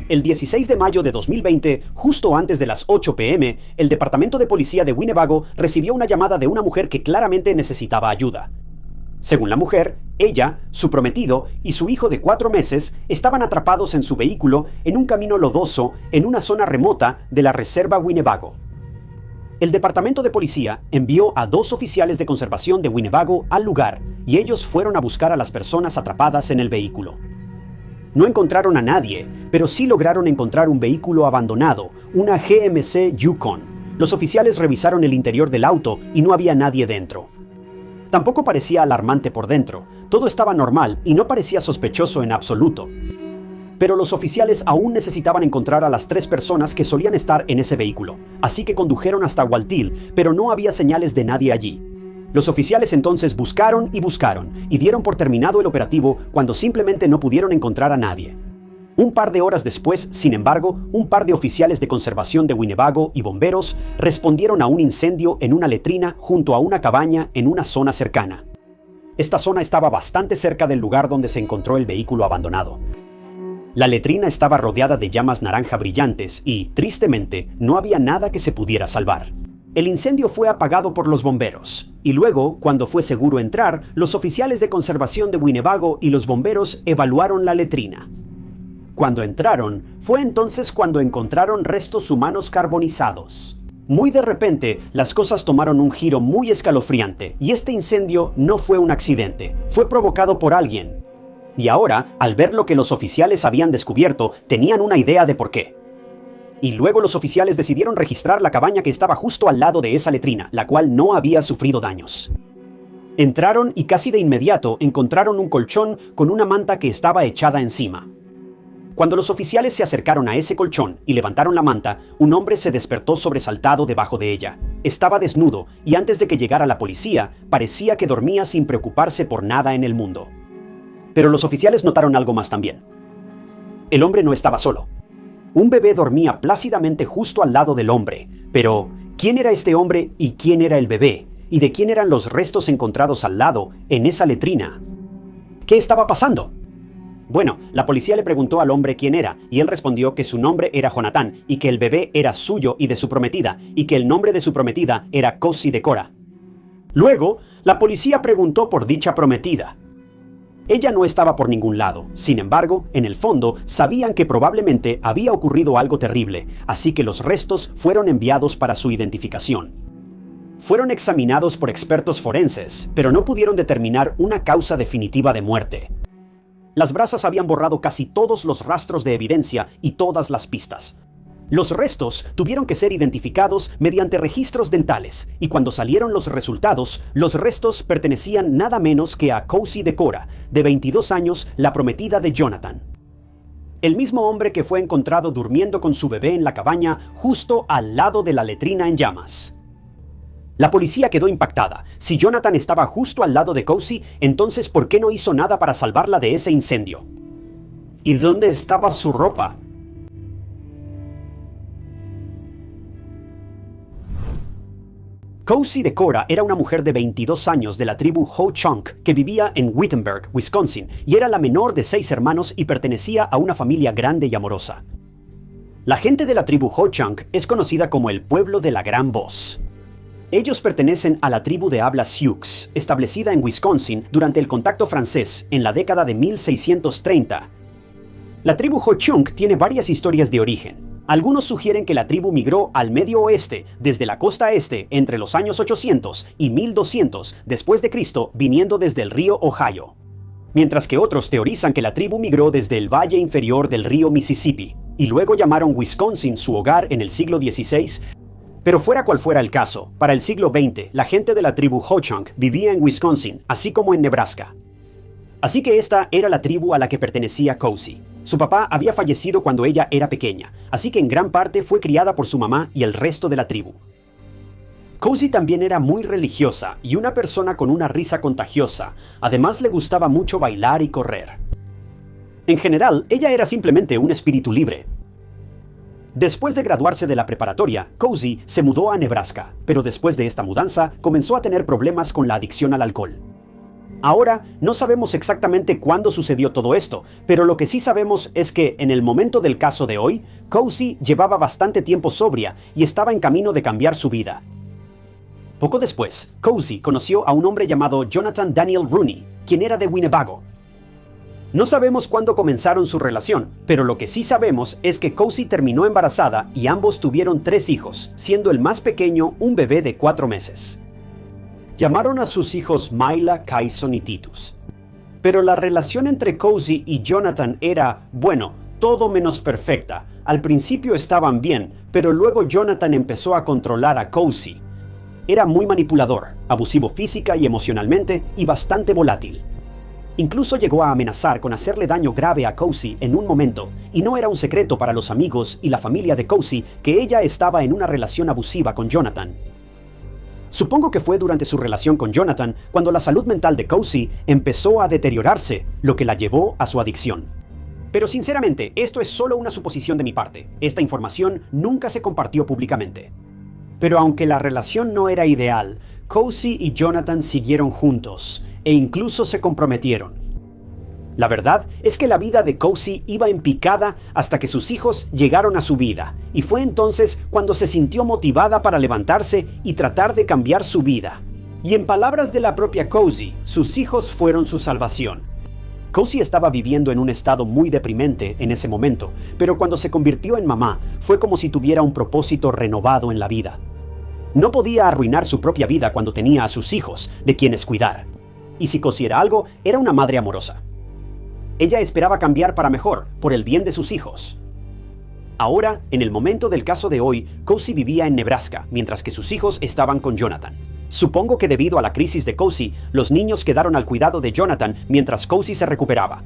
El 16 de mayo de 2020, justo antes de las 8 p.m., el Departamento de Policía de Winnebago recibió una llamada de una mujer que claramente necesitaba ayuda. Según la mujer, ella, su prometido y su hijo de 4 meses estaban atrapados en su vehículo en un camino lodoso en una zona remota de la Reserva Winnebago. El Departamento de Policía envió a 2 oficiales de conservación de Winnebago al lugar y ellos fueron a buscar a las personas atrapadas en el vehículo. No encontraron a nadie, pero sí lograron encontrar un vehículo abandonado, una GMC Yukon. Los oficiales revisaron el interior del auto y no había nadie dentro. Tampoco parecía alarmante por dentro, todo estaba normal y no parecía sospechoso en absoluto. Pero los oficiales aún necesitaban encontrar a las 3 personas que solían estar en ese vehículo, así que condujeron hasta Waltil, pero no había señales de nadie allí. Los oficiales entonces buscaron y dieron por terminado el operativo cuando simplemente no pudieron encontrar a nadie. Un par de horas después, sin embargo, un par de oficiales de conservación de Winnebago y bomberos respondieron a un incendio en una letrina junto a una cabaña en una zona cercana. Esta zona estaba bastante cerca del lugar donde se encontró el vehículo abandonado. La letrina estaba rodeada de llamas naranja brillantes y, tristemente, no había nada que se pudiera salvar. El incendio fue apagado por los bomberos, y luego, cuando fue seguro entrar, los oficiales de conservación de Winnebago y los bomberos evaluaron la letrina. Cuando entraron, fue entonces cuando encontraron restos humanos carbonizados. Muy de repente, las cosas tomaron un giro muy escalofriante, y este incendio no fue un accidente, fue provocado por alguien. Y ahora, al ver lo que los oficiales habían descubierto, tenían una idea de por qué. Y luego los oficiales decidieron registrar la cabaña que estaba justo al lado de esa letrina, la cual no había sufrido daños. Entraron y casi de inmediato encontraron un colchón con una manta que estaba echada encima. Cuando los oficiales se acercaron a ese colchón y levantaron la manta, un hombre se despertó sobresaltado debajo de ella. Estaba desnudo y antes de que llegara la policía, parecía que dormía sin preocuparse por nada en el mundo. Pero los oficiales notaron algo más también. El hombre no estaba solo. Un bebé dormía plácidamente justo al lado del hombre. Pero, ¿quién era este hombre y quién era el bebé? ¿Y de quién eran los restos encontrados al lado, en esa letrina? ¿Qué estaba pasando? Bueno, la policía le preguntó al hombre quién era, y él respondió que su nombre era Jonathan, y que el bebé era suyo y de su prometida, y que el nombre de su prometida era Cozy Decora. Luego, la policía preguntó por dicha prometida. Ella no estaba por ningún lado. Sin embargo, en el fondo, sabían que probablemente había ocurrido algo terrible, así que los restos fueron enviados para su identificación. Fueron examinados por expertos forenses, pero no pudieron determinar una causa definitiva de muerte. Las brasas habían borrado casi todos los rastros de evidencia y todas las pistas. Los restos tuvieron que ser identificados mediante registros dentales, y cuando salieron los resultados, los restos pertenecían nada menos que a Cozy Decora, de 22 años, la prometida de Jonathan. El mismo hombre que fue encontrado durmiendo con su bebé en la cabaña justo al lado de la letrina en llamas. La policía quedó impactada. Si Jonathan estaba justo al lado de Cozy, entonces ¿por qué no hizo nada para salvarla de ese incendio? ¿Y dónde estaba su ropa? Cozy Decora era una mujer de 22 años de la tribu Ho-Chunk que vivía en Wittenberg, Wisconsin, y era la menor de 6 hermanos y pertenecía a una familia grande y amorosa. La gente de la tribu Ho-Chunk es conocida como el pueblo de la gran voz. Ellos pertenecen a la tribu de habla Sioux, establecida en Wisconsin durante el contacto francés en la década de 1630. La tribu Ho-Chunk tiene varias historias de origen. Algunos sugieren que la tribu migró al medio oeste desde la costa este entre los años 800 y 1200 después de Cristo, viniendo desde el río Ohio. Mientras que otros teorizan que la tribu migró desde el valle inferior del río Mississippi y luego llamaron Wisconsin su hogar en el siglo XVI. Pero fuera cual fuera el caso, para el siglo XX la gente de la tribu Ho-Chunk vivía en Wisconsin, así como en Nebraska. Así que esta era la tribu a la que pertenecía Cozy. Su papá había fallecido cuando ella era pequeña, así que en gran parte fue criada por su mamá y el resto de la tribu. Cozy también era muy religiosa y una persona con una risa contagiosa. Además le gustaba mucho bailar y correr. En general, ella era simplemente un espíritu libre. Después de graduarse de la preparatoria, Cozy se mudó a Nebraska, pero después de esta mudanza comenzó a tener problemas con la adicción al alcohol. Ahora, no sabemos exactamente cuándo sucedió todo esto, pero lo que sí sabemos es que, en el momento del caso de hoy, Cozy llevaba bastante tiempo sobria y estaba en camino de cambiar su vida. Poco después, Cozy conoció a un hombre llamado Jonathan Daniel Rooney, quien era de Winnebago. No sabemos cuándo comenzaron su relación, pero lo que sí sabemos es que Cozy terminó embarazada y ambos tuvieron 3 hijos, siendo el más pequeño un bebé de 4 meses. Llamaron a sus hijos Myla, Kyson y Titus. Pero la relación entre Cozy y Jonathan era, bueno, todo menos perfecta. Al principio estaban bien, pero luego Jonathan empezó a controlar a Cozy. Era muy manipulador, abusivo física y emocionalmente y bastante volátil. Incluso llegó a amenazar con hacerle daño grave a Cozy en un momento, y no era un secreto para los amigos y la familia de Cozy que ella estaba en una relación abusiva con Jonathan. Supongo que fue durante su relación con Jonathan cuando la salud mental de Cozy empezó a deteriorarse, lo que la llevó a su adicción. Pero sinceramente, esto es solo una suposición de mi parte. Esta información nunca se compartió públicamente. Pero aunque la relación no era ideal, Cozy y Jonathan siguieron juntos, e incluso se comprometieron. La verdad es que la vida de Cozy iba en picada hasta que sus hijos llegaron a su vida, y fue entonces cuando se sintió motivada para levantarse y tratar de cambiar su vida. Y en palabras de la propia Cozy, sus hijos fueron su salvación. Cozy estaba viviendo en un estado muy deprimente en ese momento, pero cuando se convirtió en mamá, fue como si tuviera un propósito renovado en la vida. No podía arruinar su propia vida cuando tenía a sus hijos, de quienes cuidar. Y si Cozy era algo, era una madre amorosa. Ella esperaba cambiar para mejor, por el bien de sus hijos. Ahora, en el momento del caso de hoy, Cozy vivía en Nebraska, mientras que sus hijos estaban con Jonathan. Supongo que debido a la crisis de Cozy, los niños quedaron al cuidado de Jonathan mientras Cozy se recuperaba.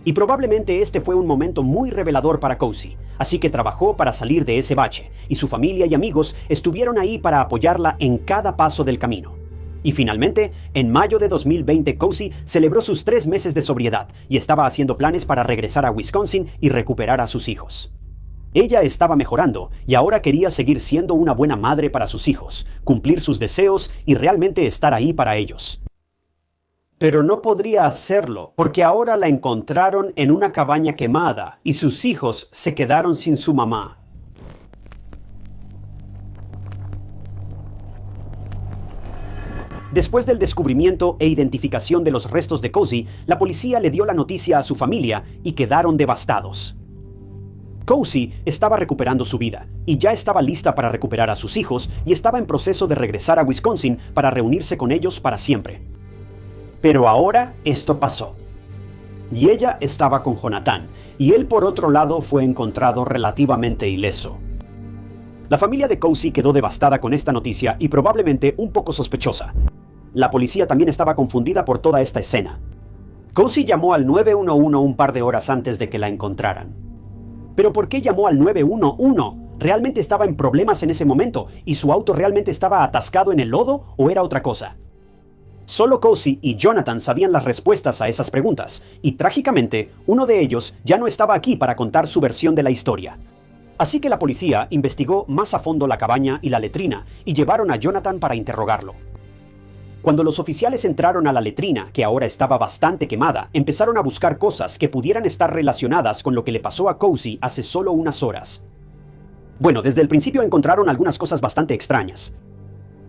Y probablemente este fue un momento muy revelador para Cozy, así que trabajó para salir de ese bache, y su familia y amigos estuvieron ahí para apoyarla en cada paso del camino. Y finalmente, en mayo de 2020, Cozy celebró sus 3 meses de sobriedad y estaba haciendo planes para regresar a Wisconsin y recuperar a sus hijos. Ella estaba mejorando y ahora quería seguir siendo una buena madre para sus hijos, cumplir sus deseos y realmente estar ahí para ellos. Pero no podría hacerlo porque ahora la encontraron en una cabaña quemada y sus hijos se quedaron sin su mamá. Después del descubrimiento e identificación de los restos de Cozy, la policía le dio la noticia a su familia y quedaron devastados. Cozy estaba recuperando su vida y ya estaba lista para recuperar a sus hijos y estaba en proceso de regresar a Wisconsin para reunirse con ellos para siempre. Pero ahora esto pasó. Y ella estaba con Jonathan, y él por otro lado fue encontrado relativamente ileso. La familia de Cozy quedó devastada con esta noticia y probablemente un poco sospechosa. La policía también estaba confundida por toda esta escena. Cozy llamó al 911 un par de horas antes de que la encontraran. ¿Pero por qué llamó al 911? ¿Realmente estaba en problemas en ese momento y su auto realmente estaba atascado en el lodo o era otra cosa? Solo Cozy y Jonathan sabían las respuestas a esas preguntas, y trágicamente, uno de ellos ya no estaba aquí para contar su versión de la historia. Así que la policía investigó más a fondo la cabaña y la letrina y llevaron a Jonathan para interrogarlo. Cuando los oficiales entraron a la letrina, que ahora estaba bastante quemada, empezaron a buscar cosas que pudieran estar relacionadas con lo que le pasó a Cozy hace solo unas horas. Bueno, desde el principio encontraron algunas cosas bastante extrañas.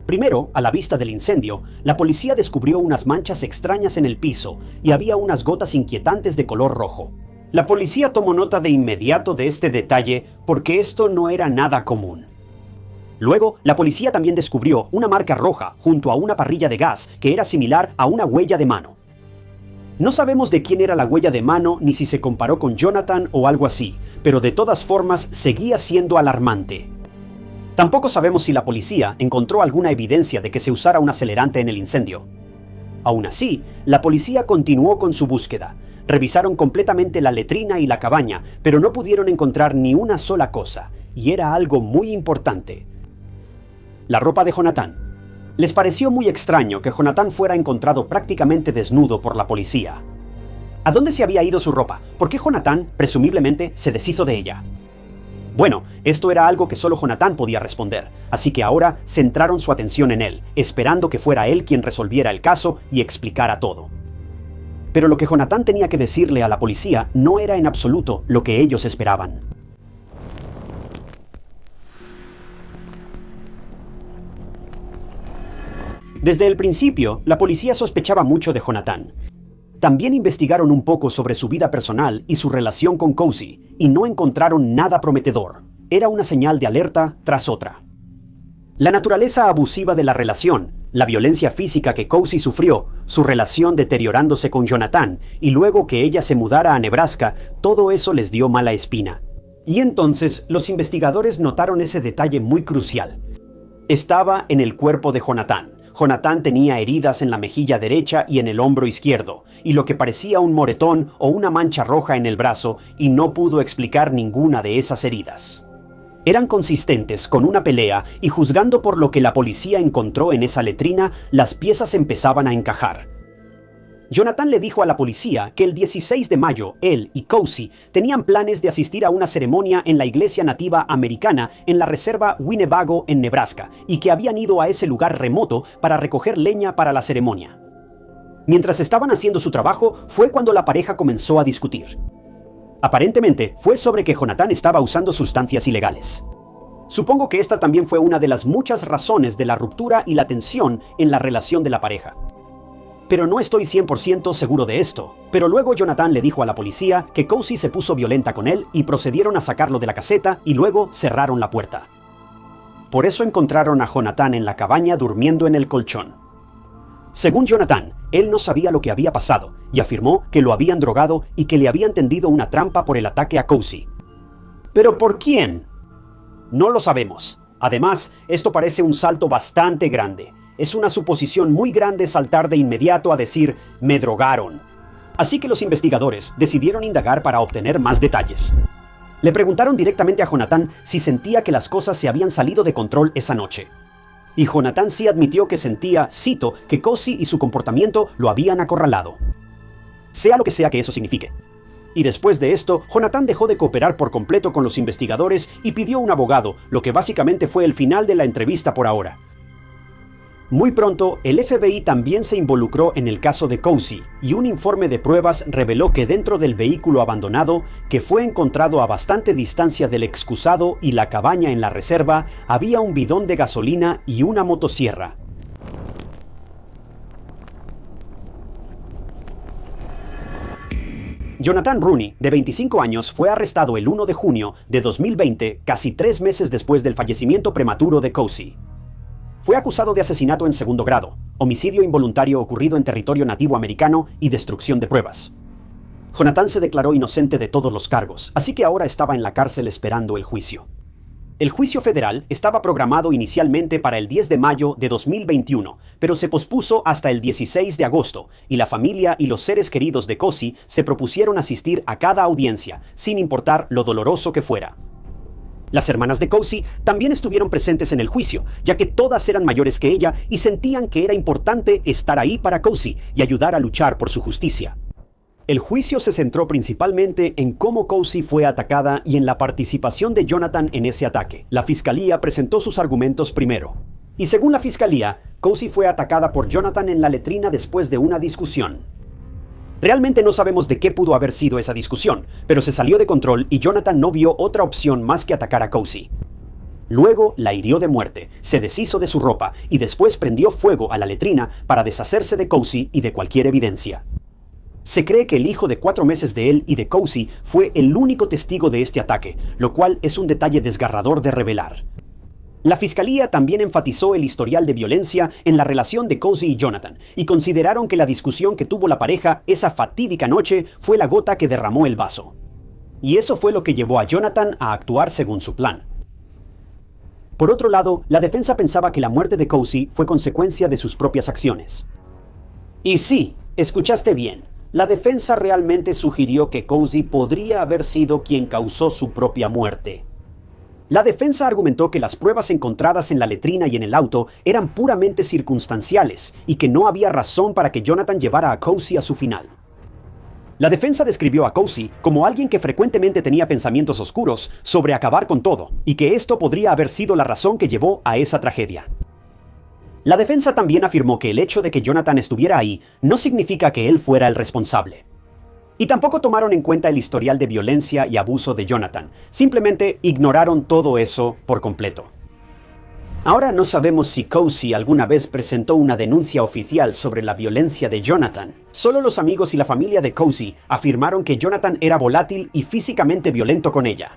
Primero, a la vista del incendio, la policía descubrió unas manchas extrañas en el piso y había unas gotas inquietantes de color rojo. La policía tomó nota de inmediato de este detalle porque esto no era nada común. Luego, la policía también descubrió una marca roja junto a una parrilla de gas que era similar a una huella de mano. No sabemos de quién era la huella de mano ni si se comparó con Jonathan o algo así, pero de todas formas seguía siendo alarmante. Tampoco sabemos si la policía encontró alguna evidencia de que se usara un acelerante en el incendio. Aún así, la policía continuó con su búsqueda. Revisaron completamente la letrina y la cabaña, pero no pudieron encontrar ni una sola cosa, y era algo muy importante. La ropa de Jonathan. Les pareció muy extraño que Jonathan fuera encontrado prácticamente desnudo por la policía. ¿A dónde se había ido su ropa? ¿Por qué Jonathan, presumiblemente, se deshizo de ella? Bueno, esto era algo que solo Jonathan podía responder, así que ahora centraron su atención en él, esperando que fuera él quien resolviera el caso y explicara todo. Pero lo que Jonathan tenía que decirle a la policía no era en absoluto lo que ellos esperaban. Desde el principio, la policía sospechaba mucho de Jonathan. También investigaron un poco sobre su vida personal y su relación con Cozy, y no encontraron nada prometedor. Era una señal de alerta tras otra. La naturaleza abusiva de la relación, la violencia física que Cozy sufrió, su relación deteriorándose con Jonathan, y luego que ella se mudara a Nebraska, todo eso les dio mala espina. Y entonces los investigadores notaron ese detalle muy crucial. Estaba en el cuerpo de Jonathan. Jonathan tenía heridas en la mejilla derecha y en el hombro izquierdo, y lo que parecía un moretón o una mancha roja en el brazo, y no pudo explicar ninguna de esas heridas. Eran consistentes con una pelea, y juzgando por lo que la policía encontró en esa letrina, las piezas empezaban a encajar. Jonathan le dijo a la policía que el 16 de mayo él y Cozy tenían planes de asistir a una ceremonia en la iglesia nativa americana en la reserva Winnebago en Nebraska y que habían ido a ese lugar remoto para recoger leña para la ceremonia. Mientras estaban haciendo su trabajo, fue cuando la pareja comenzó a discutir. Aparentemente, fue sobre que Jonathan estaba usando sustancias ilegales. Supongo que esta también fue una de las muchas razones de la ruptura y la tensión en la relación de la pareja. Pero no estoy 100% seguro de esto. Pero luego Jonathan le dijo a la policía que Cozy se puso violenta con él y procedieron a sacarlo de la caseta y luego cerraron la puerta. Por eso encontraron a Jonathan en la cabaña durmiendo en el colchón. Según Jonathan, él no sabía lo que había pasado y afirmó que lo habían drogado y que le habían tendido una trampa por el ataque a Cozy. ¿Pero por quién? No lo sabemos. Además, esto parece un salto bastante grande. Es una suposición muy grande saltar de inmediato a decir, me drogaron. Así que los investigadores decidieron indagar para obtener más detalles. Le preguntaron directamente a Jonathan si sentía que las cosas se habían salido de control esa noche. Y Jonathan sí admitió que sentía, cito, que Cozy y su comportamiento lo habían acorralado. Sea lo que sea que eso signifique. Y después de esto, Jonathan dejó de cooperar por completo con los investigadores y pidió un abogado, lo que básicamente fue el final de la entrevista por ahora. Muy pronto, el FBI también se involucró en el caso de Cozy, y un informe de pruebas reveló que dentro del vehículo abandonado, que fue encontrado a bastante distancia del excusado y la cabaña en la reserva, había un bidón de gasolina y una motosierra. Jonathan Rooney, de 25 años, fue arrestado el 1 de junio de 2020, casi 3 meses después del fallecimiento prematuro de Cozy. Fue acusado de asesinato en segundo grado, homicidio involuntario ocurrido en territorio nativo americano y destrucción de pruebas. Jonathan se declaró inocente de todos los cargos, así que ahora estaba en la cárcel esperando el juicio. El juicio federal estaba programado inicialmente para el 10 de mayo de 2021, pero se pospuso hasta el 16 de agosto, y la familia y los seres queridos de Cozy se propusieron asistir a cada audiencia, sin importar lo doloroso que fuera. Las hermanas de Cozy también estuvieron presentes en el juicio, ya que todas eran mayores que ella y sentían que era importante estar ahí para Cozy y ayudar a luchar por su justicia. El juicio se centró principalmente en cómo Cozy fue atacada y en la participación de Jonathan en ese ataque. La fiscalía presentó sus argumentos primero. Y según la fiscalía, Cozy fue atacada por Jonathan en la letrina después de una discusión. Realmente no sabemos de qué pudo haber sido esa discusión, pero se salió de control y Jonathan no vio otra opción más que atacar a Cozy. Luego la hirió de muerte, se deshizo de su ropa y después prendió fuego a la letrina para deshacerse de Cozy y de cualquier evidencia. Se cree que el hijo de 4 meses de él y de Cozy fue el único testigo de este ataque, lo cual es un detalle desgarrador de revelar. La fiscalía también enfatizó el historial de violencia en la relación de Cozy y Jonathan, y consideraron que la discusión que tuvo la pareja esa fatídica noche fue la gota que derramó el vaso. Y eso fue lo que llevó a Jonathan a actuar según su plan. Por otro lado, la defensa pensaba que la muerte de Cozy fue consecuencia de sus propias acciones. Y sí, escuchaste bien. La defensa realmente sugirió que Cozy podría haber sido quien causó su propia muerte. La defensa argumentó que las pruebas encontradas en la letrina y en el auto eran puramente circunstanciales y que no había razón para que Jonathan llevara a Cozy a su final. La defensa describió a Cozy como alguien que frecuentemente tenía pensamientos oscuros sobre acabar con todo y que esto podría haber sido la razón que llevó a esa tragedia. La defensa también afirmó que el hecho de que Jonathan estuviera ahí no significa que él fuera el responsable. Y tampoco tomaron en cuenta el historial de violencia y abuso de Jonathan, simplemente ignoraron todo eso por completo. Ahora no sabemos si Cozy alguna vez presentó una denuncia oficial sobre la violencia de Jonathan. Solo los amigos y la familia de Cozy afirmaron que Jonathan era volátil y físicamente violento con ella.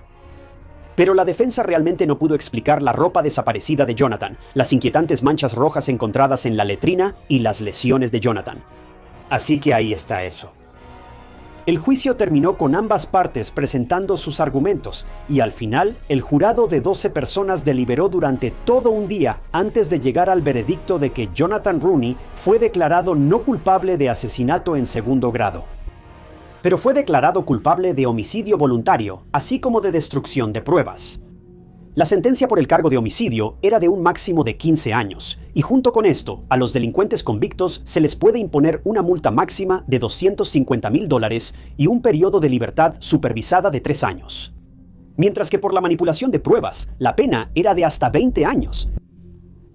Pero la defensa realmente no pudo explicar la ropa desaparecida de Jonathan, las inquietantes manchas rojas encontradas en la letrina y las lesiones de Jonathan. Así que ahí está eso. El juicio terminó con ambas partes presentando sus argumentos, y al final, el jurado de 12 personas deliberó durante todo un día antes de llegar al veredicto de que Jonathan Rooney fue declarado no culpable de asesinato en segundo grado. Pero fue declarado culpable de homicidio voluntario, así como de destrucción de pruebas. La sentencia por el cargo de homicidio era de un máximo de 15 años, y junto con esto, a los delincuentes convictos se les puede imponer una multa máxima de $250,000 y un periodo de libertad supervisada de 3 años. Mientras que por la manipulación de pruebas, la pena era de hasta 20 años.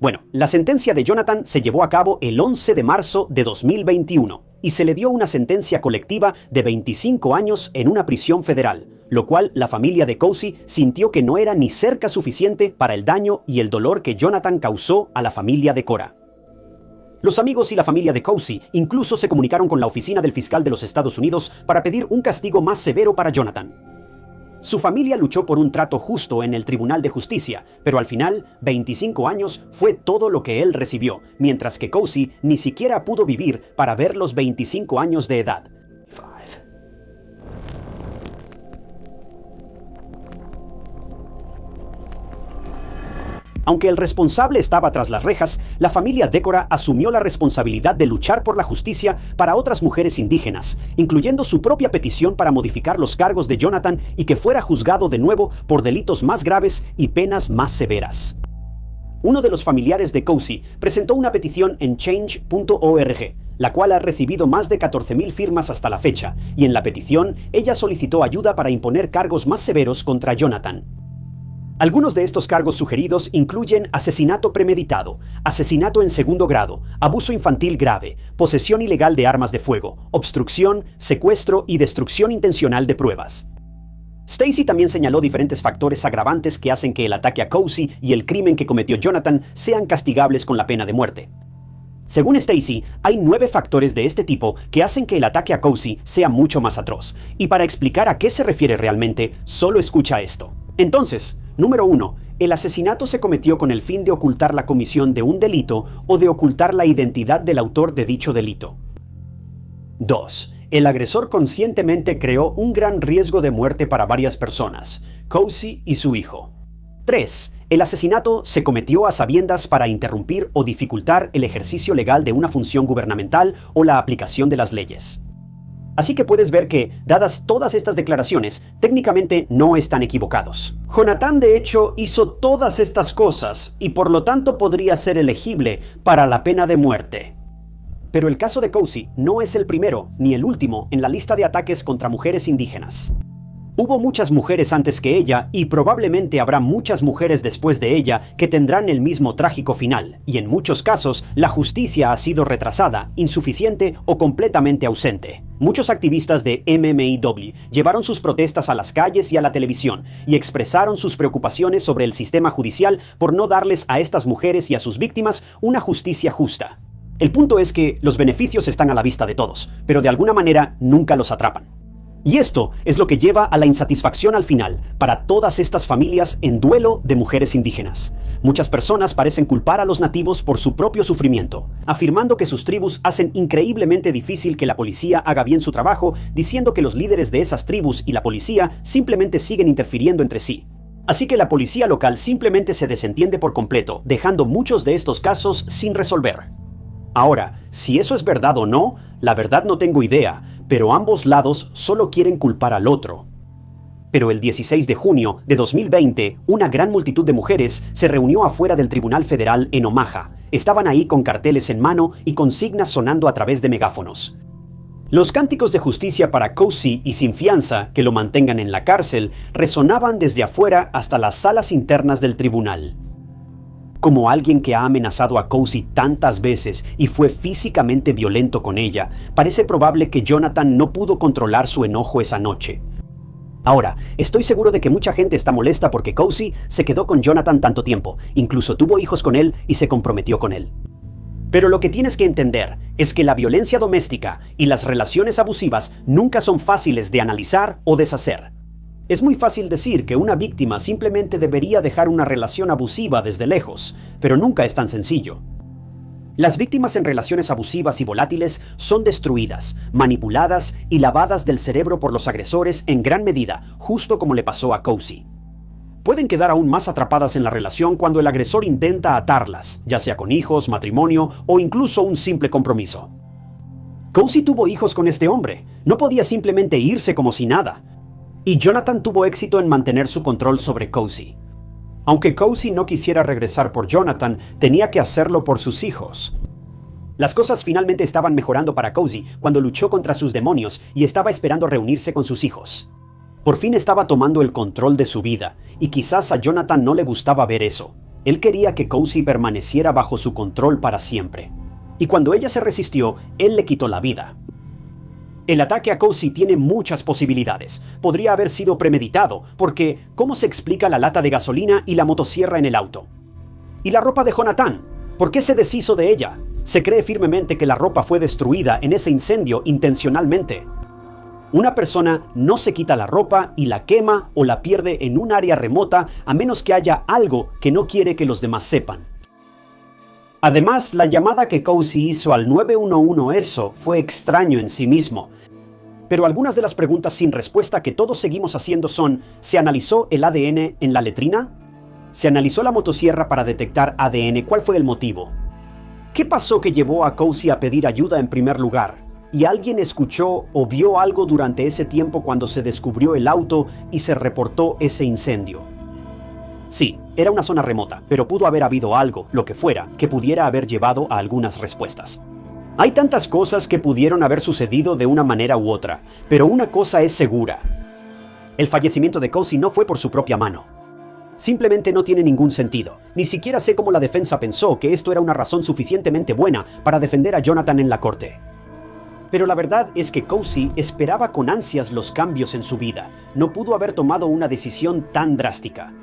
Bueno, la sentencia de Jonathan se llevó a cabo el 11 de marzo de 2021 y se le dio una sentencia colectiva de 25 años en una prisión federal, lo cual la familia de Cozy sintió que no era ni cerca suficiente para el daño y el dolor que Jonathan causó a la familia de Cora. Los amigos y la familia de Cozy incluso se comunicaron con la oficina del fiscal de los Estados Unidos para pedir un castigo más severo para Jonathan. Su familia luchó por un trato justo en el Tribunal de Justicia, pero al final, 25 años fue todo lo que él recibió, mientras que Cozy ni siquiera pudo vivir para ver los 25 años de edad. Aunque el responsable estaba tras las rejas, la familia Decora asumió la responsabilidad de luchar por la justicia para otras mujeres indígenas, incluyendo su propia petición para modificar los cargos de Jonathan y que fuera juzgado de nuevo por delitos más graves y penas más severas. Uno de los familiares de Cozy presentó una petición en change.org, la cual ha recibido más de 14,000 firmas hasta la fecha, y en la petición ella solicitó ayuda para imponer cargos más severos contra Jonathan. Algunos de estos cargos sugeridos incluyen asesinato premeditado, asesinato en segundo grado, abuso infantil grave, posesión ilegal de armas de fuego, obstrucción, secuestro y destrucción intencional de pruebas. Stacy también señaló diferentes factores agravantes que hacen que el ataque a Cozy y el crimen que cometió Jonathan sean castigables con la pena de muerte. Según Stacy, hay 9 factores de este tipo que hacen que el ataque a Cozy sea mucho más atroz. Y para explicar a qué se refiere realmente, solo escucha esto. Entonces, número 1. El asesinato se cometió con el fin de ocultar la comisión de un delito o de ocultar la identidad del autor de dicho delito. 2. El agresor conscientemente creó un gran riesgo de muerte para varias personas, Cozy y su hijo. 3. El asesinato se cometió a sabiendas para interrumpir o dificultar el ejercicio legal de una función gubernamental o la aplicación de las leyes. Así que puedes ver que, dadas todas estas declaraciones, técnicamente no están equivocados. Jonathan, de hecho, hizo todas estas cosas y por lo tanto podría ser elegible para la pena de muerte. Pero el caso de Cozy no es el primero ni el último en la lista de ataques contra mujeres indígenas. Hubo muchas mujeres antes que ella y probablemente habrá muchas mujeres después de ella que tendrán el mismo trágico final, y en muchos casos la justicia ha sido retrasada, insuficiente o completamente ausente. Muchos activistas de MMIW llevaron sus protestas a las calles y a la televisión y expresaron sus preocupaciones sobre el sistema judicial por no darles a estas mujeres y a sus víctimas una justicia justa. El punto es que los beneficios están a la vista de todos, pero de alguna manera nunca los atrapan. Y esto es lo que lleva a la insatisfacción al final para todas estas familias en duelo de mujeres indígenas. Muchas personas parecen culpar a los nativos por su propio sufrimiento, afirmando que sus tribus hacen increíblemente difícil que la policía haga bien su trabajo, diciendo que los líderes de esas tribus y la policía simplemente siguen interfiriendo entre sí. Así que la policía local simplemente se desentiende por completo, dejando muchos de estos casos sin resolver. Ahora, si eso es verdad o no, la verdad no tengo idea, pero ambos lados solo quieren culpar al otro. Pero el 16 de junio de 2020, una gran multitud de mujeres se reunió afuera del Tribunal Federal en Omaha. Estaban ahí con carteles en mano y consignas sonando a través de megáfonos. Los cánticos de justicia para Cozy y sin fianza, que lo mantengan en la cárcel, resonaban desde afuera hasta las salas internas del tribunal. Como alguien que ha amenazado a Cozy tantas veces y fue físicamente violento con ella, parece probable que Jonathan no pudo controlar su enojo esa noche. Ahora, estoy seguro de que mucha gente está molesta porque Cozy se quedó con Jonathan tanto tiempo, incluso tuvo hijos con él y se comprometió con él. Pero lo que tienes que entender es que la violencia doméstica y las relaciones abusivas nunca son fáciles de analizar o deshacer. Es muy fácil decir que una víctima simplemente debería dejar una relación abusiva desde lejos, pero nunca es tan sencillo. Las víctimas en relaciones abusivas y volátiles son destruidas, manipuladas y lavadas del cerebro por los agresores en gran medida, justo como le pasó a Cozy. Pueden quedar aún más atrapadas en la relación cuando el agresor intenta atarlas, ya sea con hijos, matrimonio o incluso un simple compromiso. Cozy tuvo hijos con este hombre, no podía simplemente irse como si nada. Y Jonathan tuvo éxito en mantener su control sobre Cozy. Aunque Cozy no quisiera regresar por Jonathan, tenía que hacerlo por sus hijos. Las cosas finalmente estaban mejorando para Cozy cuando luchó contra sus demonios y estaba esperando reunirse con sus hijos. Por fin estaba tomando el control de su vida, y quizás a Jonathan no le gustaba ver eso. Él quería que Cozy permaneciera bajo su control para siempre. Y cuando ella se resistió, él le quitó la vida. El ataque a Cozy tiene muchas posibilidades. Podría haber sido premeditado, porque ¿cómo se explica la lata de gasolina y la motosierra en el auto? ¿Y la ropa de Jonathan? ¿Por qué se deshizo de ella? Se cree firmemente que la ropa fue destruida en ese incendio intencionalmente. Una persona no se quita la ropa y la quema o la pierde en un área remota a menos que haya algo que no quiere que los demás sepan. Además, la llamada que Cozy hizo al 911 fue extraño en sí mismo. Pero algunas de las preguntas sin respuesta que todos seguimos haciendo son: ¿se analizó el ADN en la letrina? ¿Se analizó la motosierra para detectar ADN? ¿Cuál fue el motivo? ¿Qué pasó que llevó a Cozy a pedir ayuda en primer lugar? ¿Y alguien escuchó o vio algo durante ese tiempo cuando se descubrió el auto y se reportó ese incendio? Sí, era una zona remota, pero pudo haber habido algo, lo que fuera, que pudiera haber llevado a algunas respuestas. Hay tantas cosas que pudieron haber sucedido de una manera u otra, pero una cosa es segura. El fallecimiento de Cozy no fue por su propia mano. Simplemente no tiene ningún sentido. Ni siquiera sé cómo la defensa pensó que esto era una razón suficientemente buena para defender a Jonathan en la corte. Pero la verdad es que Cozy esperaba con ansias los cambios en su vida. No pudo haber tomado una decisión tan drástica.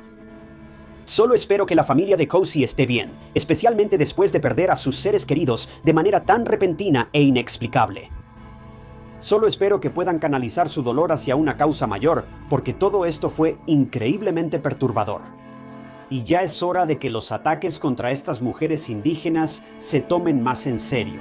Solo espero que la familia de Cozy esté bien, especialmente después de perder a sus seres queridos de manera tan repentina e inexplicable. Solo espero que puedan canalizar su dolor hacia una causa mayor, porque todo esto fue increíblemente perturbador. Y ya es hora de que los ataques contra estas mujeres indígenas se tomen más en serio.